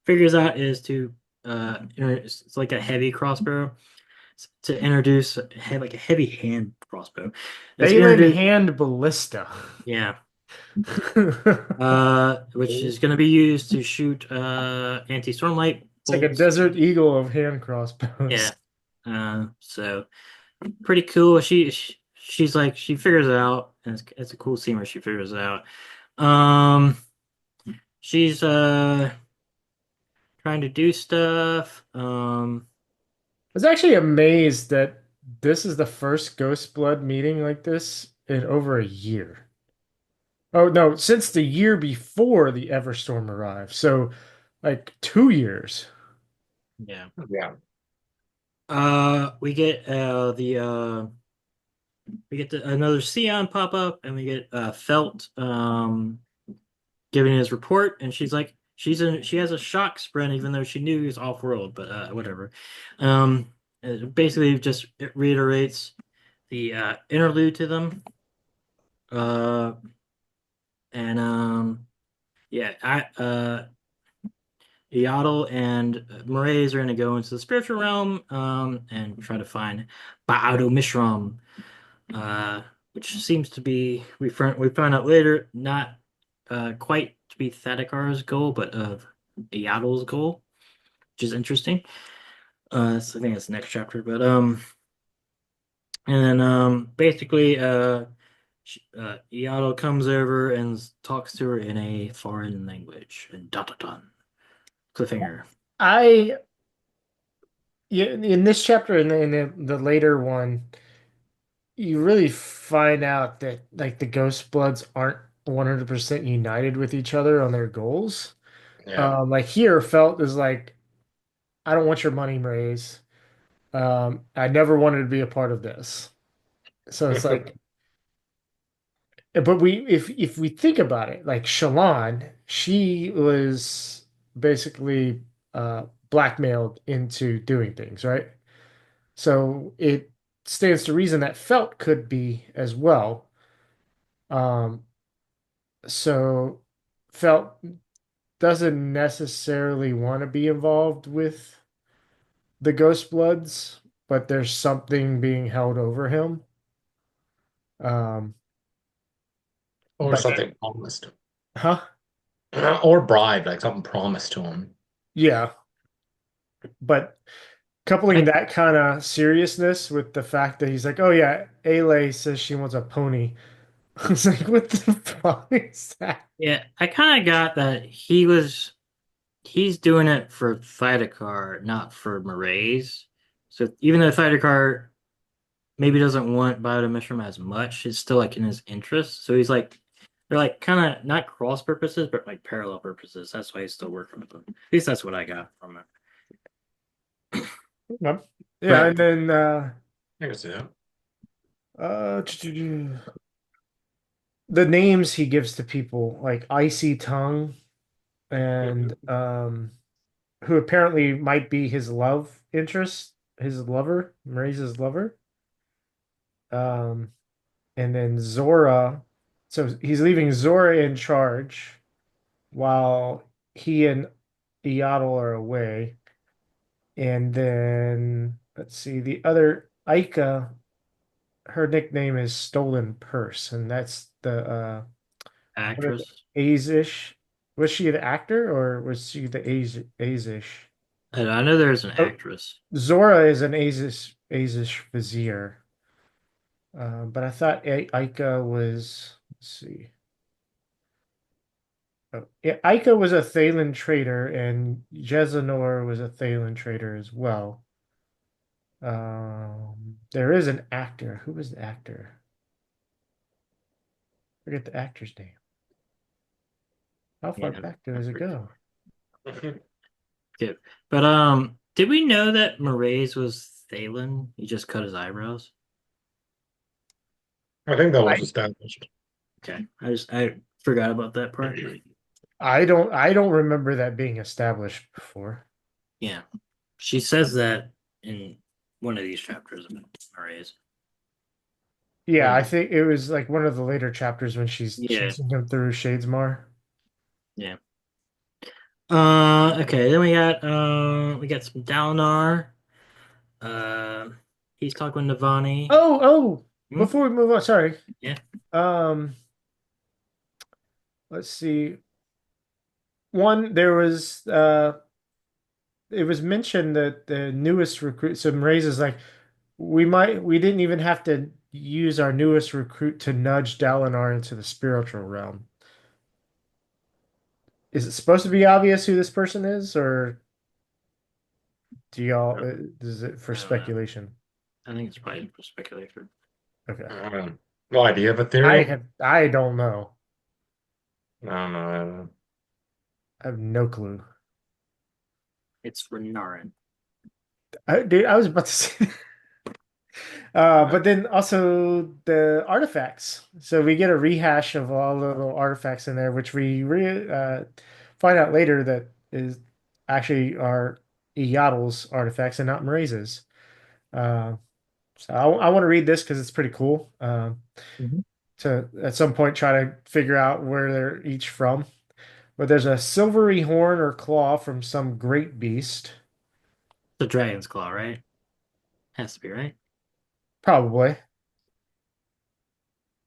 figures out is to it's like a heavy crossbow to introduce like a heavy hand crossbow. That's Balin introduced, hand ballista. yeah, which is going to be used to shoot anti-stormlight It's like a bolts. desert eagle of hand crossbows. Yeah. So pretty cool. She's like she figures it out, and it's a cool scene where she figures it out. Um, she's trying to do stuff. I was actually amazed that this is the first Ghost Blood meeting like this in over a year. Oh no, since the year before the Everstorm arrived. So like 2 years. Yeah. Yeah. We get another Sion pop up, and we get Felt giving his report, and she's like she has a shock sprint even though she knew he was off world, but whatever. It basically just it reiterates the interlude to them. Uh, and yeah, Yaddle and Marays are going to go into the spiritual realm and try to find Ba'ado Mishram, which seems to be we find out later not quite to be Thadakar's goal, but of Yaddle's goal, which is interesting. I think it's the next chapter, but and then basically Yaddle comes over and talks to her in a foreign language, and dot dot dot. Cliffhanger. I Yeah, in this chapter and in the later one, you really find out that like the Ghost Bloods aren't 100% united with each other on their goals. Yeah. Like here, Felt is like, I don't want your money, Mraze. I never wanted to be a part of this. So it's like, but if we think about it, like Shallan, she was basically blackmailed into doing things, right? So it stands to reason that Felt could be as well. Um, so Felt doesn't necessarily want to be involved with the Ghost Bloods, but there's something being held over him. Um, Or but something promised. huh? Or bribed, like something promised to him. Yeah, but coupling I, that kind of seriousness with the fact that he's like, "Oh yeah, Ayla says she wants a pony." I was like, "What the fuck is that?" yeah, I kind of got that he's doing it for Thydakar, not for Mraize. So even though Thydakar maybe doesn't want Biodomishram as much, it's still like in his interest. So he's like they're like kind of not cross purposes, but like parallel purposes. That's why he's still working with them. At least that's what I got from it. Yep. Yeah, But and then I can see that. uh the names he gives to people like Icy Tongue and who apparently might be his love interest, his lover, Mraize's lover. Um and then Zora, so he's leaving Zora in charge while he and Iadel are away. And then let's see, the other Aika, her nickname is Stolen Purse, and that's the what are the actress, Azish. Was she the actor or was she the Azish? I know there's an Oh, actress. Zora is an Azish vizier. But I thought Aika was, let's see. Oh, yeah, Aika was a Thaylen trader, and Jezanor was a Thaylen trader as well. There is an actor. Who was the actor? Forget the actor's name. How far Yeah, back does it go? good. But did we know that Mraize was Thalen? He just cut his eyebrows. I think that was I established. Okay, I forgot about that part. I don't remember that being established before. Yeah, she says that in one of these chapters of Mraize. Yeah, I think it was like one of the later chapters when she's Yeah, chasing him through Shadesmar. yeah. Okay, then we got some Dalinar. Uh, he's talking to Navani. Oh, Hmm? before we move on, sorry. Yeah. Um, let's see. One, there was it was mentioned that the newest recruit, some raises like we didn't even have to use our newest recruit to nudge Dalinar into the spiritual realm. Is it supposed to be obvious who this person is, or do y'all is it for I don't know. speculation? I think it's probably for speculation. Okay. No idea of a I theory. don't know. I don't know. I have no clue. It's Renarin. Dude, I was about to say but then also the artifacts. So we get a rehash of all the little artifacts in there, which we find out later that is actually are Yaddle's artifacts and not Mraize's. Uh, so I want to read this because it's pretty cool. Mhm. To at some point try to figure out where they're each from. But there's a silvery horn or claw from some great beast. The Dragon's Claw, right? Has to be, right? Probably.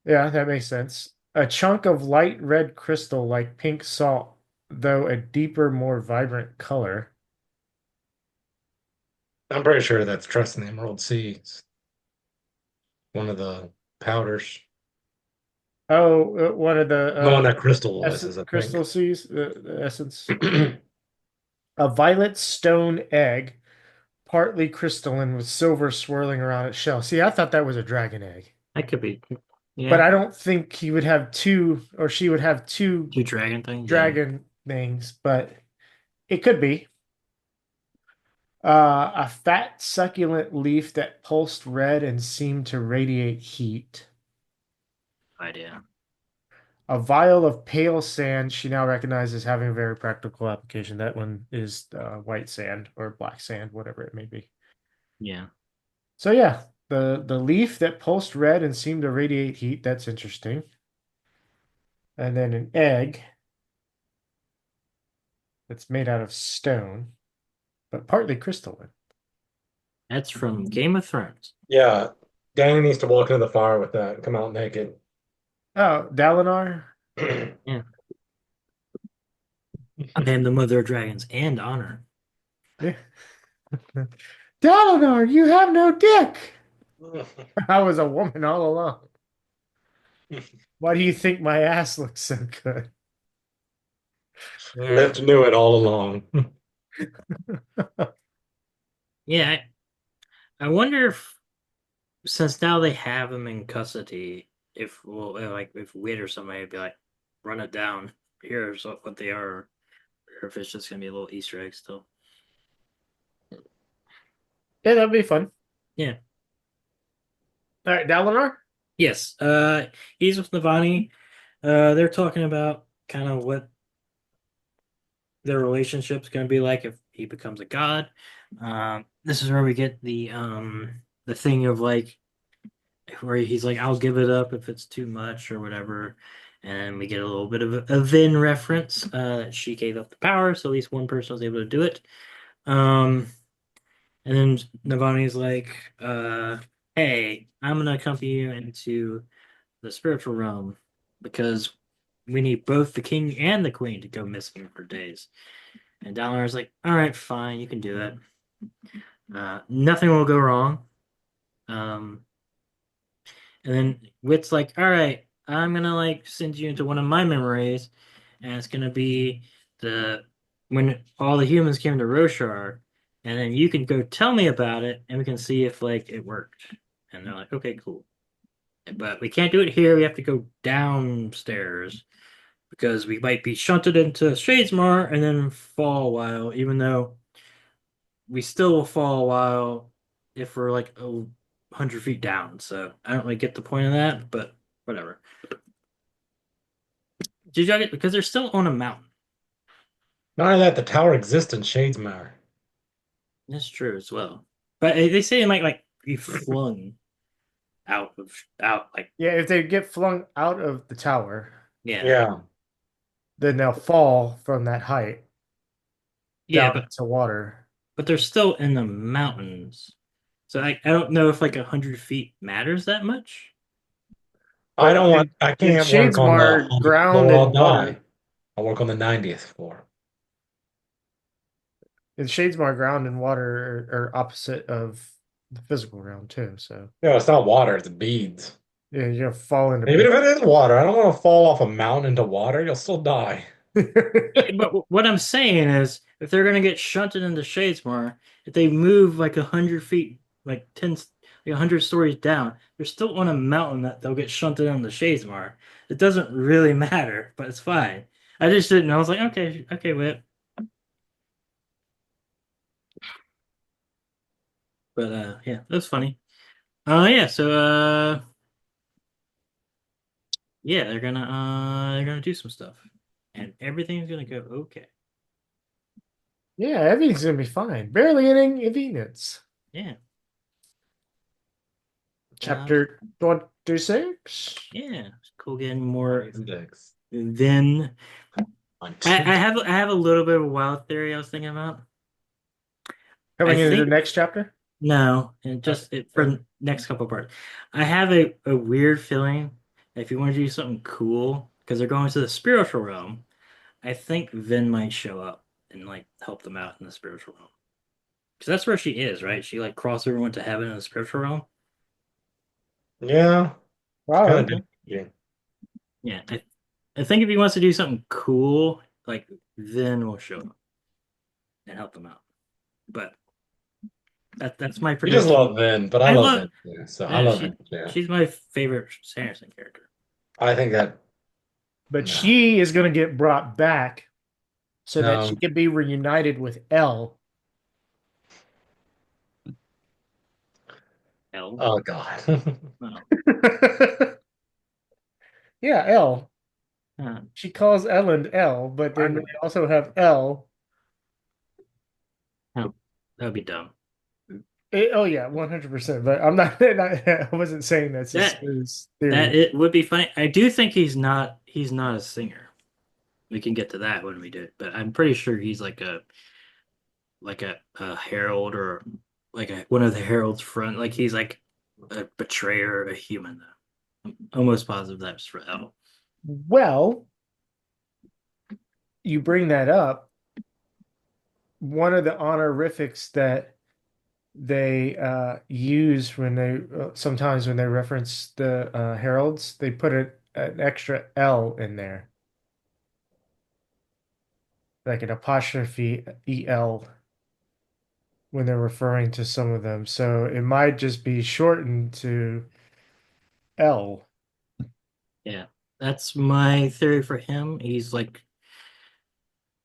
Yeah, that makes sense. A chunk of light red crystal like pink salt, though a deeper, more vibrant color. I'm pretty sure that's Trust in the Emerald Sea. It's one of the powders. Oh, one of The one the that crystallizes, I crystal think. seas, the essence. A violet stone egg, partly crystalline with silver swirling around its shell. See, I thought that was a dragon egg, That could be. but Yeah. I don't think he would have two, or she would have two Two dragon things. Yeah. dragon things, but it could be. A fat, succulent leaf that pulsed red and seemed to radiate heat. Idea. A vial of pale sand she now recognizes having a very practical application. That one is white sand or black sand, whatever it may be. Yeah. So yeah, the leaf that pulsed red and seemed to radiate heat, that's interesting. And then an egg. It's made out of stone, but partly crystalline. That's from Game of Thrones. Yeah, Danny needs to walk into the fire with that and come out naked. Oh, Dalinar? Yeah. I am the mother of dragons and honor. Yeah. Dalinar, you have no dick! I was a woman all along. Why do you think my ass looks so good? Liv knew it all along. Yeah, I wonder if since now they have him in custody, if like if Wit or somebody would be like, run it down. Here's what they are, or if it's just gonna be a little Easter egg still. Yeah, that'd be fun. Yeah. All right, Dalinar? Yes. He's with Navani. They're talking about kind of what their relationship's gonna be like if he becomes a god. This is where we get the thing of like where he's like, I'll give it up if it's too much or whatever. And we get a little bit of a Vin reference that she gave up the power, so at least one person was able to do it. And then Navani's like, hey, I'm going to accompany you into the spiritual realm because we need both the king and the queen to go missing for days. And Dalinar's like, all right, fine, you can do that. Nothing will go wrong. And then Wit's like, all right, I'm gonna like send you into one of my memories, and it's gonna be the when all the humans came to Roshar, and then you can go tell me about it, and we can see if like it worked. And they're like, okay, cool. But we can't do it here. We have to go downstairs because we might be shunted into Shadesmar and then fall a while, even though we still will fall a while if we're like 100 feet down. So I don't really get the point of that, but whatever. Did y'all get because they're still on a mountain? Not only that, the tower exists in Shadesmar. That's true as well. But they say it might like be flung out like Yeah, if they get flung out of the tower, yeah. then they'll fall from that height Yeah, down into water. but they're still in the mountains. So I don't know if like 100 feet matters that much. I don't want. In I can't work on Shadesmar, the ground floor. I'll and die. water. I'll work on the 90th floor. In Shadesmar, ground and water are opposite of the physical realm too. So No, it's not water. It's beads. yeah, you're gonna fall into Even if it is water, I don't want to fall off a mountain into water. You'll still die. But what I'm saying is, if they're gonna get shunted into Shadesmar, if they move like 100 feet, like 100 stories down, they're still on a mountain that they'll get shunted into Shadesmar. It doesn't really matter, but it's fine. I just didn't know. I was like, okay, Whip. But yeah, that's funny. Yeah, so yeah, they're gonna do some stuff, and everything's gonna go okay. Yeah, everything's gonna be fine. Barely any inconvenience. Yeah. Chapter 26. Yeah, it's cool getting more Index. Vin. I have a little bit of a wild theory I was thinking about. Coming I into the think- next chapter. No, and just for the next couple parts. I have a weird feeling that if you want to do something cool, because they're going to the spiritual realm, I think Vin might show up and like help them out in the spiritual realm. Because that's where she is, right? She like crossed over, went to heaven in the spiritual realm. Yeah. Wow. Kind of did. Yeah, I think if he wants to do something cool, like Vin will show up and help them out. But that's my You prediction. just love Vin, but I love Vin too. So I Yeah, love Vin too. She's my favorite Sanderson character. I think that But No. she is going to get brought back so that No. she can be reunited with Elle. Hell, oh god. no. Yeah, Elle. Uh, She calls Ellen Elle, but then we also have Elle. that would be dumb. Oh yeah, 100%. But I'm not. I wasn't saying that's his That- his theory. That it would be funny. I do think he's not a singer. we can get to that when we do it. But I'm pretty sure he's like a herald or like one of the heralds front. Like he's like a betrayer of a human. I'm almost positive that's for L. Well, you bring that up. One of the honorifics that they use when they sometimes when they reference the heralds, they put an extra L in there, like an apostrophe EL when they're referring to some of them. So it might just be shortened to L. Yeah, that's my theory for him. He's like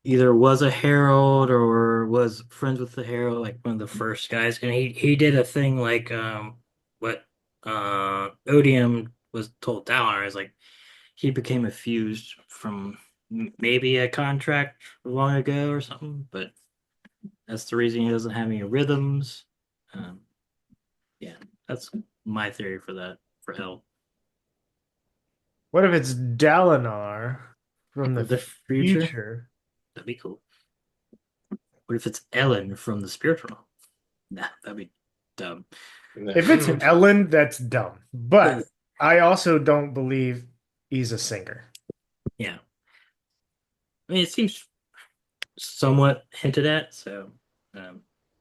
either was a herald or was friends with the herald, like one of the first guys. And he did a thing like what Odium was told Dalinar is like he became a fused from maybe a contract long ago or something, but that's the reason he doesn't have any rhythms. Um, yeah, that's my theory for that for Hell. What if it's Dalinar from the The future, future? that'd be cool. What if it's Ellen from the spiritual realm? Nah, that'd be dumb. If it's Ellen, that's dumb. But I also don't believe he's a singer. Yeah. I mean, it seems somewhat hinted at, so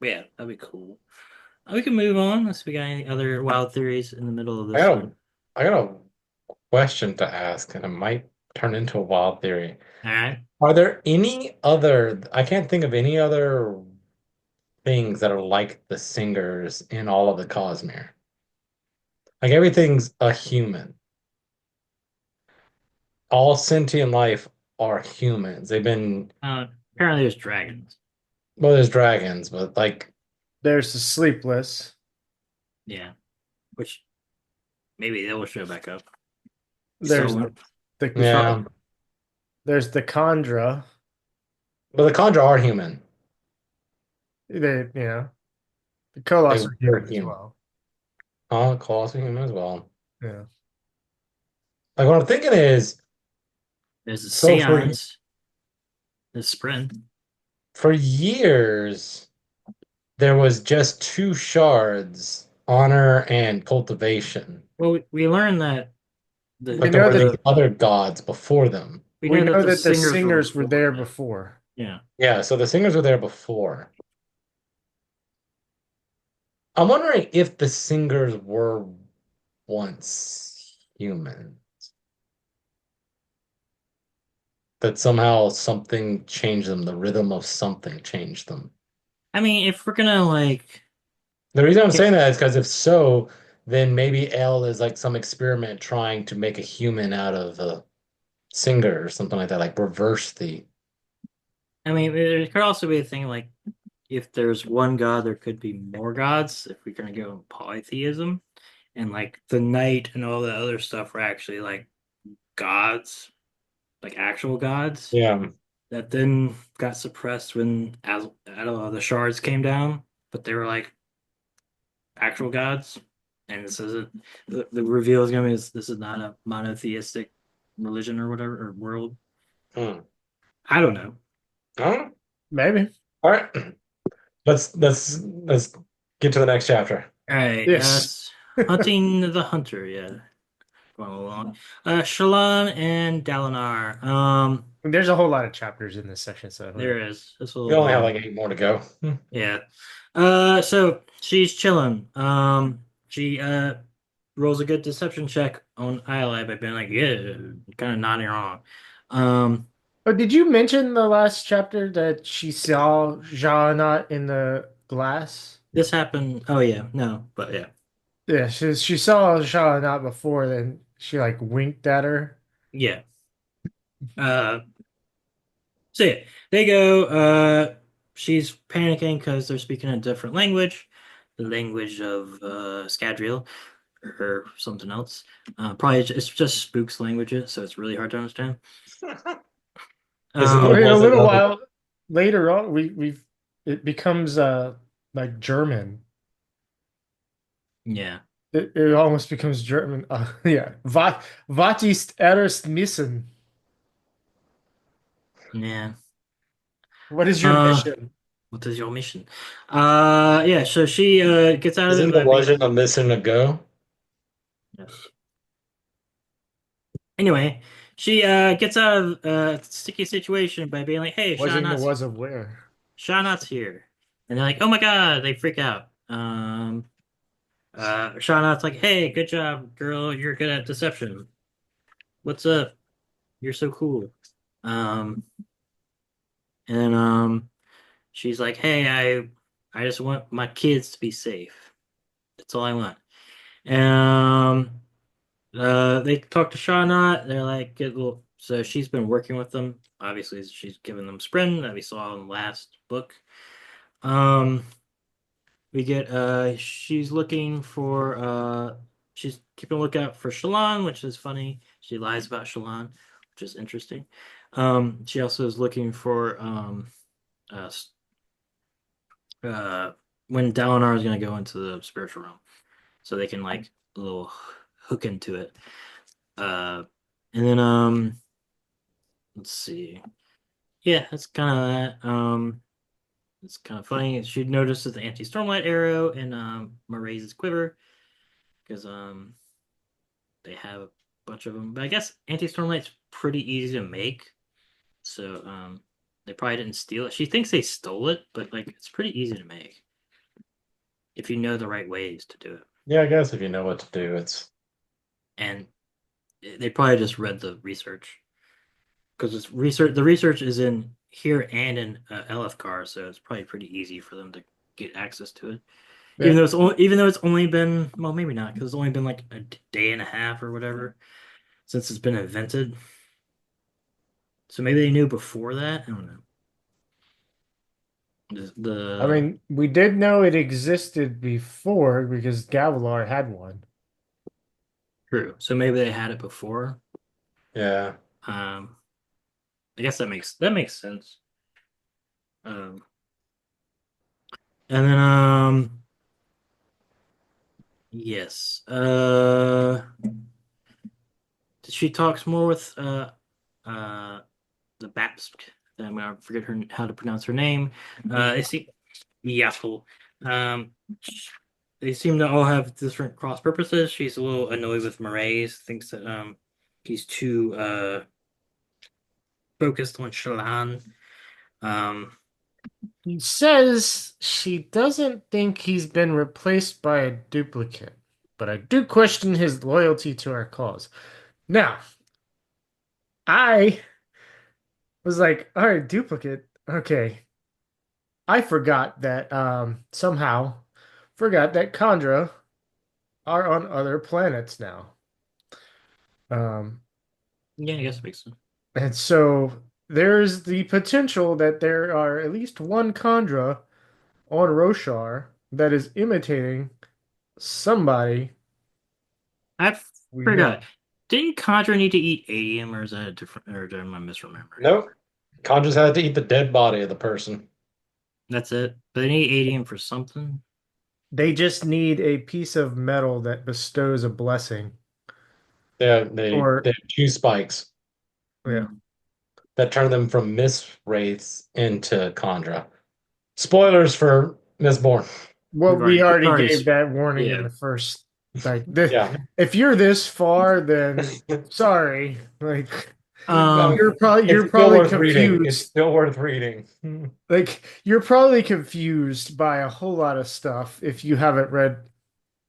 yeah, that'd be cool. We can move on unless we got any other wild theories in the middle of I this got one. I got a question to ask, and it might turn into a wild theory. All right. Are there any other, I can't think of any other things that are like the singers in all of the Cosmere. Like everything's a human. All sentient life are humans. They've been, Apparently there's dragons. well, there's dragons, but like, There's the Sleepless. Yeah. Which maybe they will show back up. There's So, the yeah, there's the Khandra. but the Khandra are human. They, the They Kolos are were human as human. well. Colossal human as well. Yeah. Like what I'm thinking is, there's the so Seance, the Sprint. for years, there was just two shards, honor and cultivation. Well, we learned that We But the there know were that these other gods before them. we we know that know the that the singers singers were before there that. before. Yeah. Yeah, so the singers were there before. I'm wondering if the singers were once human. That somehow something changed them, the rhythm of something changed them. I mean, if we're gonna like, The reason I'm saying that is because if so, then maybe L is like some experiment trying to make a human out of a singer or something like that, like reverse the. I mean, there could also be a thing like if there's one god, there could be more gods. If we're gonna go polytheism, and like the night and all the other stuff were actually like gods, like actual gods Yeah. that then got suppressed when as I don't know the shards came down, but they were like actual gods. And this isn't the reveal is gonna be this is not a monotheistic religion or whatever or world. Hmm. I don't know. Huh? Maybe. All right. Let's get to the next chapter. All right, Yes. hunting the hunter. Yeah, going along. Shallan and Dalinar. There's a whole lot of chapters in this section, so There is. This will We only have like 8 more to go. yeah. So she's chilling. She rolls a good deception check on Iolai by being like, yeah, kind of nodding wrong. Oh, did you mention the last chapter that she saw Jaanat in the glass? This happened. Oh yeah, no, but yeah, Yeah, she saw Jaanat before, then she like winked at her. yeah. Uh, so yeah, they go. She's panicking because they're speaking a different language, the language of Scadrial or something else. Probably it's just Spook's languages, so it's really hard to understand. This is In what a was little another. while later on, it becomes like German. Yeah. It almost becomes German. Yeah. Was ist erst müssen? Yeah. What is your mission? What is your mission? Yeah, so she gets out of it Isn't the by being legend of missing a go? yes. Anyway, she gets out of a sticky situation by being like, "Hey, Was in the was of where? Shawnat's here," and they're like, "Oh my God!" They freak out. Shawnat's like, "Hey, good job, girl. You're good at deception. What's up? You're so cool." Um, and she's like, "Hey, I just want my kids to be safe. That's all I want." Um, they talk to Shawnat. They're like, "Good, well," so she's been working with them. Obviously, she's given them Sprin that we saw in the last book. Um, we get she's looking for she's keeping a lookout for Shallan, which is funny. She lies about Shallan, which is interesting. She also is looking for uh s- uh when Dalinar is going to go into the spiritual realm, so they can like a little hook into it. And then let's see. Yeah, that's kind of that. It's kind of funny. She notices the anti-stormlight arrow in Moraise's quiver because they have a bunch of them. But I guess anti-stormlight's pretty easy to make, so they probably didn't steal it. She thinks they stole it, but like it's pretty easy to make if you know the right ways to do it. Yeah, I guess if you know what to do, it's And they probably just read the research because it's research. The research is in here and in LFCAR, so it's probably pretty easy for them to get access to it. Yeah. Even though it's only been, well, maybe not, because it's only been like a day and a half or whatever since it's been invented. So maybe they knew before that. I don't know. I mean, we did know it existed before because Gavilar had one. True. So maybe they had it before. yeah. Um, I guess that makes sense. Um, and then yes. She talks more with uh the Bapst. I'm gonna forget her how to pronounce her name. They see Yaffle. Um, they seem to all have different cross purposes. She's a little annoyed with Moraes. Thinks that he's too focused on Shallan. Um, He says she doesn't think he's been replaced by a duplicate, but I do question his loyalty to our cause. Now, I was like, all right, duplicate. Okay. I forgot that somehow forgot that Kandra are on other planets now. Um yeah, I guess it makes sense. and so there's the potential that there are at least one Kandra on Roshar that is imitating somebody I we know. forgot. Didn't Contra need to eat adium, or is that a different? Or am I misremembering? Nope. Khan just had to eat the dead body of the person. That's it. But they need adium for something. They just need a piece of metal that bestows a blessing. They Or have two spikes yeah. that turn them from Miss Wraiths into Khandra. Spoilers for Mistborn. Well, We've we already, we've already already, gave that warning in yeah. the first Yeah. if you're this far, then sorry. Like I Um, mean, you're it's still probably worth reading. It's confused. still worth reading. Like you're probably confused by a whole lot of stuff if you haven't read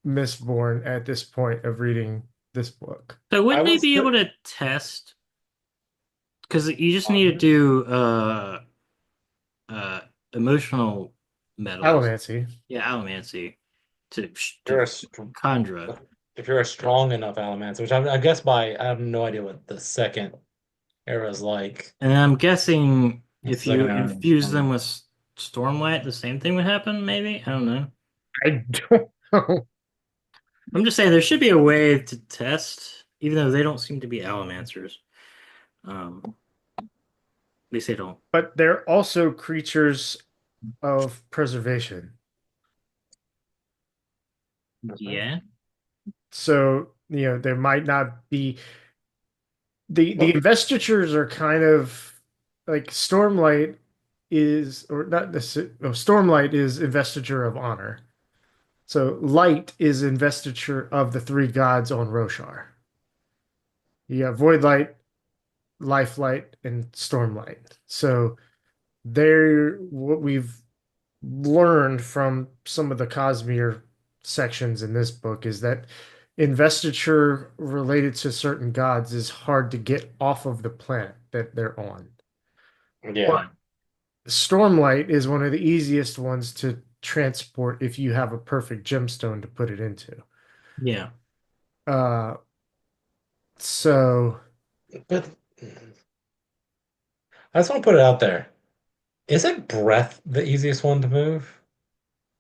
Mistborn at this point of reading this book. so I wouldn't they was be able to test? Because you just need to Khandra. do uh emotional metals. Allomancy. Yeah, allomancy You're to a str- conjure. if you're a strong enough Alamancer, which I guess by I have no idea what the second era is like. And I'm guessing The if you second era is infuse them strong. with Stormlight, the same thing would happen, maybe? I don't know. I don't know. I'm just saying there should be a way to test, even though they don't seem to be Allomancers. At least they don't. But they're also creatures of preservation. Yeah. So, there might not be the Well, investitures are kind of like Stormlight is, or not this, no, Stormlight is investiture of honor. So light is investiture of the three gods on Roshar. You got Voidlight, Lifelight, and Stormlight. So they're what we've learned from some of the Cosmere sections in this book is that investiture related to certain gods is hard to get off of the planet that they're on. Yeah. Stormlight is one of the easiest ones to transport if you have a perfect gemstone to put it into. Yeah. Uh, so But I just want to put it out there. Isn't breath the easiest one to move?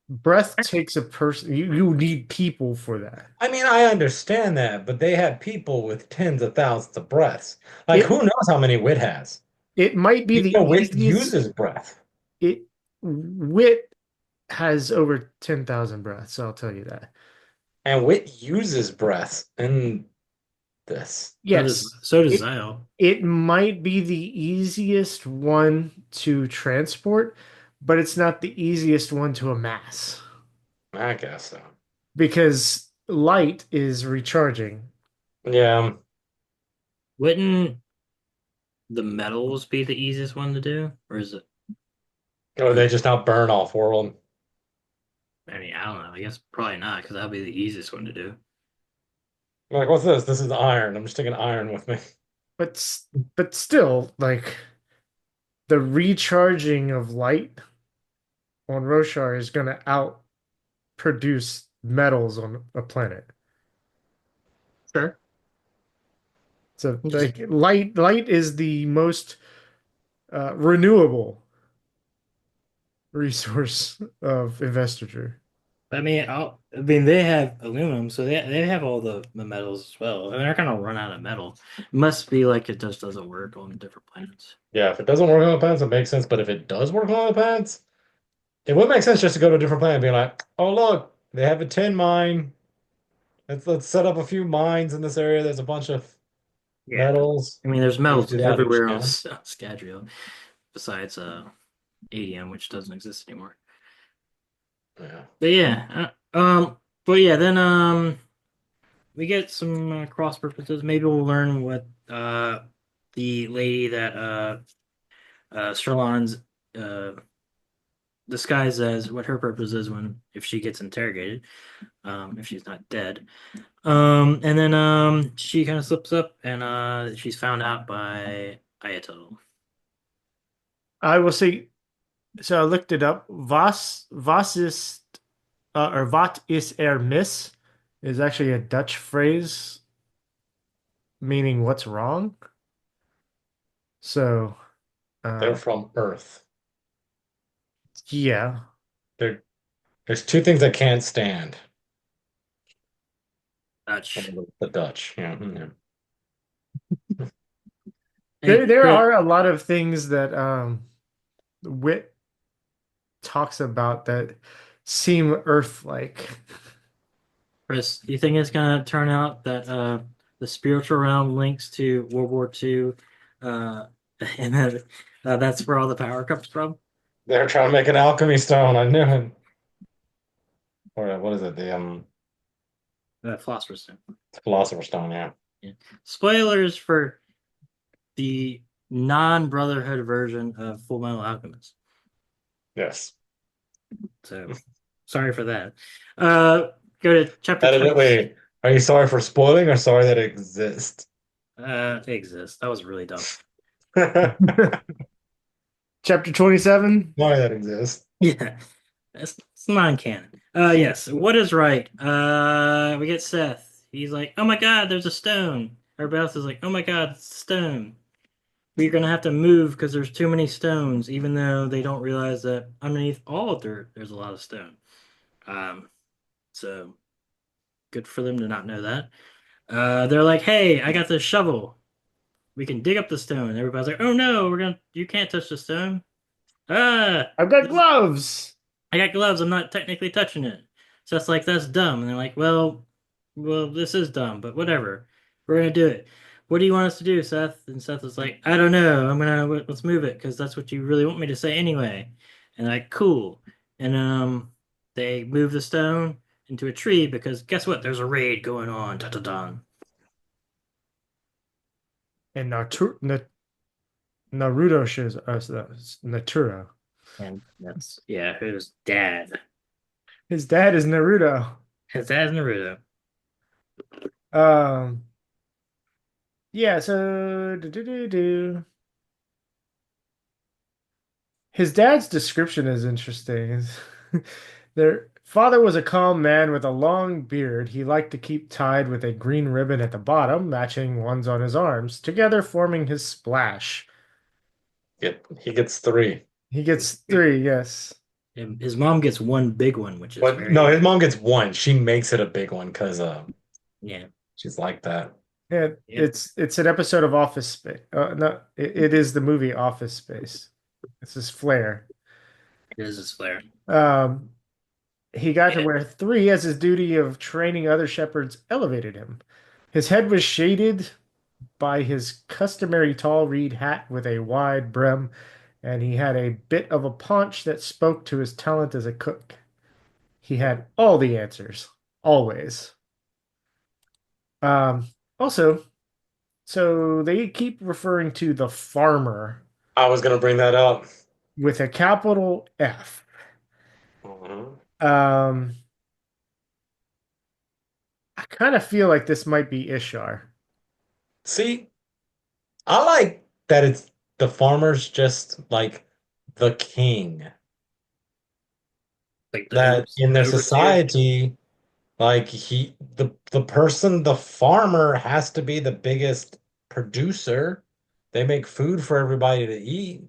breath takes a person. You need people for that. I mean, I understand that, but they had people with tens of thousands of breaths. Like, It who knows how many Wit has? it might be You the know, Wit easiest. uses breath. It Wit has over 10,000 breaths. I'll tell you that. And Wit uses breaths in this. Yes, So does it Zyle. it might be the easiest one to transport, but it's not the easiest one to amass I guess so. because light is recharging. Yeah. Wouldn't the metals be the easiest one to do? Or is it? Or they just now burn off world. I mean, I don't know. I guess probably not, because that'd be the easiest one to do. Like, what's this? This is iron. I'm just taking iron with me. But still, like the recharging of light on Roshar is going to outproduce metals on a planet. Sure. So like light is the most renewable resource of investiture. I mean, they have aluminum, so they have all the metals as well. I mean, they're gonna run out of metal. It must be like it just doesn't work on different planets. Yeah, if it doesn't work on the planets, it makes sense. But if it does work on the planets, it would make sense just to go to a different planet and be like, oh, look, they have a tin mine. Let's set up a few mines in this area. There's a bunch of Yeah. metals. I mean, there's metals do that everywhere each on time. Scadrial, besides ADM, which doesn't exist anymore. Yeah. But yeah, then we get some cross purposes. Maybe we'll learn what the lady that Sherlon's disguised as, what her purpose is if she gets interrogated, if she's not dead. And then she kind of slips up and she's found out by Ayato. I will say, so I looked it up. Was ist or wat is er mis is actually a Dutch phrase meaning what's wrong. So, They're from Earth. yeah, There's two things I can't stand. Dutch. The Dutch. Yeah. Yeah. there are a lot of things that Wit talks about that seem Earth-like. Chris, do you think it's gonna turn out that the spiritual realm links to World War II, and that that's where all the power comes from? They're trying to make an alchemy stone. I knew it. Or what is it? The Philosopher's Stone. Philosopher's Stone, yeah. Spoilers for the non-Brotherhood version of Full Metal Alchemist. Yes. So sorry for that. Go to chapter 20. Wait, are you sorry for spoiling or sorry that it exists? It exists. That was really dumb. Sorry Chapter 27. that exists. Yeah, it's non-canon. Yes. What is right? We get Seth. He's like, "Oh my God, there's a stone." Everybody else is like, "Oh my God, it's a stone." We're gonna have to move because there's too many stones, even though they don't realize that underneath all of there's a lot of stone. So good for them to not know that. They're like, "Hey, I got this shovel. We can dig up the stone." Everybody's like, "Oh no, you can't touch the stone." I've got gloves. I got gloves. I'm not technically touching it. So it's like, that's dumb. And they're like, well, this is dumb, but whatever. We're gonna do it. what do you want us to do, Seth? And Seth was like, I don't know. Let's move it because that's what you really want me to say anyway. And like, cool. And they moved the stone into a tree because guess what? There's a raid going on. Da da da. And Naruto shows us Naturo. And that's yeah, who's dad? His dad is Naruto. His dad's Naruto. Um, yeah, so his dad's description is interesting. Their father was a calm man with a long beard. He liked to keep tied with a green ribbon at the bottom, matching ones on his arms, together forming his splash. He gets 3. He gets 3, yes. And his mom gets one big one, which is But very no, his mom gets 1. She makes it a big one because yeah. she's like that. Yeah, Yeah. it's an episode of Office Space. No, it is the movie Office Space. This is Flair. It is his flair. He got to Yeah. wear 3 as his duty of training other shepherds elevated him. His head was shaded by his customary tall reed hat with a wide brim, and he had a bit of a paunch that spoke to his talent as a cook. He had all the answers, always. Also, so they keep referring to the farmer I was gonna bring that up. with a capital F. Mhm. Um, I kind of feel like this might be Ishar. See, I like that it's the farmer's just like the king. Like That in their overseer. society, like the farmer has to be the biggest producer. They make food for everybody to eat,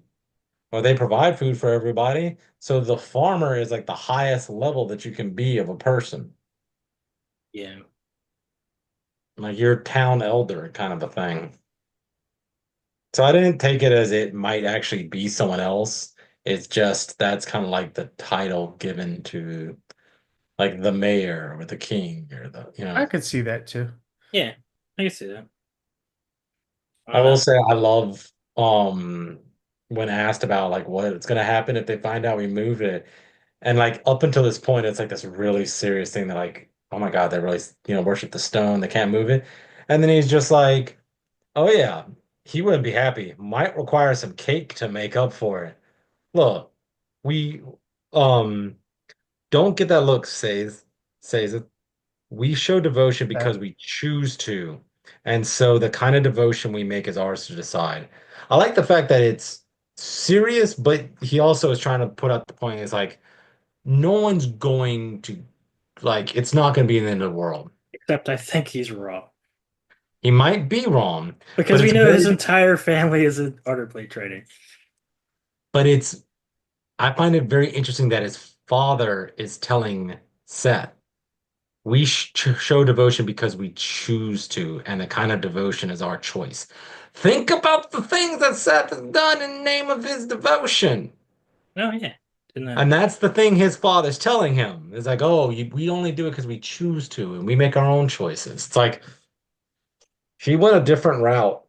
or they provide food for everybody. So the farmer is like the highest level that you can be of a person. Yeah. Like your town elder kind of a thing. So I didn't take it as it might actually be someone else. It's just that's kind of like the title given to like the mayor or the king or I could see that too. Yeah. I can see that. I will say I love when asked about like what's gonna happen if they find out we moved it. And like up until this point, it's like this really serious thing that like, oh my God, they really, worship the stone, they can't move it. And then he's just like, oh yeah, he wouldn't be happy. Might require some cake to make up for it. Look, we um don't get that look, says it. We show devotion because we choose to. And so the kind of devotion we make is ours to decide. I like the fact that it's serious, but he also is trying to put out the point is like, no one's going to, like, it's not going to be the end of the world. Except I think he's wrong. He might be wrong, Because but we it's know his very, entire family is in order play trading. but I find it very interesting that his father is telling Seth, we show devotion because we choose to, and the kind of devotion is our choice. Think about the things that Seth has done in the name of his devotion. Oh yeah. Didn't I? And that's the thing his father's telling him. It's like, oh, we only do it because we choose to, and we make our own choices. It's like he went a different route.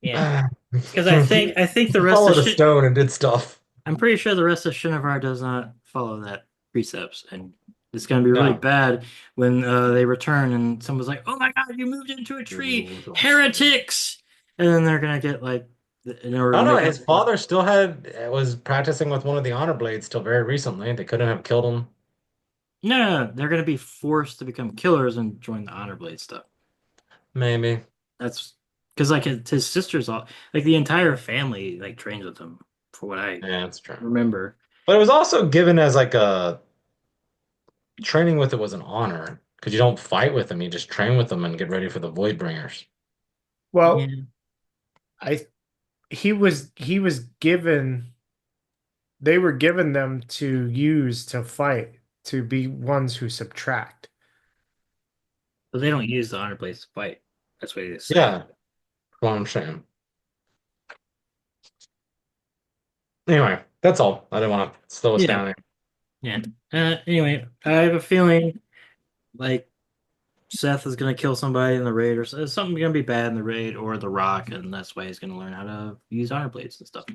Yeah. Because I think the He rest followed of a stone and did stuff. I'm pretty sure the rest of Shinovar does not follow that precepts, and it's going to be really No. bad when they return and someone's like, "Oh my God, you moved into a tree, heretics!" And then they're going to get like, in order I to don't know. make His up- father still was practicing with one of the honor blades till very recently. They couldn't have killed him. No, they're going to be forced to become killers and join the honor blade stuff. Maybe. That's because like his sisters all like the entire family like trains with him, for what I Yeah, that's true. remember. But it was also given as like a training with it was an honor because you don't fight with them. You just train with them and get ready for the Void Bringers. Well, Yeah. he was given they were given them to use to fight, to be ones who subtract. But they don't use the honor blades to fight. That's what he is saying. Yeah, that's what I'm saying. Anyway, that's all. I didn't want to slow us Yeah. down there. Yeah. Anyway, I have a feeling like Seth is gonna kill somebody in the raid, or something gonna be bad in the raid, or the Rock, and that's why he's gonna learn how to use honor blades and stuff.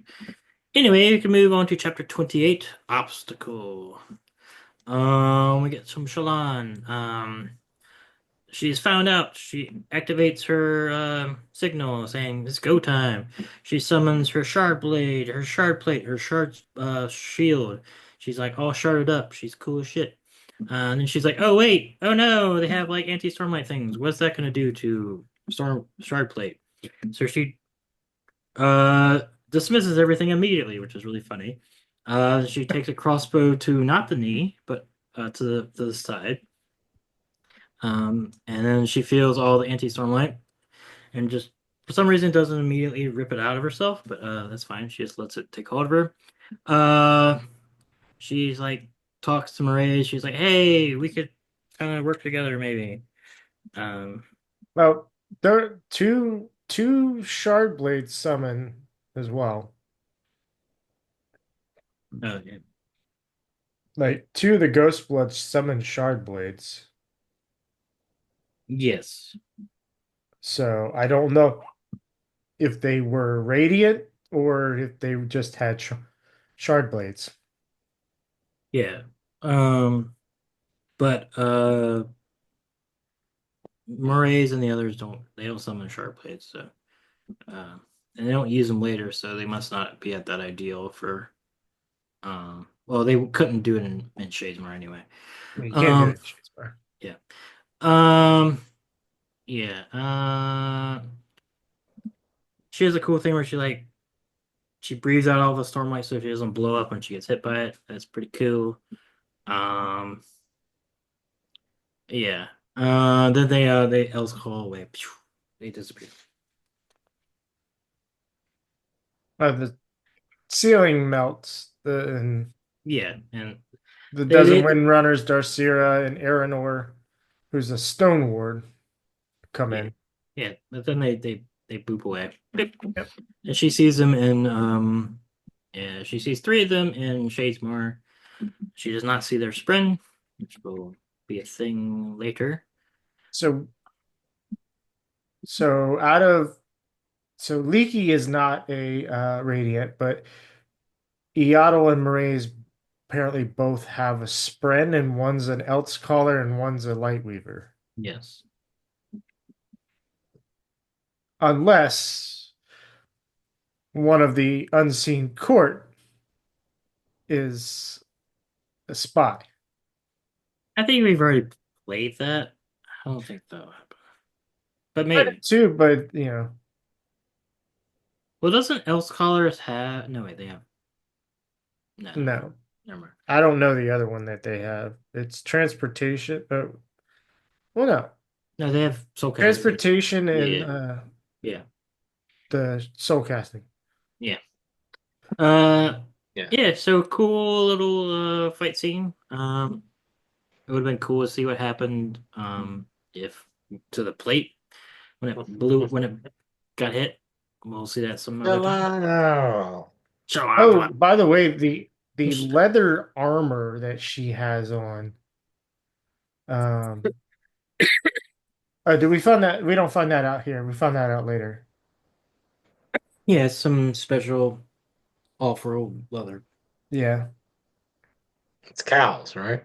Anyway, we can move on to chapter 28, obstacle. We get some Shallan. She's found out. She activates her signal saying it's go time. She summons her shard blade, her shard plate, her shard shield. She's like all sharded up. She's cool as shit. And then she's like, oh wait, oh no, they have like anti-stormlight things. What's that gonna do to storm shard plate? So she dismisses everything immediately, which is really funny. She takes a crossbow to not the knee, but to the side. And then she feels all the anti-stormlight and just for some reason doesn't immediately rip it out of herself, but that's fine. She just lets it take hold of her. She's like talks to Marae. She's like, "Hey, we could kind of work together, maybe." Well, there are two shard blades summon as well. Okay. Like two of the ghost bloods summon shard blades. Yes. So I don't know if they were radiant or if they just had shard blades. Yeah. But Marae's and the others don't summon sharp blades, so and they don't use them later, so they must not be at that ideal for well, they couldn't do it in Shadesmar anyway. You can't do it in Shadesmar. Yeah. Yeah. She has a cool thing where she breathes out all the stormlight so she doesn't blow up when she gets hit by it. That's pretty cool. Yeah. Then they else call away. They disappear. The ceiling melts. And Yeah, and the They- Dozen they- Windrunners, Darcira, and Aranor, who's a stone ward, come Yeah. in. yeah, but then they boop away. Yep. And she sees them in yeah, she sees three of them in Shadesmar. She does not see their spren, which will be a thing later. So Leaky is not a radiant, but Eotl and Marae's apparently both have a spren, and one's an Elt's Caller and one's a Lightweaver. Yes. Unless one of the unseen court is a spy. I think we've already played that. I don't think that'll happen. But I maybe. did too, but you know. Well, doesn't Else Callers have no wait, they have no. No. Never mind. I don't know the other one that they have. It's transportation. Well, no. No, they have soul casting. Transportation and Yeah. the soul casting. Yeah. Yeah. Yeah, so cool little fight scene. It would have been cool to see what happened if to the plate when it got hit. We'll see that some other time. Hello. Oh, by the way, the leather armor that she has on. Did we find that? We don't find that out here. We found that out later. Yeah, it's some special off-road leather. Yeah. It's cows, right?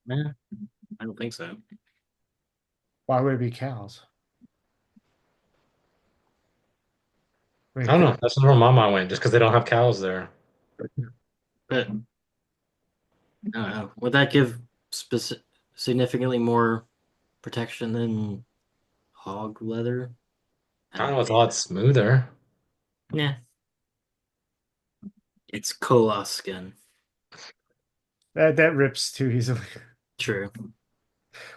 Nah, I don't think so. Why would it be cows? I don't know. That's where my mind went, just because they don't have cows there. But I don't know. Would that give significantly more protection than hog leather? I don't know. It's a lot smoother. Yeah. It's koala skin. That rips too easily. True.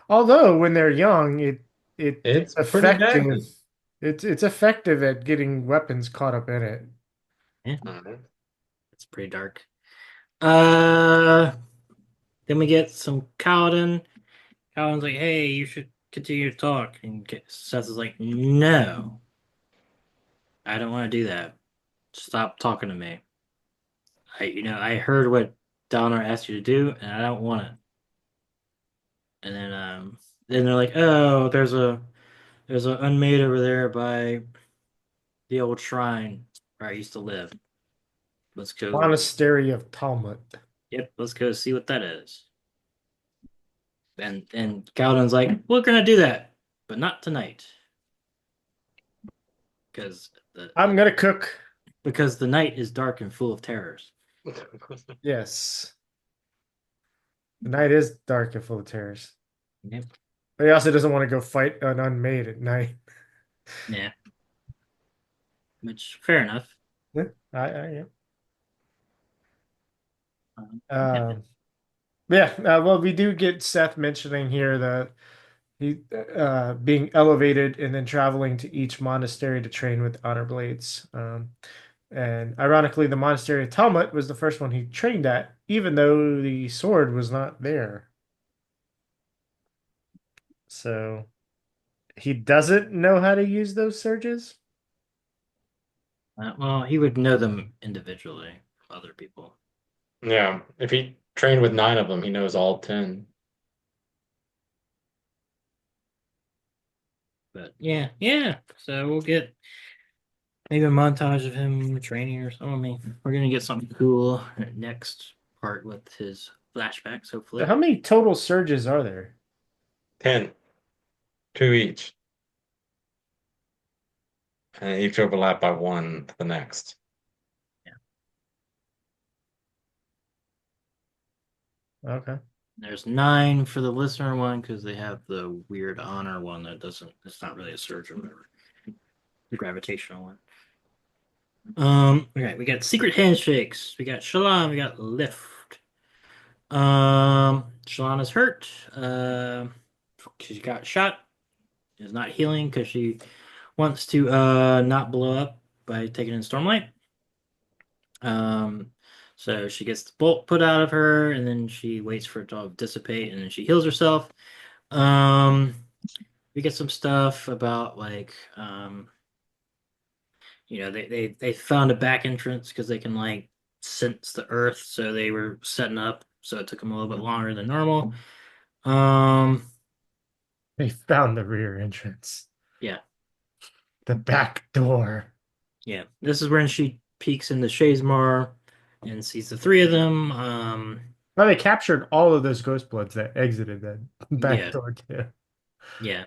Although when they're young, it's pretty effective. bad. It's effective at getting weapons caught up in it. Yeah. Mhm. It's pretty dark. Then we get some Kaladin. Kaladin's like, hey, you should continue to talk. And Seth is like, no. I don't want to do that. Stop talking to me. I heard what Dalinar asked you to do, and I don't want it. And then they're like, oh, there's an unmade over there by the old shrine where I used to live. Let's go. Monastery of Talmud. Yep, let's go see what that is. And Kaladin's like, we're gonna do that, but not tonight. Because I'm gonna cook. because the night is dark and full of terrors. Yes. The night is dark and full of terrors. Yep. But he also doesn't want to go fight an unmade at night. Yeah. Which fair enough. Yeah, yeah. Yeah. Well, we do get Seth mentioning here that he being elevated and then traveling to each monastery to train with honor blades. And ironically, the monastery of Talmud was the first one he trained at, even though the sword was not there. So he doesn't know how to use those surges. Well, he would know them individually from other people. Yeah, if he trained with 9 of them, he knows all 10. But yeah. So we'll get maybe a montage of him training or something. I mean, we're gonna get something cool next part with his flashbacks, hopefully. How many total surges are there? 10. 2 each. And each overlap by 1 to the next. Okay. There's 9 for the listener one because they have the weird honor one that doesn't. It's not really a surge or whatever. The gravitational one. Okay, we got secret handshakes. We got Shallan. We got Lift. Shallan is hurt. She got shot. Is not healing because she wants to not blow up by taking in Stormlight. So she gets the bolt put out of her, and then she waits for it to all dissipate, and then she heals herself. We get some stuff about like they found a back entrance because they can like sense the earth, so they were setting up, so it took them a little bit longer than normal. They found the rear entrance. Yeah. The back door. Yeah. This is when she peeks into Shazemar and sees the 3 of them. Well, they captured all of those ghost bloods that exited that back Yeah. door too. Yeah.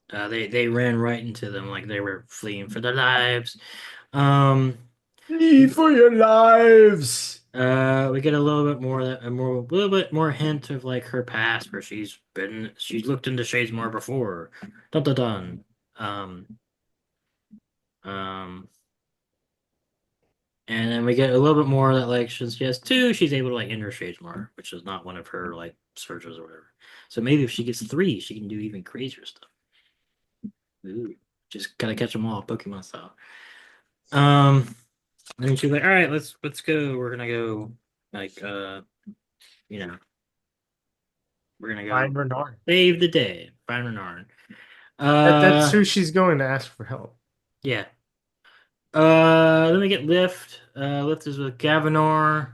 They ran right into them like they were fleeing for their lives. Flee for your lives. We get a little bit more hint of like her past where she's looked into Shadesmar before. Dun dun dun. And then we get a little bit more that like since she has 2, she's able to like enter Shadesmar, which is not one of her like surges or whatever. So maybe if she gets 3, she can do even crazier stuff. Ooh, just gotta catch them all, Pokemon style. And then she's like, "All right, let's go. We're gonna go, like, we're gonna Find go Renard. save the day. Find Renard." That's who she's going to ask for help. Yeah. Then we get Lift. Lift is with Gavinor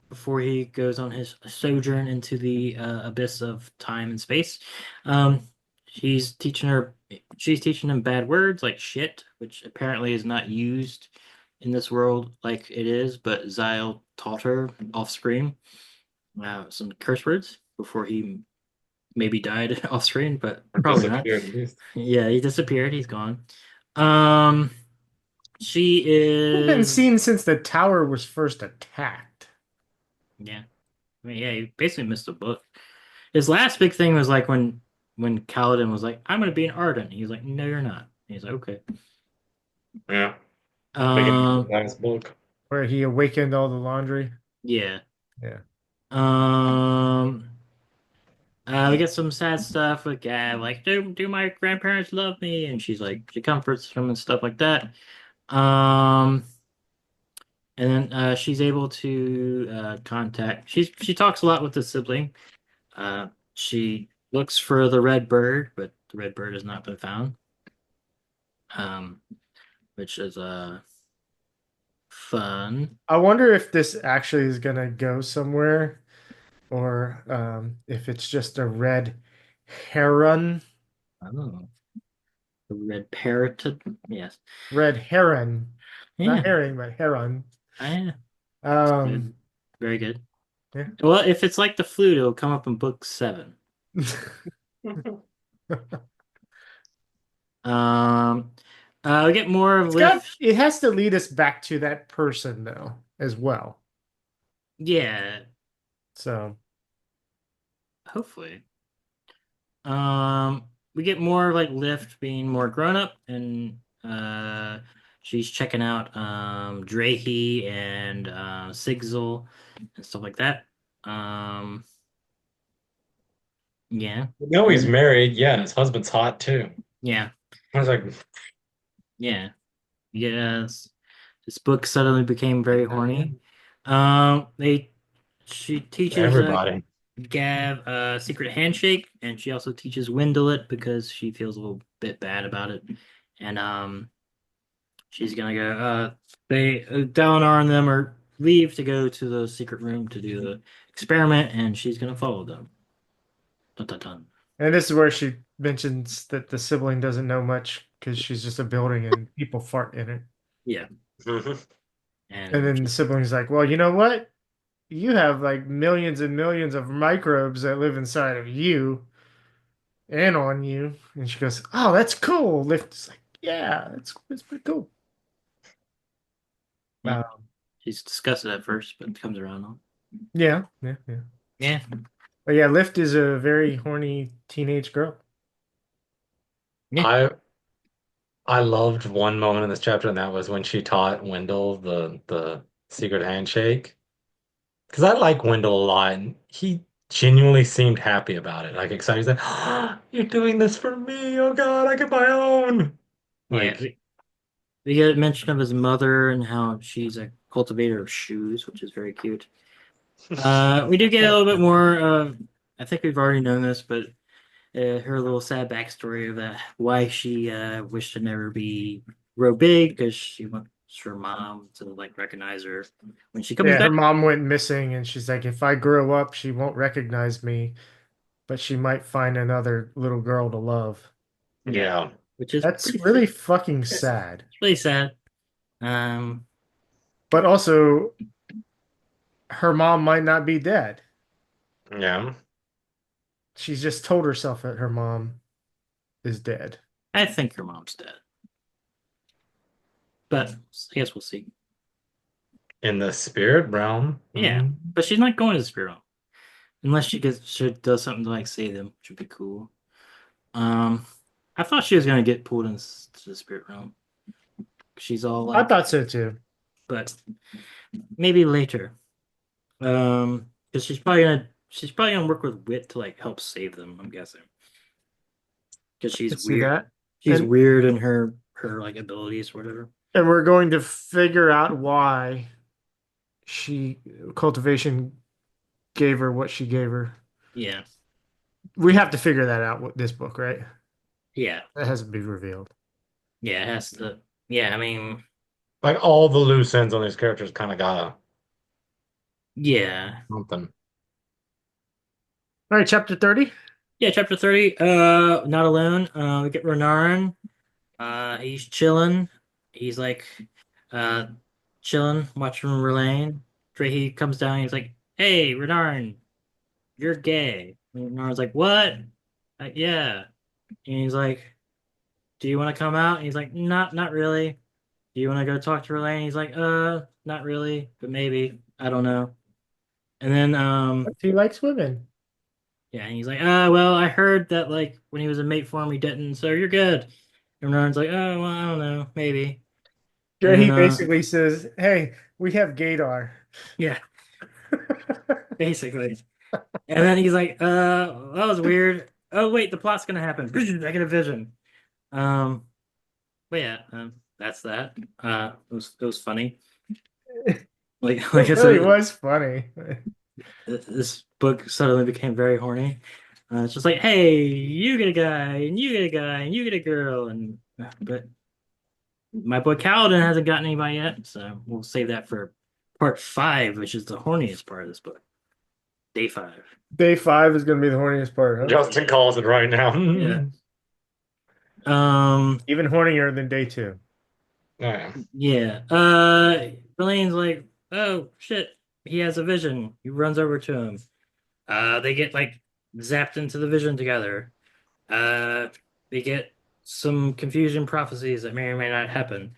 before he goes on his sojourn into the abyss of time and space. She's teaching him bad words like shit, which apparently is not used in this world like it is, but Zyle taught her off screen some curse words before he maybe died off screen, but probably not. Yeah, he disappeared. He's gone. She He's been is seen since the tower was first attacked. Yeah. I mean, yeah, he basically missed a book. His last big thing was like when Kaladin was like, "I'm gonna be an Ardent." He was like, "No, you're not." He's like, "Okay." Yeah. Last book. Where he awakened all the laundry. Yeah. Yeah. We get some sad stuff with Gab, like, do my grandparents love me? And she's like, she comforts him and stuff like that. And then she's able to contact. She talks a lot with the sibling. She looks for the red bird, but the red bird has not been found. Which is fun. I wonder if this actually is gonna go somewhere, or if it's just a red heron. Oh, the red parrot. Yes. Red heron, not Yeah. herring, but heron. I, Um, very good. yeah. Well, if it's like the flute, it'll come up in book 7. Um, we get more of Lift. It has to lead us back to that person though, as well. Yeah, So hopefully. We get more of like Lift being more grown up, and she's checking out Drahe and Sigzil and stuff like that. Um, yeah, You know he's married. Yeah, and his husband's hot too. yeah, I was like, yeah, yes. This book suddenly became very horny. She teaches everybody. Gav a secret handshake, and she also teaches Wendell it because she feels a little bit bad about it. And she's gonna go. Dalinar and them are leave to go to the secret room to do the experiment, and she's gonna follow them. Dun, dun, dun. and this is where she mentions that the sibling doesn't know much because she's just a building and people fart in it. Yeah, Mhm. And then the sibling's like, well, you know what? You have like millions and millions of microbes that live inside of you and on you. And she goes, oh, that's cool. Lift's like, yeah, that's pretty cool. Yeah. Um, she's disgusted at first, but comes around on. yeah. Yeah, But yeah, Lift is a very horny teenage girl. yeah, I loved one moment in this chapter, and that was when she taught Wendell the secret handshake. Because I like Wendell a lot, and he genuinely seemed happy about it, like excited. He's like, "Ah, you're doing this for me! Oh God, I get my own!" yeah. Like, We get mention of his mother and how she's a cultivator of shoes, which is very cute. We do get a little bit more of, I think we've already known this, but her little sad backstory of that, why she wished to never be real big, because she wants her mom to like recognize her when she comes Yeah, her back. mom went missing, and she's like, if I grow up, she won't recognize me, but she might find another little girl to love. yeah, Which is That's pretty really fucking sad. it's really sad. Um, But also, her mom might not be dead. yeah. She's just told herself that her mom is dead. I think her mom's dead, but I guess we'll see. In the spirit realm. Yeah, Mhm. but she's not going to the spirit realm unless she does something to like save them, which would be cool. I thought she was gonna get pulled into the spirit realm. She's all I like, thought so too. but maybe later. Because she's probably gonna work with Wit to like help save them. I'm guessing because I she's see weird. that. She's And- weird in her like abilities or whatever. And we're going to figure out why she cultivation gave her what she gave her. Yeah, We have to figure that out with this book, right? yeah, That hasn't been revealed. yeah. It has to. Yeah, I mean, Like all the loose ends on these characters kind of got yeah, something. All right, chapter 30. yeah. Chapter 30. Not alone. We get Renarin. He's chilling. He's like, uh, chilling, watching Relaine. He comes down. He's like, "Hey, Renarin, you're gay." And Renarin's like, "What?" Yeah. And he's like, "Do you want to come out?" And he's like, Not really." "Do you want to go talk to Relaine?" He's like, Not really, but maybe. I don't know." And then, He likes women. yeah, and he's like, well, I heard that like when he was a mate for him, he didn't, so you're good." And Renarin's like, "Oh, well, I don't know, maybe." And He then, basically says, hey, we have gaydar. yeah, basically. And then he's like, that was weird. Oh wait, the plot's gonna happen. I get a vision. But yeah, that's that. It was funny. Like I It really said, was funny. this book suddenly became very horny. It's just like, hey, you get a guy, and you get a guy, and you get a girl, and but my boy Kaladin hasn't gotten anybody yet, so we'll save that for part 5, which is the horniest part of this book. Day 5. Day 5 is going to be the horniest part, huh? Justin calls it right now. Yeah. Um. Even hornier than day 2. Yeah. Yeah. Verlaine's like, oh shit, he has a vision. He runs over to him. They get like zapped into the vision together. They get some confusion prophecies that may or may not happen.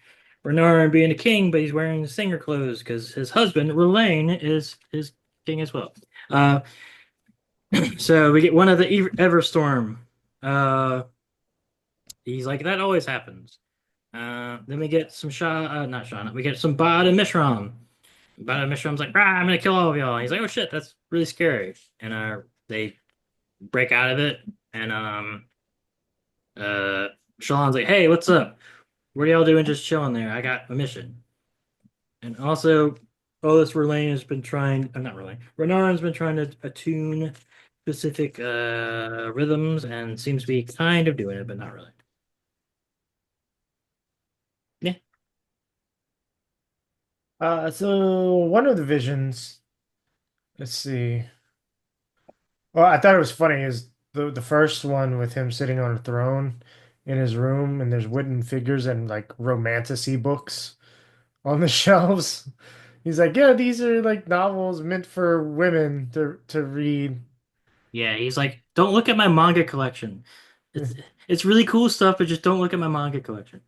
Renarin being a king, but he's wearing singer clothes because his husband, Relaine, is his king as well. So we get one of the Everstorm. He's like, that always happens. Then we get some not Shauna. We get some Bod and Mishram. Bod and Mishram's like, I'm gonna kill all of y'all. And he's like, oh shit, that's really scary. And they break out of it, and Shallan's like, hey, what's up? What are y'all doing just chilling there? I got a mission. And also, this Verlaine has been trying, not Verlaine, Renarin's been trying to attune specific rhythms and seems to be kind of doing it, but not really. So one of the visions, let's see. Well, I thought it was funny is the first one with him sitting on a throne in his room, and there's wooden figures and like romantasy books on the shelves. He's like, yeah, these are like novels meant for women to read. Yeah, he's like, don't look at my manga collection. It's really cool stuff, but just don't look at my manga collection.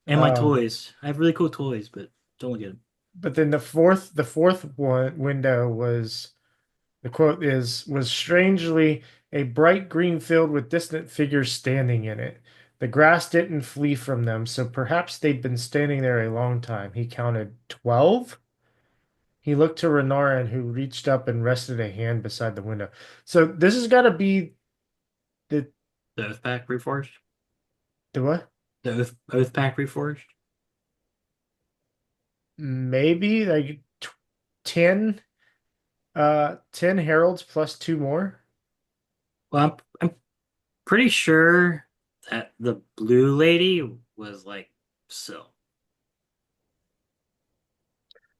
And my toys. I have really cool toys, but don't look at them. But then the fourth one window was the quote was strangely a bright green field with distant figures standing in it. The grass didn't flee from them, so perhaps they'd been standing there a long time. He counted 12. He looked to Renarin, who reached up and rested a hand beside the window. So this has got to be the The Oathpact Reforged? the what? The Oathpact Reforged? Maybe like 10 10 heralds plus 2 more. Well, I'm pretty sure that the blue lady was like Syl.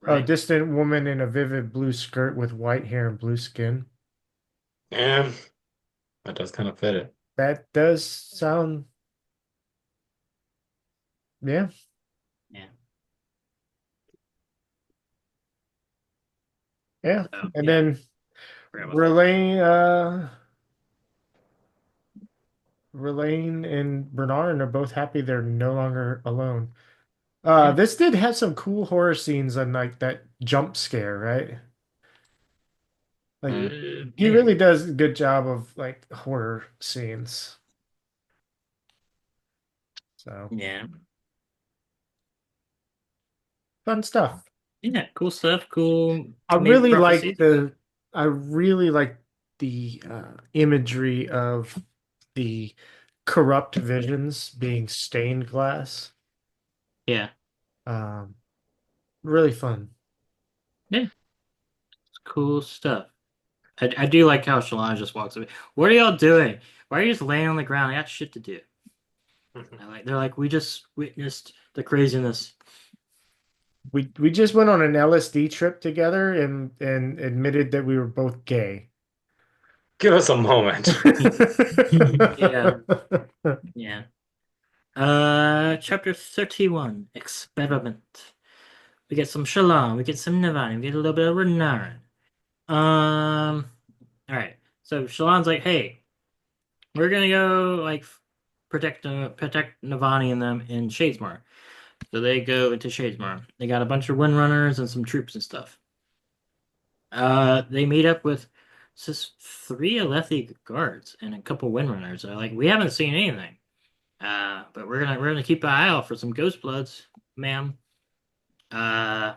A Right? distant woman in a vivid blue skirt with white hair and blue skin. Yeah. That does kind of fit it. That does sound, yeah. Yeah. Yeah. So, And yeah, then forgot about Relaine and Bernard are both happy they're no longer alone. Yeah. This did have some cool horror scenes and like that jump scare, right? Like that. he really does a good job of like horror scenes. So Yeah. fun stuff. Yeah, cool stuff. Cool. I Maybe really like prophecies. the imagery of the corrupt visions being stained glass. Yeah. Really fun. It's cool stuff. I do like how Shalana just walks away. What are y'all doing? Why are you just laying on the ground? I got shit to do. They're like, we just witnessed the craziness. We just went on an LSD trip together and admitted that we were both gay. Give us a moment. Yeah. Yeah. Chapter 31, Experiment. We get some Shalom, we get some Navani, we get a little bit of Renarin. All right. So Shalon's like, hey, we're gonna go like protect Navani and them in Shadesmar. So they go into Shadesmar. They got a bunch of Windrunners and some troops and stuff. They meet up with just 3 Alethi guards and a couple Windrunners. They're like, we haven't seen anything. But we're gonna keep an eye out for some Ghost Bloods, ma'am. And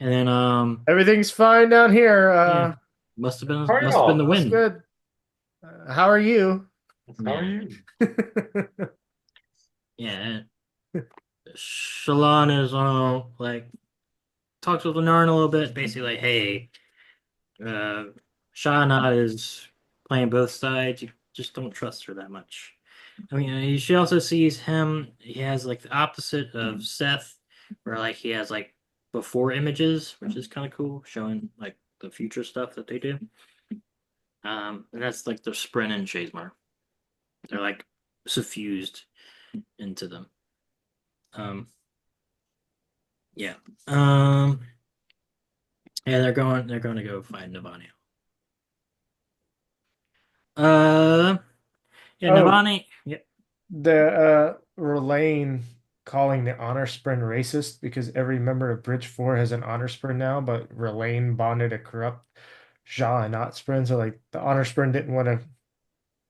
then Everything's fine down here. yeah, must have been How are must have been the y'all? That's wind. good. How are you? How are you? Yeah. Shalon is like talks with Renarin a little bit, basically like, hey, Shana is playing both sides. You just don't trust her that much. I mean, she also sees him. He has like the opposite of Seth, where like he has like before images, which is kind of cool, showing like the future stuff that they do. And that's like the Sprint and Shazemar. They're like suffused into them. Um, yeah. Um, yeah, they're going to go find Navani. Uh, yeah, Oh, Navani. Yeah, the Relane calling the honor sprint racist because every member of Bridge 4 has an honor sprint now, but Relane bonded a corrupt Jean and not sprint. So like the honor sprint didn't want to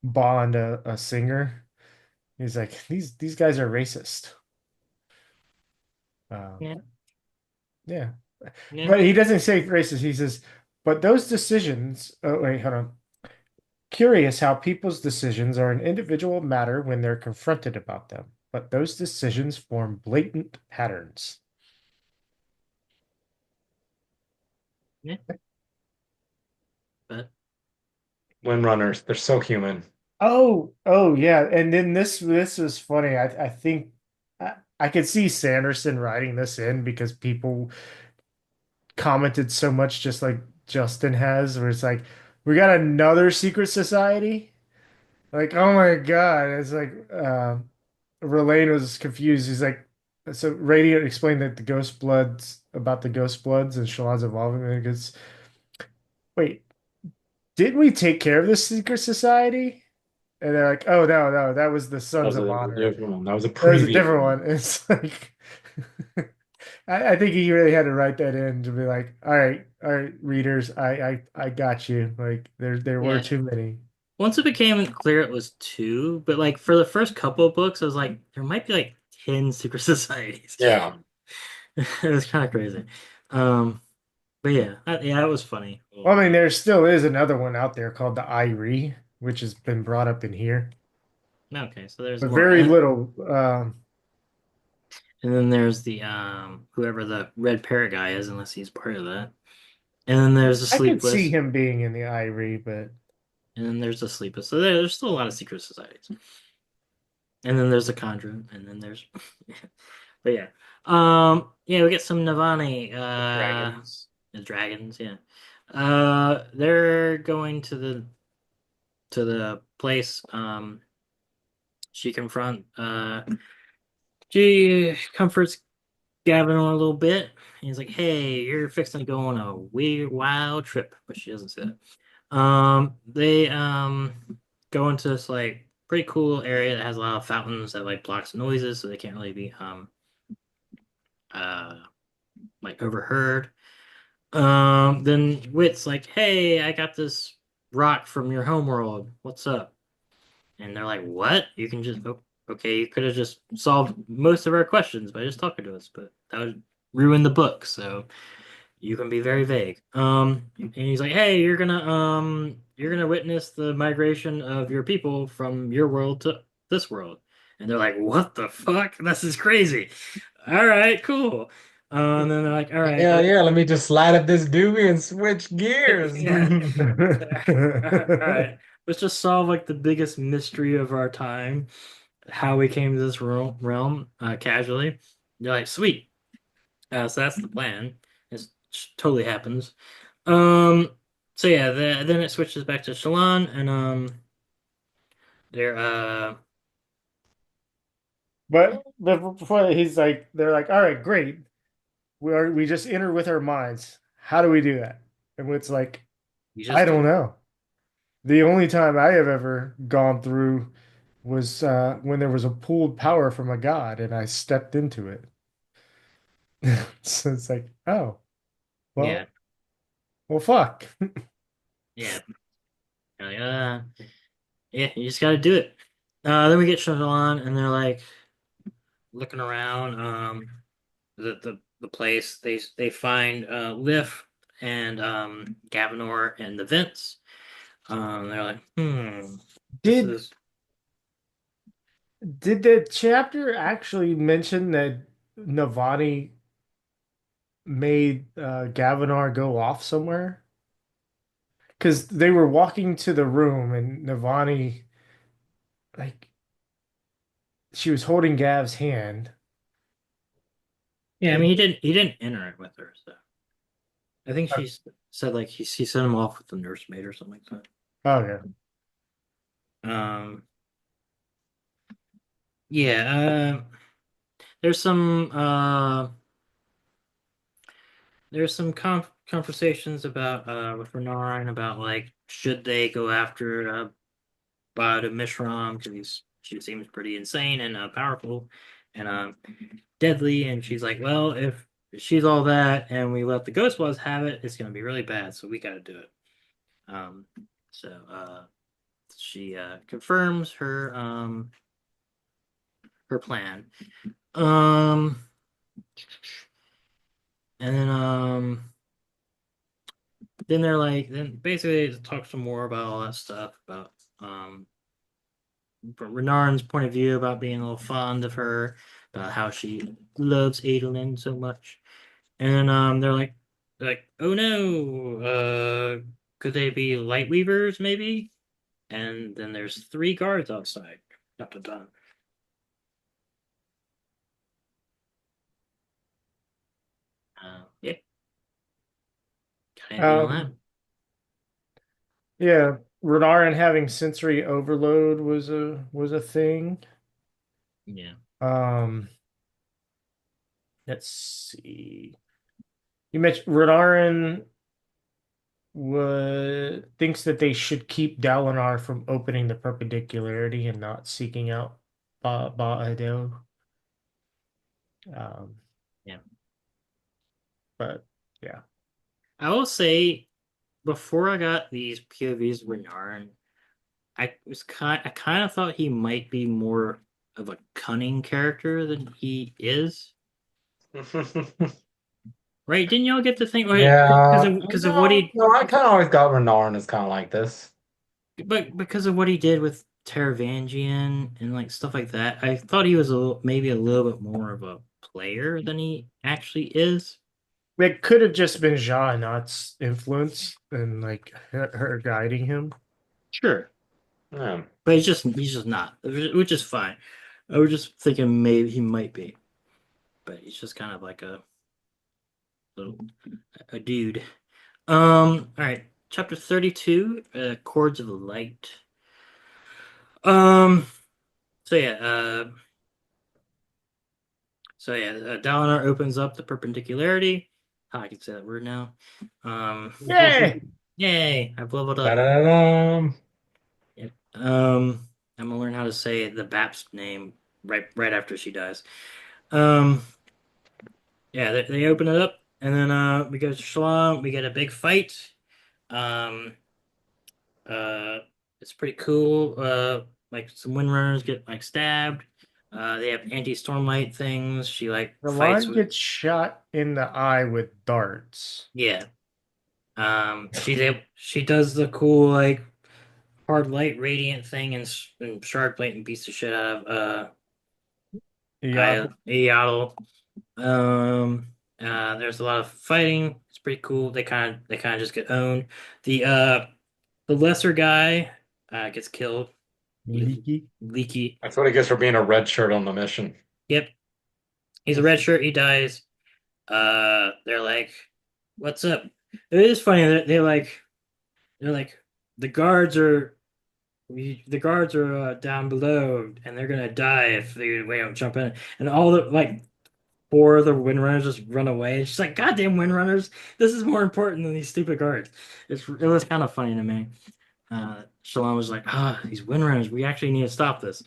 bond a singer. He's like, these guys are racist. Um, yeah, yeah. yeah. But he doesn't say racist. He says, but those decisions, oh wait, hold on. Curious how people's decisions are an individual matter when they're confronted about them, but those decisions form blatant patterns. Yeah. But Windrunners, they're so human. Oh yeah, and then this is funny. I think I could see Sanderson writing this in because people commented so much, just like Justin has, where it's like we got another secret society. Like, oh my God. It's like Relaine was confused. He's like, so Radiant explained that the Ghost Bloods about the Ghost Bloods and Shallan's involvement. And he goes, wait, didn't we take care of this secret society? And they're like, oh no, that was the That Sons was of a Honor. different one. That was a That was a previous different one. one. It's like I think he really had to write that in to be like, all right, readers, I got you. Like there were yeah, too many. once it became clear it was two, but like for the first couple of books, I was like, there might be like 10 secret societies. Yeah. It was kind of crazy. Um, but yeah, yeah, it was funny. Well, I mean, there still is another one out there called the Irie, which has been brought up in here, Okay, so there's but more. very little. And then there's the whoever the red parrot guy is, unless he's part of that. And then there's the I could see sleepless. him being in the Irie, but And then there's the sleepless. So there's still a lot of secret societies. And then there's the Conjure, and then there's but yeah. Yeah, we get some Navani, Dragons. the dragons, yeah. They're going to the place. She confront she comforts Gavin a little bit. He's like, "Hey, you're fixing to go on a weird, wild trip," but she doesn't say that. They go into this like pretty cool area that has a lot of fountains that like blocks noises, so they can't really be uh like overheard. Then Wit's like, "Hey, I got this rock from your homeworld. What's up?" And they're like, "What? You can just okay, you could have just solved most of our questions by just talking to us, but that would ruin the book, so you can be very vague." And he's like, "Hey, you're gonna witness the migration of your people from your world to this world." And they're like, "What the fuck? This is crazy." All right, cool. And then they're like, "All right, Yeah, yeah. Let me just slide up this doobie and switch gears. yeah, all right, let's just solve like the biggest mystery of our time, how we came to this realm casually." They're like, "Sweet." So that's the plan. It totally happens. Um, so yeah, then it switches back to Shallan, and they're but before that, he's like, they're like, all right, great. We just enter with our minds. How do we do that? And it's like, you I just do don't it. know. The only time I have ever gone through was when there was a pooled power from a god, and I stepped into it. So it's like, oh, Yeah, well, fuck. yeah. You're like, yeah, you just gotta do it. Then we get Shallan, and they're like looking around. The place they find Lif and Gavinor and the vents. They're like, this Did is did the chapter actually mention that Navani made Gavinar go off somewhere? Because they were walking to the room and Navani like she was holding Gav's hand. Yeah, I mean he didn't enter it with her, so I think she said like he sent him off with the nursemaid or something like Okay. that. Yeah, there's some conversations about with Renarin about like should they go after Bada Mishram because she seems pretty insane and powerful and deadly, and she's like, well, if she's all that and we let the Ghostwas have it, it's gonna be really bad, so we got to do it. Um, so she confirms her plan. Um, and then they're like, then basically they talk some more about all that stuff about from Renarin's point of view about being a little fond of her, about how she loves Adolin so much. And they're like, oh no, could they be light weavers maybe? And then there's 3 guards outside. Dun, dun, dun. Yeah. Got anything on that? Yeah, Renarin having sensory overload was a thing. Yeah. Um, let's see. You mentioned Renarin thinks that they should keep Dalinar from opening the perpendicularity and not seeking out Adel. Um, Yeah. but yeah. I will say before I got these POVs with Renarin, I kind of thought he might be more of a cunning character than he is. Right? Didn't y'all get to think right Yeah. because of what he No, I kind of always got Renarin as kind of like this. but because of what he did with Taravangian and like stuff like that, I thought he was maybe a little bit more of a player than he actually is. It could have just been Janot's influence and like her guiding him. Sure. Yeah. But he's just not, which is fine. I was just thinking maybe he might be, but he's just kind of like a little a dude. All right, chapter 32, Chords of Light. Um, so yeah, Dalinar opens up the perpendicularity. I can say that word now. Yay! Yay! I've leveled up. Da-da-da-dum. Yep. I'm gonna learn how to say the Bap's name right after she dies. Um, yeah, they open it up, and then we go to Shalom. We get a big fight. Um, uh, it's pretty cool. Like some windrunners get like stabbed. They have anti-stormlight things. She like fights Ralan with gets shot in the eye with darts. yeah. She does the cool like hard light radiant thing and shark blade and beats the shit out of Yeah. Yaddle. Um, there's a lot of fighting. It's pretty cool. They kind of just get owned. The lesser guy gets killed. Leaky. Leaky. That's what he gets for being a red shirt on the mission. Yep. He's a red shirt. He dies. They're like, "What's up?" It is funny that they're like the guards are down below and they're gonna die if we don't jump in. And all the like 4 of the windrunners just run away. It's just like, goddamn windrunners, this is more important than these stupid guards. It was kind of funny to me. Shalom was like, these windrunners, we actually need to stop this.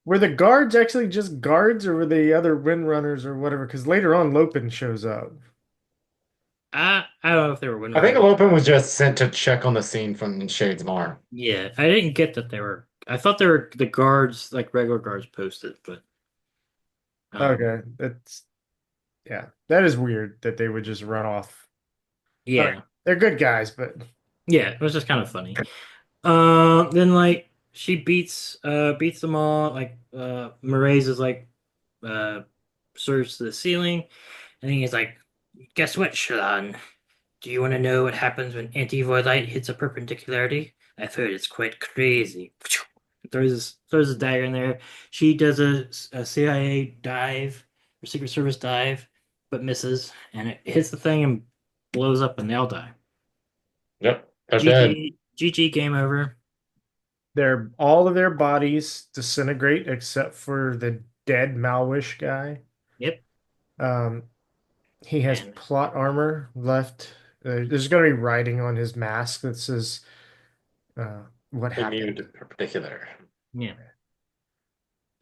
Were the guards actually just guards, or were they other windrunners or whatever? Because later on, Lopin shows up. I don't know if they were I think windrunners. Lopin was just sent to check on the scene from Shadesmar. Yeah, I didn't get that they were. I thought they were the guards, like regular guards posted, but Okay, yeah, that is weird that they would just run off. yeah. Alright, they're good guys, but Yeah, it was just kind of funny. Then like she beats them all. Like Maraise is like surges to the ceiling, and he's like, "Guess what, Shallan? Do you want to know what happens when anti-void light hits a perpendicularity? I've heard it's quite crazy." throws his dagger in there. She does a CIA dive or Secret Service dive, but misses, and it hits the thing and blows up, and they all die. Yep, they're dead. GG, game over. All of their bodies disintegrate except for the dead Malwish guy. Yep. He has Man. plot armor left. There's going to be writing on his mask that says what happened. Immune in particular. Yeah.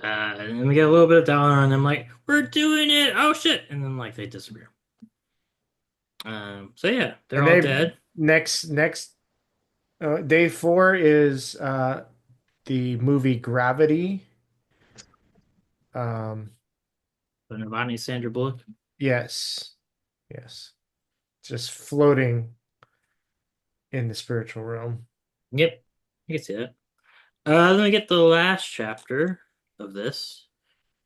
And then we get a little bit of dollar on them, like, we're doing it. Oh shit! And then like they disappear. So yeah, they're And all dead. Next day 4 is the movie Gravity. So Navani, Sandra Bullock. Yes. Just floating in the spiritual realm. Yep, you can see that. Then we get the last chapter of this.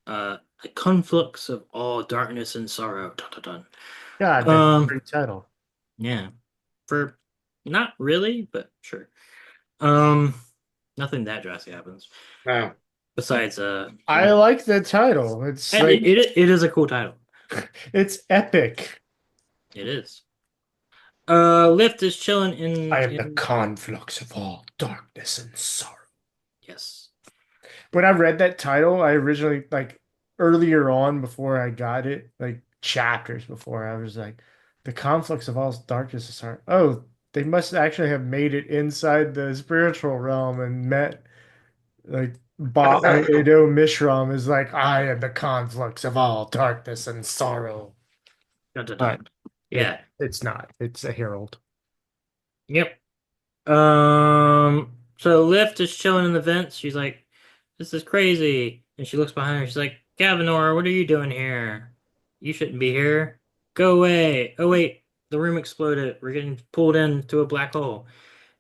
The conflux of all darkness and sorrow. Dun, dun, dun. God, that's a great title. Yeah. For not really, but sure. Nothing that drastic happens. No. Besides I like the title. It's and like, it is a cool title. it's epic. It is. Lift is chilling in I am the conflux of all darkness and sorrow. Yes. When I read that title, I originally, like, earlier on before I got it, like chapters before, I was like, the conflux of all darkness and sorrow. Oh, they must actually have made it inside the spiritual realm and met, like, Edo Mishram is like, I am the conflux of all darkness and sorrow. Dun, dun, dun. But Yeah. it's not. It's a herald. Yep. So Lift is chilling in the vents. She's like, this is crazy. And she looks behind her. She's like, Gavinor, what are you doing here? You shouldn't be here. Go away. Oh, wait. The room exploded. We're getting pulled into a black hole.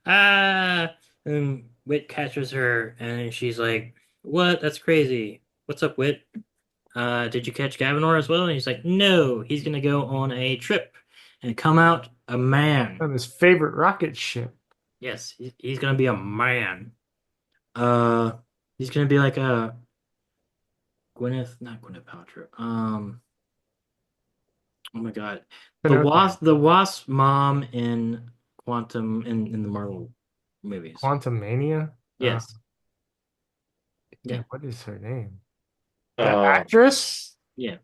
Ah. And Wit catches her. And she's like, what? That's crazy. What's up, Wit? Did you catch Gavinor as well? And he's like, no. He's going to go on a trip and come out a man. On his favorite rocket ship. Yes, he's gonna be a man. He's gonna be like a not Gwyneth Paltrow. Oh my God, the Wasp mom in Quantum in the Marvel movies. Quantum Mania. Yes. Yeah. Yeah. What is her name? The actress. Yeah.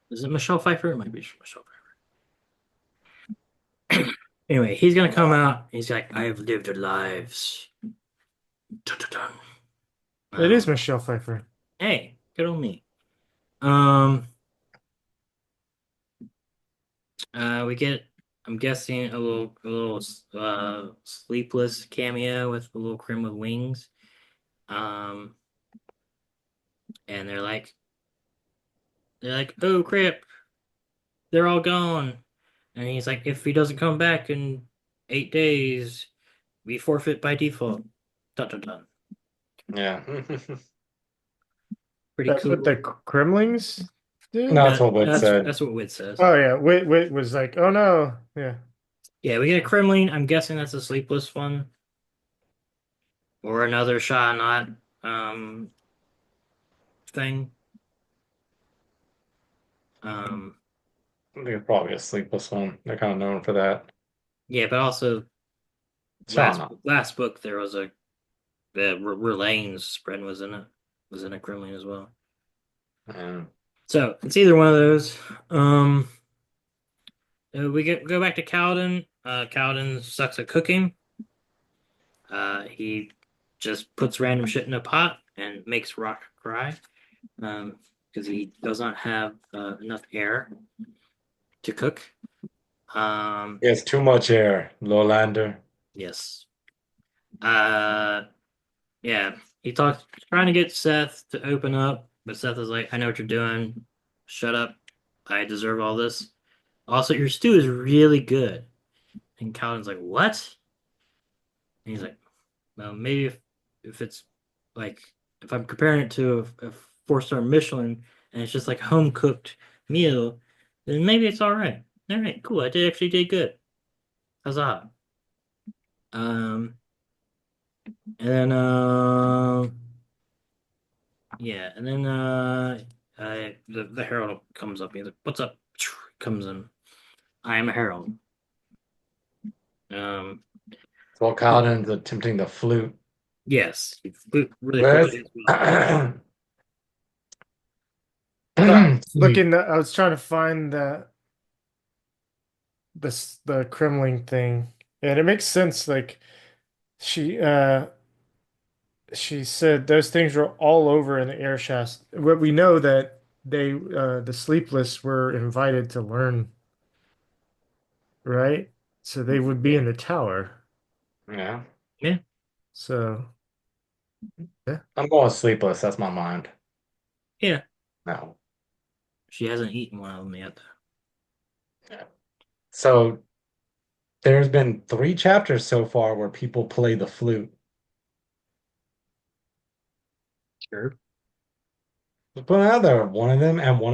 Is it Michelle Pfeiffer? It might be Michelle Pfeiffer. Anyway, he's gonna come out. He's like, I have lived their lives. Dun, dun, dun. It is Michelle Pfeiffer. Hey, good on me. We get, I'm guessing, a little sleepless cameo with a little Crim with wings. And they're like, oh crap, they're all gone. And he's like, if he doesn't come back in 8 days, we forfeit by default. Dun dun dun. Yeah. Pretty That's cool. what the Kremlings do? No, that's what Wit said. That's what Wit says. Oh, yeah. Wit was like, oh, no. Yeah. Yeah, we get a Kremlin. I'm guessing that's a sleepless one. Or another Sha-Not thing. I think it's probably a sleepless one. They're kind of known for that. Yeah, but also last book there was the Relane's spread was in a Kremlin as well. So it's either one of those. We go back to Kaladin. Kaladin sucks at cooking. He just puts random shit in a pot and makes Rock cry. Because he does not have enough air to cook. He has too much air, Lowlander. Yes. Yeah. He trying to get Seth to open up, but Seth is like, I know what you're doing. Shut up. I deserve all this. Also, your stew is really good. And Kaladin's like, what? And he's like, well, maybe if it's like, if I'm comparing it to a 4-star Michelin and it's just like home cooked meal, then maybe it's all right. All right, cool. I actually did good. Huzzah. And then yeah, and then the herald comes up. He's like, "What's up?" Comes in. I am a herald. Um, Well, Kaladin's attempting the flute yes, he flew really with. quickly as well. So I was Excuse I was trying to find the Kremling thing, and it makes sense. Like she she said those things were all over in the air shaft. What we know that the sleepless were invited to learn, right? So they would be in the tower. yeah, Yeah, So yeah. I'm going sleepless. That's my mind. yeah. No. She hasn't eaten one of them yet. Yeah. So there's been 3 chapters so far where people play the flute. Sure. Let's put it out there. One of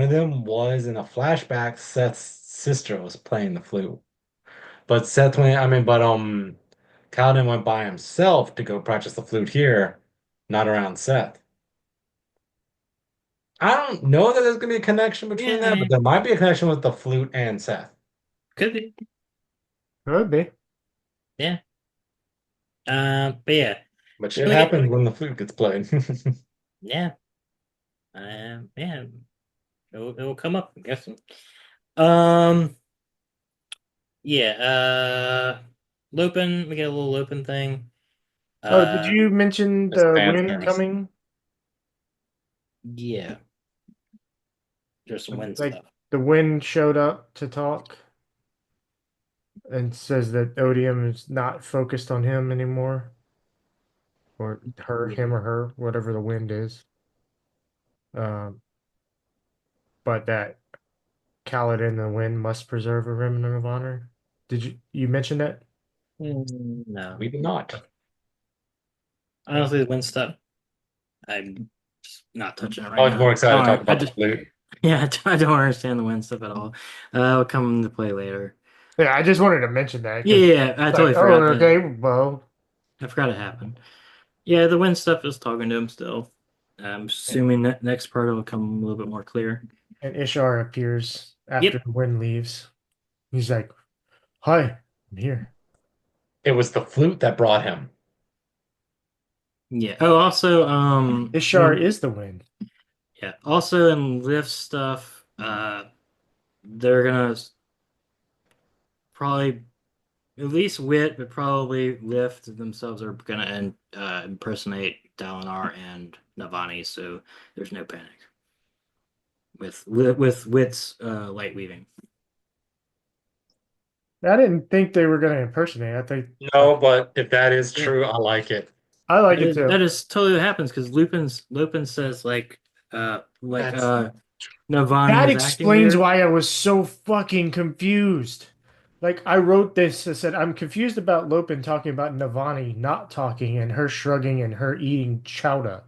them was in a flashback. Seth's sister was playing the flute. But Seth went, I mean, but Kaladin went by himself to go practice the flute here, not around Seth. I don't know that there's gonna be a connection between that, Yeah, but there might be a connection with the flute and Seth. could be. Could be. Yeah. But yeah, But then shit we get happens when the flute gets played. yeah. Yeah. It will come up. I'm guessing. Um. Yeah. Lupin. We get a little Lupin thing. Oh, did Uh. you mention Just the fan wind service. coming? Yeah. There's some wind Like stuff. the wind showed up to talk and says that Odium is not focused on him anymore, or her, Yeah. him or her, whatever the wind is. Um, but that Kaladin and the wind must preserve a remnant of honor. Did you mention that? No. We did not. Honestly, the wind stuff. I'm just not touching it I right was now. more excited to talk I about the just flute. yeah. I don't understand the wind stuff at all. It'll come into play later. Yeah, I just wanted to mention that Yeah, because yeah. I it's like, totally oh, forgot that. okay, well, I forgot it happened. Yeah, the wind stuff is talking to him still. I'm assuming that next part will come a little bit more clear. and Ishar appears after Yep. the wind leaves. He's like, "Hi, I'm here." It was the flute that brought him. Yeah. Oh, also, Ishar is the wind. yeah. Also in lift stuff, they're gonna probably at least Wit, but probably Lift themselves are gonna impersonate Dalinar and Navani, so there's no panic with Wit's light weaving. I didn't think they were going to impersonate. No, but if that is Yeah. true, I like it. I like That it is, too. that is totally what happens because Lupin says That's Navani That is acting explains weird. why I was so fucking confused. Like I wrote this, I said I'm confused about Lopin talking about Navani not talking and her shrugging and her eating chowder.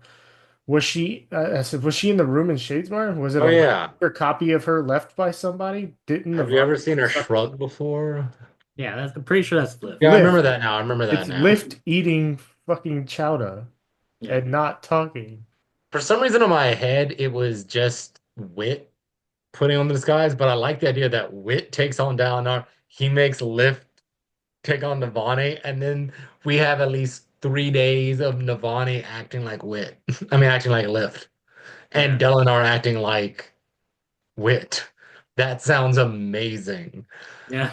Was she? I said, was she in the room in Shadesmar? Was it oh a yeah. leftover copy of her left by somebody? Didn't Have you Navani ever seen her stuff shrug before? Yeah, I'm pretty sure that's Yeah, Lift. I remember lift? that now. I remember that It's now. lift eating fucking chowder Yeah, and not talking. For some reason in my head, it was just Wit putting on the disguise, but I like the idea that Wit takes on Dalinar, he makes Lift take on Navani, and then we have at least 3 days of Navani acting like Wit. I mean, acting like Lift, yeah, and Dalinar acting like Wit. That sounds amazing. yeah.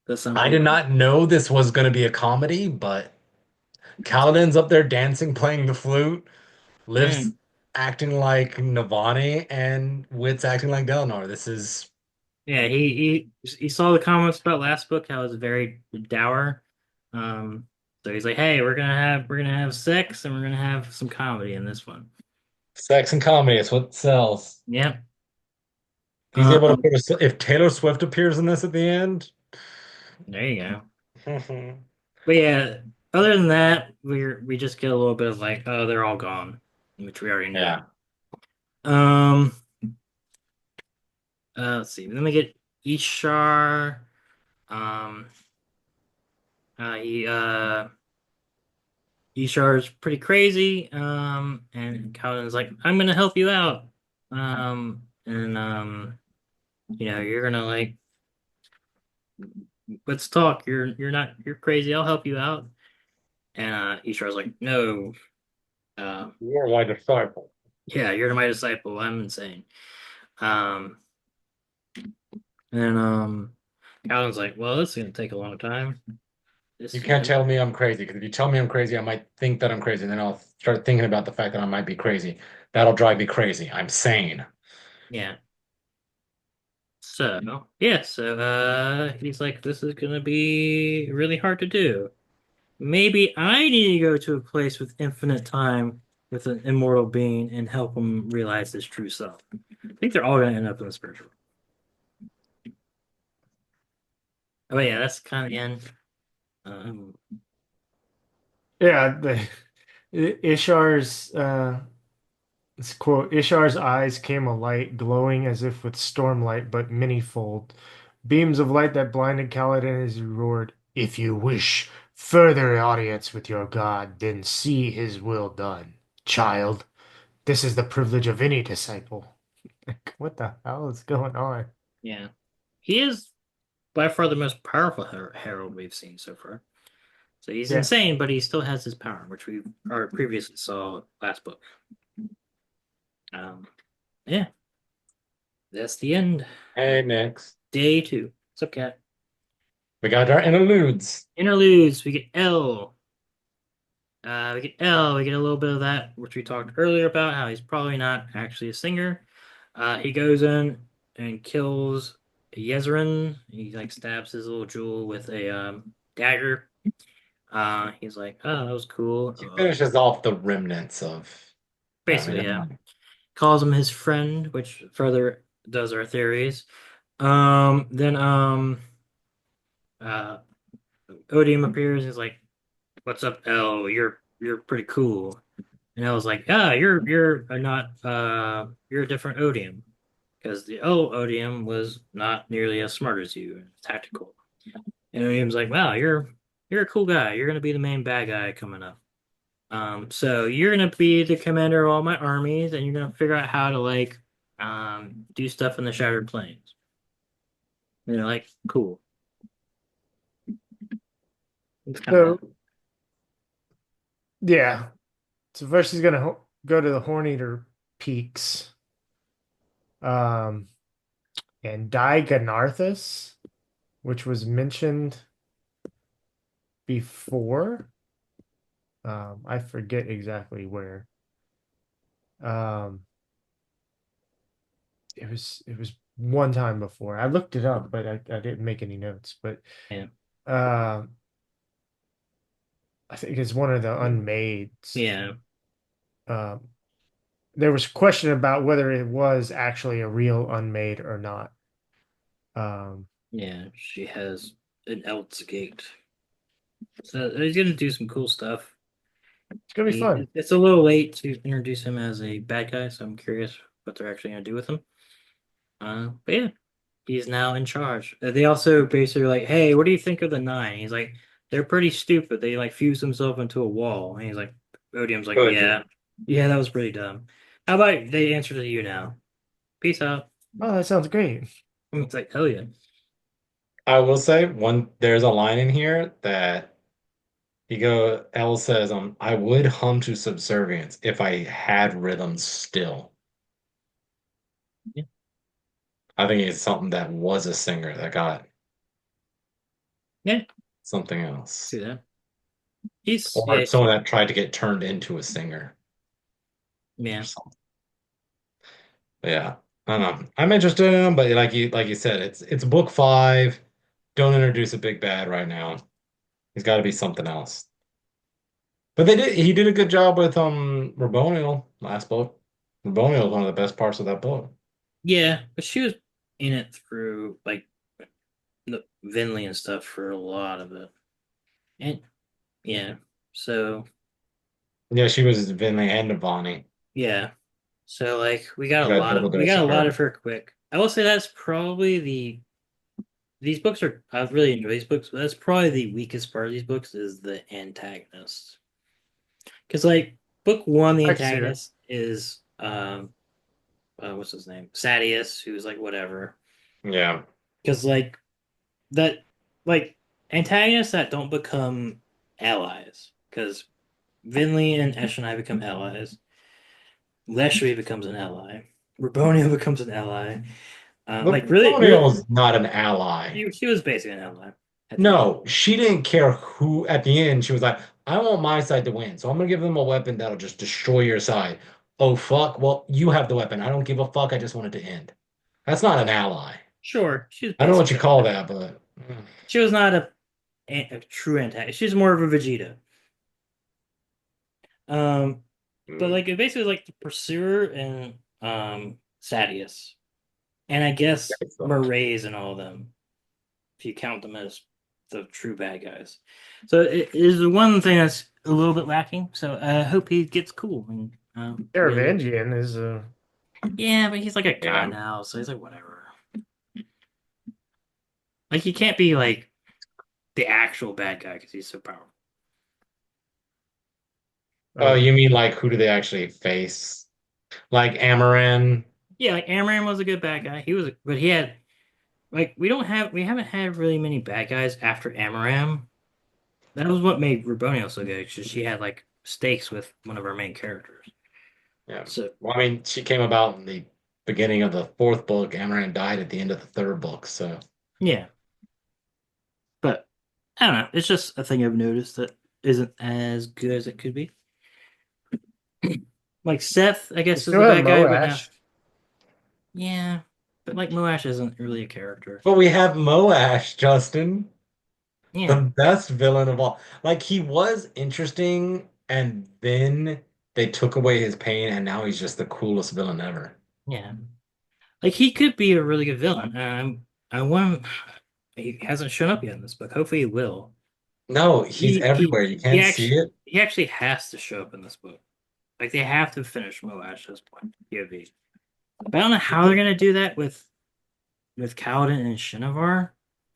That sounds I really did cool. not know this was going to be a comedy, but Kaladin's up there dancing, playing the flute. Liv's Mm. acting like Navani, and Wit's acting like Dalinar. This is Yeah, he saw the comments about last book how it was very dour. Um, so he's like, "Hey, we're gonna have sex and we're gonna have some comedy in this one." sex and comedy. It's what sells. Yep. He's able to Um, put if Taylor Swift appears in this at the end. there you go. But yeah, other than that, we just get a little bit of like, oh, they're all gone, which we already knew. Yeah. Um, let's see. Then we get Ishar. Um, he Ishar's pretty crazy. And Kaladin's like, I'm gonna help you out. And you're gonna like, let's talk. You're crazy. I'll help you out. And Ishar's like, no. You're my disciple. Yeah, you're my disciple. I'm insane. Um, and Kaladin's like, well, this is gonna take a long time. You can't tell me I'm crazy, because if you tell me I'm crazy, I might think that I'm crazy, and then I'll start thinking about the fact that I might be crazy. That'll drive me crazy. I'm sane. Yeah. So he's like, this is gonna be really hard to do. Maybe I need to go to a place with infinite time with an immortal being and help him realize his true self. I think they're all gonna end up in the spiritual. Oh yeah, that's kind of the end. Yeah, Ishar's it's quote, Ishar's eyes came alight, glowing as if with stormlight, but many-fold. Beams of light that blinded Kaladin as he roared, "If you wish further audience with your god, then see his will done. Child, this is the privilege of any disciple." Like, what the hell is going on? Yeah, he is by far the most powerful herald we've seen so far. So he's Yeah. insane, but he still has his power, which we previously saw last book. Yeah, that's the end. Hey, next. Day 2. What's up, Cat? We got our interludes. Interludes. We get L. We get L. We get a little bit of that, which we talked earlier about, how he's probably not actually a singer. He goes in and kills Yezerin. He like stabs his little jewel with a dagger. He's like, oh, that was cool. He finishes off the remnants of. Basically, yeah. Calls him his friend, which further does our theories. Then Odium appears and he's like, "What's up, L? You're pretty cool." And I was like, "Ah, you're not you're a different Odium, because the old Odium was not nearly as smart as you, tactical." And Odium's like, "Wow, you're a cool guy. You're gonna be the main bad guy coming up. So you're gonna be the commander of all my armies, and you're gonna figure out how to like do stuff in the Shattered Plains." And they're like, "Cool." It's kinda- So, yeah. So first he's gonna go to the Horneater Peaks. And Ganarthus, which was mentioned before. I forget exactly where. It was one time before. I looked it up, but I didn't make any notes. But Yeah. I think it's one of the unmades. Yeah. There was a question about whether it was actually a real unmade or not. Yeah, she has an Elt's Gate. So he's gonna do some cool stuff. It's gonna be fun. It's a little late to introduce him as a bad guy, so I'm curious what they're actually gonna do with him. But yeah, he's now in charge. They also basically like, hey, what do you think of the Nine? He's like, they're pretty stupid. They like fuse themselves into a wall. And he's like, Odium's like, yeah, that was pretty dumb. How about they answer to you now? Peace out. Oh, that sounds great. It's like, hell yeah. I will say there's a line in here that L says, I would hum to subservience if I had rhythm still. Yeah. I think it's something that was a singer that got something else. See that? Or someone that tried to get turned into a singer. Yeah. Yeah. I don't know. I'm interested in him, but like you said, it's book 5. Don't introduce a big bad right now. He's got to be something else. But he did a good job with Raboniel last book. Raboniel is one of the best parts of that book. Yeah, but she was in it through like the Vinley and stuff for a lot of it. And yeah, so yeah, she was Vinley and Navani. Yeah. So like we got a lot of her quick. I will say that's probably these books are I really enjoy these books, but that's probably the weakest part of these books is the antagonist. Because like book one, the I can see that. antagonist is what's his name? Sadius, who's like whatever. Yeah. Because like that like antagonists that don't become allies. Because Vinley and Eshonai become allies. Leshri becomes an ally. Rabonio becomes an ally. Look, Like really, Romeo not an ally. she was basically an ally. At the end. No, she didn't care who at the end. She was like, I want my side to win. So I'm gonna give them a weapon that'll just destroy your side. Oh fuck. Well, you have the weapon. I don't give a fuck. I just want it to end. That's not an ally. Sure, she was I don't know what you basically call that, but she was not a true antagonist. She's more of a Vegeta. But like it basically like the Pursuer and Sadius, and I guess Maraise and all of them, if you count them as the true bad guys. So it is the one thing that's a little bit lacking. So I hope he gets cool and really- Taravangian is yeah, but he's like a Yeah. god now, so he's like whatever. Like he can't be like the actual bad guy because he's so powerful. oh, you mean like who do they actually face? Like Amaran? Yeah, like Amaran was a good bad guy. He was, but he had like we haven't had really many bad guys after Amaram. That was what made Rubonio so good because she had like stakes with one of our main characters. Yeah. So Well, I mean, she came about in the beginning of the fourth book. Amaran died at the end of the third book, so yeah, but I don't know. It's just a thing I've noticed that isn't as good as it could be. Like Seth, I guess, is the still have bad guy, but now, Moash. yeah, but like Moash isn't really a character. but we have Moash, Justin. Yeah, The best villain of all. Like he was interesting, and then they took away his pain, and now he's just the coolest villain ever. yeah. Like he could be a really good villain. I want. He hasn't shown up yet in this book. Hopefully, he will. No, he's He everywhere. You can't see it. he actually has to show up in this book. Like they have to finish Moash at this point. POV. But I don't know how they're gonna do that with Kaladin and Shinovar.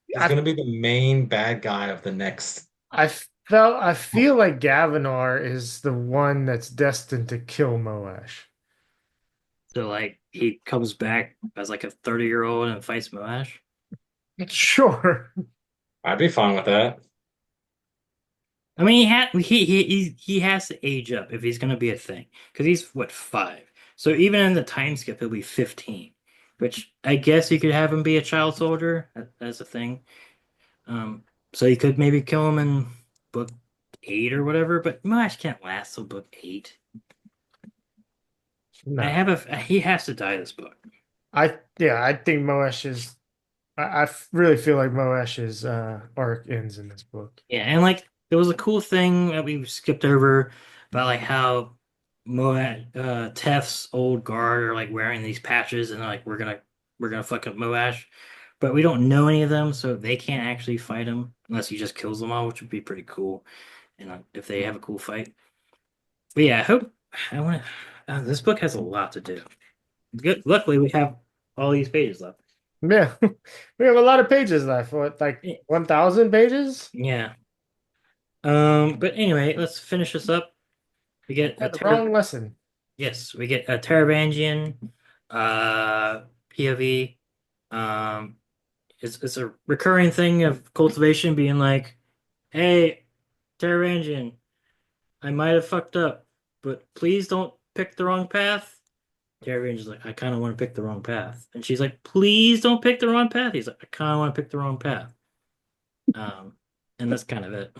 He's gonna be the main bad guy of the next. I feel like Gavinar is the one that's destined to kill Moash. So like he comes back as like a 30-year-old and fights Moash. Sure. I'd be fine with that. I mean, he has to age up if he's gonna be a thing because he's what 5. So even in the time skip, he'll be 15, which I guess you could have him be a child soldier as a thing. So you could maybe kill him in book 8 or whatever, but Moash can't last till book 8. No. He has to die this book. I think Moash is. I really feel like Moash's arc ends in this book. Yeah, and like there was a cool thing that we skipped over about like how Tef's old guard are like wearing these patches and they're like we're gonna fuck up Moash, but we don't know any of them, so they can't actually fight him unless he just kills them all, which would be pretty cool. And if they have a cool fight, but yeah, I want to. This book has a lot to do. Luckily, we have all these pages left. Yeah, we have a lot of pages left. What, like 1,000 pages? Yeah. But anyway, let's finish this up. We get a Wrong lesson. Yes, we get a Taravangian POV. It's a recurring thing of cultivation being like, "Hey, Taravangian, I might have fucked up, but please don't pick the wrong path." Taravangian's like, "I kind of want to pick the wrong path," and she's like, "Please don't pick the wrong path." He's like, "I kind of want to pick the wrong path." And that's kind of it.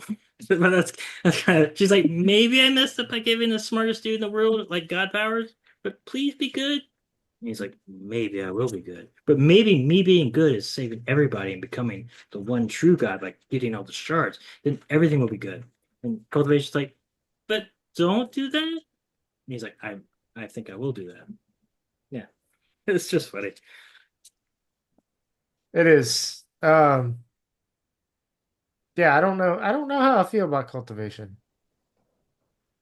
But that's kind of. She's like, maybe I messed up by giving the smartest dude in the world like god powers, but please be good. And he's like, maybe I will be good, but maybe me being good is saving everybody and becoming the one true god, like getting all the shards. Then everything will be good. And Cultivation's like, but don't do that. And he's like, I think I will do that. Yeah, it's just funny. It is. Yeah, I don't know. I don't know how I feel about cultivation.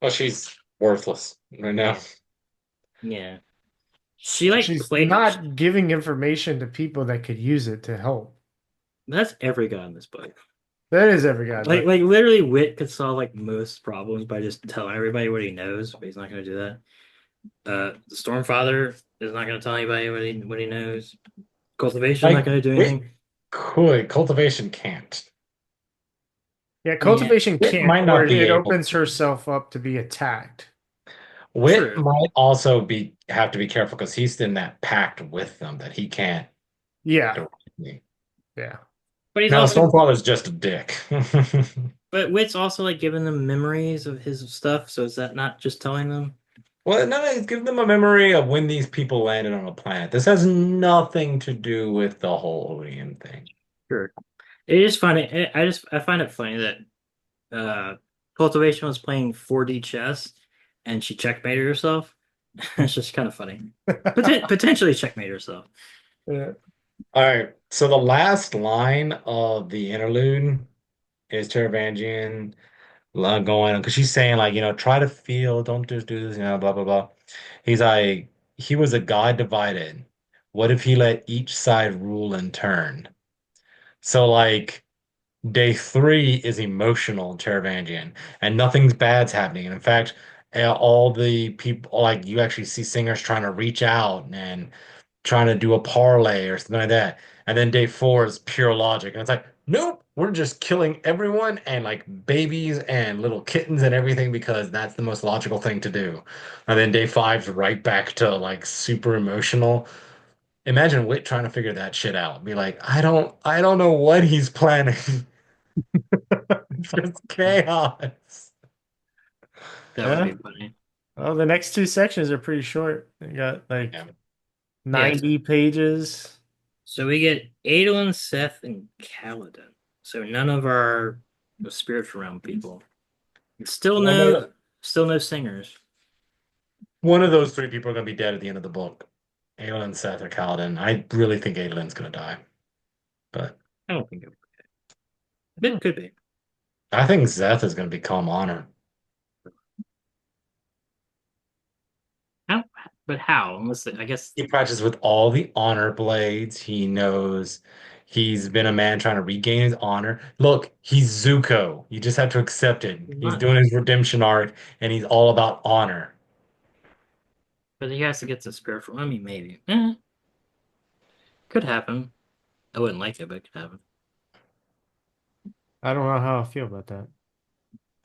Well, she's worthless right now. Yeah, she like She's played. not giving information to people that could use it to help. That's every guy in this book. That is every guy. Like literally, Wit could solve like most problems by just telling everybody what he knows, but he's not going to do that. The Stormfather is not going to tell anybody what he knows. Cultivation's Like, not going to do Wit anything. could, cultivation can't. Yeah, cultivation Wit can't, might or not be it able opens to. herself up to be attacked. Wit True. might also have to be careful because he's in that pact with them that he can't Yeah, directly. yeah. But he's Now, also, Stormfather's just a dick. but Wit's also like giving them memories of his stuff. So is that not just telling them? Well, no, he's giving them a memory of when these people landed on a planet. This has nothing to do with the whole Odium thing. Sure. It is funny. I find it funny that Cultivation was playing 4D chess, and she checkmated herself. It's just kind of funny. Potentially checkmate herself. Yeah. All right, so the last line of the interlude is Taravangian going because she's saying like, try to feel, don't just do this, blah blah blah. He's like, he was a god divided. What if he let each side rule in turn? So like day three is emotional Taravangian, and nothing's bad's happening. And in fact, all the people like you actually see singers trying to reach out and trying to do a parlay or something like that. And then day four is pure logic. And it's like, nope, we're just killing everyone and like babies and little kittens and everything because that's the most logical thing to do. And then day five's right back to like super emotional. Imagine Wit trying to figure that shit out. Be like, I don't know what he's planning. Just chaos. That would Yeah. be funny. Well, the next two sections are pretty short. They got like Yeah. 90 pages. So we get Adolin, Seth, and Kaladin. So none of our spiritual realm people. Still One no, of, still no singers. one of those three people are gonna be dead at the end of the book. Aelin, Seth, or Kaladin. I really think Aelin's gonna die. But I don't think it could be. I think Zeth is gonna become Honor. How? But how? Unless I guess. He practices with all the honor blades. He knows he's been a man trying to regain his honor. Look, he's Zuko. You just have to accept it. He's doing his redemption arc, and he's all about honor. But he has to get to spiritual. I mean, maybe. Could happen. I wouldn't like it, but it could happen. I don't know how I feel about that.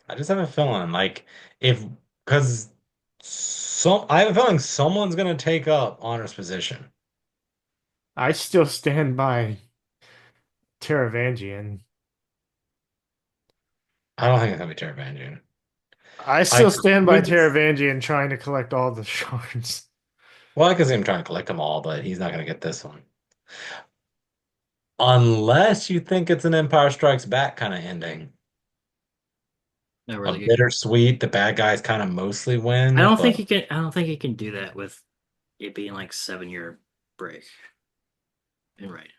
I just have a feeling like if because I have a feeling someone's gonna take up Honor's position. I still stand by Taravangian. I don't think it's gonna be Taravangian. I I still stand by could- Taravangian trying to collect all the shards. Well, I can see him trying to collect them all, but he's not gonna get this one. Unless you think it's an Empire Strikes Back kind of ending. Not A really good. bittersweet, the bad guys kind of mostly win. I don't but think he can. I don't think he can do that with it being like 7 year break. And right.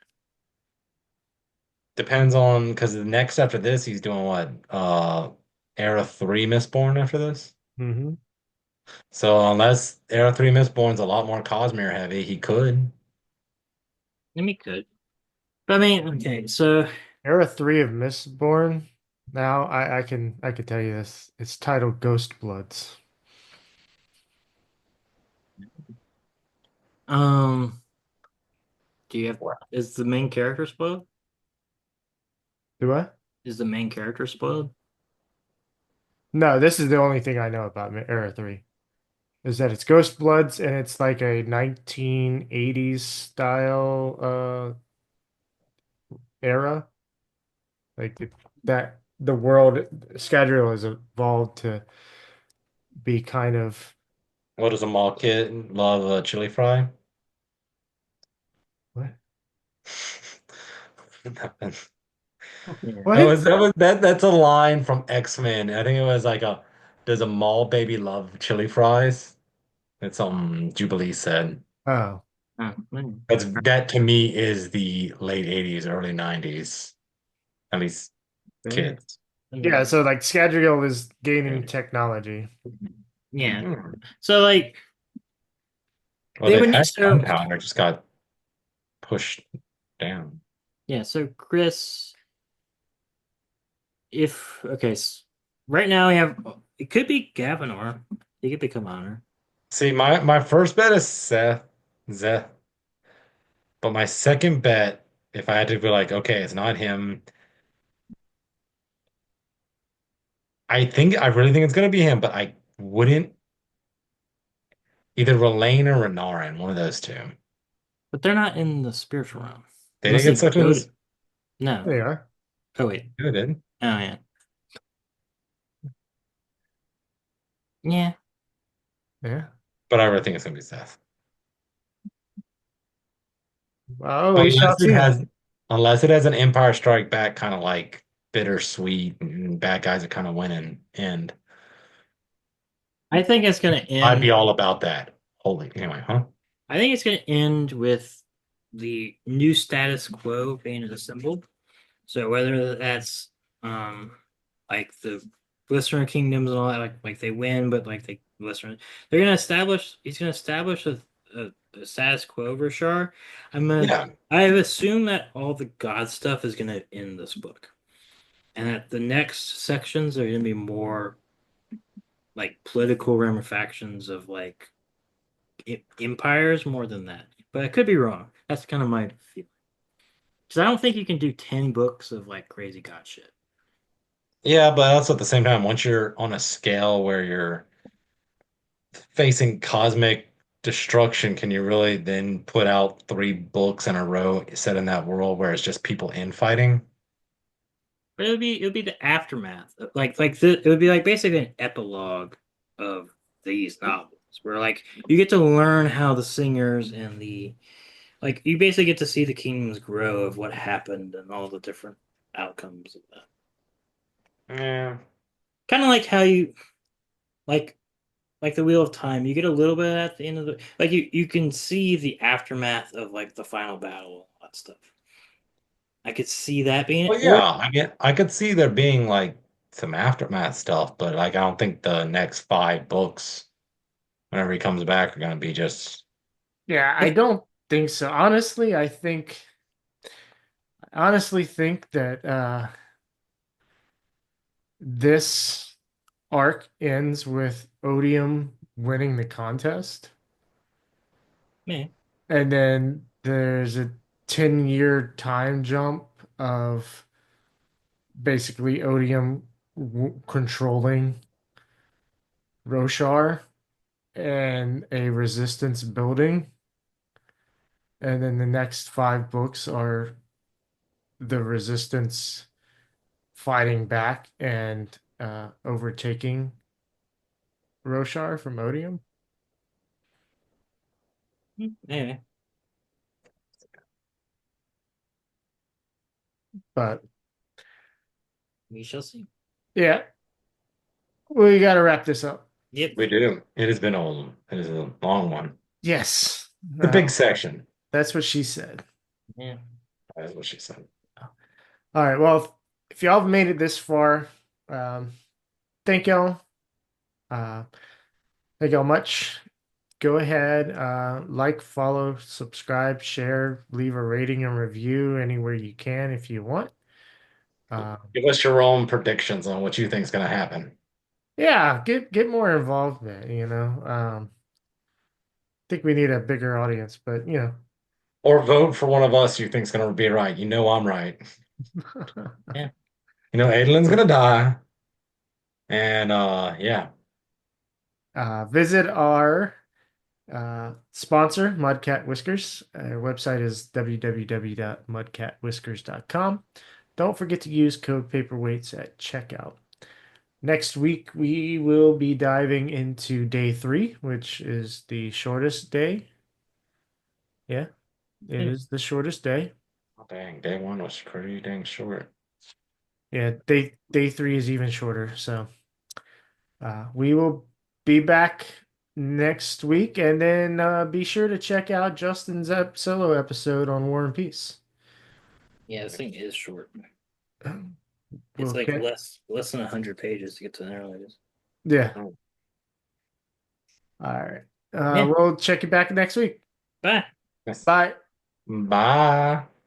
depends on because the next after this, he's doing what? Era 3 Mistborn after this. Mm-hmm. So unless Era 3 Mistborn's a lot more Cosmere heavy, he could. I mean, could. But I mean, okay. So Era 3 of Mistborn. Now I can tell you this. It's titled Ghost Bloods. do you have? Is the main character spoiled? Do I? Is the main character spoiled? No, this is the only thing I know about Era 3. Is that it's Ghost Bloods and it's like a 1980s style era. Like that the world Scadrial has evolved to be kind of What does a mall kid love a chili fry? what? Yeah. What? That's a line from X-Men. I think it was like does a mall baby love chili fries? It's Jubilee said. Oh. That to me is the late 80s, early 90s. At least kids. Yeah, so like Scadrial is gaining technology. Yeah. Hmm. So like Well, they they would had need so gunpowder, just got pushed down. yeah, so Chris if okay, right now we have it could be Gavinor. He could become Honor. See, my first bet is Zeth, but my second bet, if I had to be like, okay, it's not him. I really think it's gonna be him, but I wouldn't either Relane or Renarin, one of those two. But they're not in the spiritual realm. They didn't Unless get they sucked in go this. to no. They are. Oh wait. Yeah, they did. Oh yeah. Yeah. Yeah. But I really think it's gonna be Seth. Well, we shall Unless it see. has unless it has an Empire Strike Back kind of like bittersweet and bad guys are kind of winning. And I think it's gonna I'd be end. all about that. Holy anyway, huh? I think it's gonna end with the new status quo being assembled. So whether that's like the Glycerin Kingdoms and all that, like they win, but like they Glycerin, they're gonna establish. He's gonna establish a status quo for Shar. Yeah. I've assumed that all the God stuff is gonna end this book, and that the next sections are gonna be more like political ramifications of like empires more than that. But I could be wrong. That's kind of my feeling. Because I don't think you can do 10 books of like crazy God shit. Yeah, but also at the same time, once you're on a scale where you're facing cosmic destruction, can you really then put out 3 books in a row set in that world where it's just people infighting? But it would be the aftermath. It would be like basically an epilogue of these novels where like you get to learn how the singers and the like you basically get to see the kingdoms grow of what happened and all the different outcomes of that. Yeah. Kind of like how you like like the Wheel of Time, you get a little bit at the end of the like you can see the aftermath of like the final battle and all that stuff. I could see that being it. Well, yeah, I could see there being like some aftermath stuff, but like I don't think the next 5 books, whenever he comes back, are gonna be just Yeah, I don't think so. Honestly think that this arc ends with Odium winning the contest, man. and then there's a 10-year time jump of basically Odium controlling Roshar and a resistance building. And then the next 5 books are the resistance fighting back and overtaking Roshar from Odium. Anyway, But we shall see. yeah, we got to wrap this up. Yep. we do. It has been it is a long one. Yes. The big section. That's what she said. Yeah. That's what she said. All right. Well, if y'all have made it this far, thank y'all. Thank y'all much. Go ahead, like, follow, subscribe, share, leave a rating and review anywhere you can if you want. Give us your own predictions on what you think is going to happen. Yeah, get more involvement, you know. I think we need a bigger audience, but you know. Or vote for one of us you think is going to be right. You know I'm right. Yeah. You know Adelin's going to die. And yeah. Visit our sponsor, Mudcat Whiskers. Our website is www.mudcatwhiskers.com. Don't forget to use code Paperweights at checkout. Next week, we will be diving into day 3, which is the shortest day. Yeah, it is the shortest day. Oh, dang, day 1 was pretty dang short. Yeah, day 3 is even shorter. So we will be back next week, and then be sure to check out Justin's solo episode on War and Peace. Yeah, this thing is short. It's Okay. like less than 100 pages to get to the narrators. Yeah. Oh. All right. Yeah. We'll check you back next week. Bye. Yes. Bye. Bye.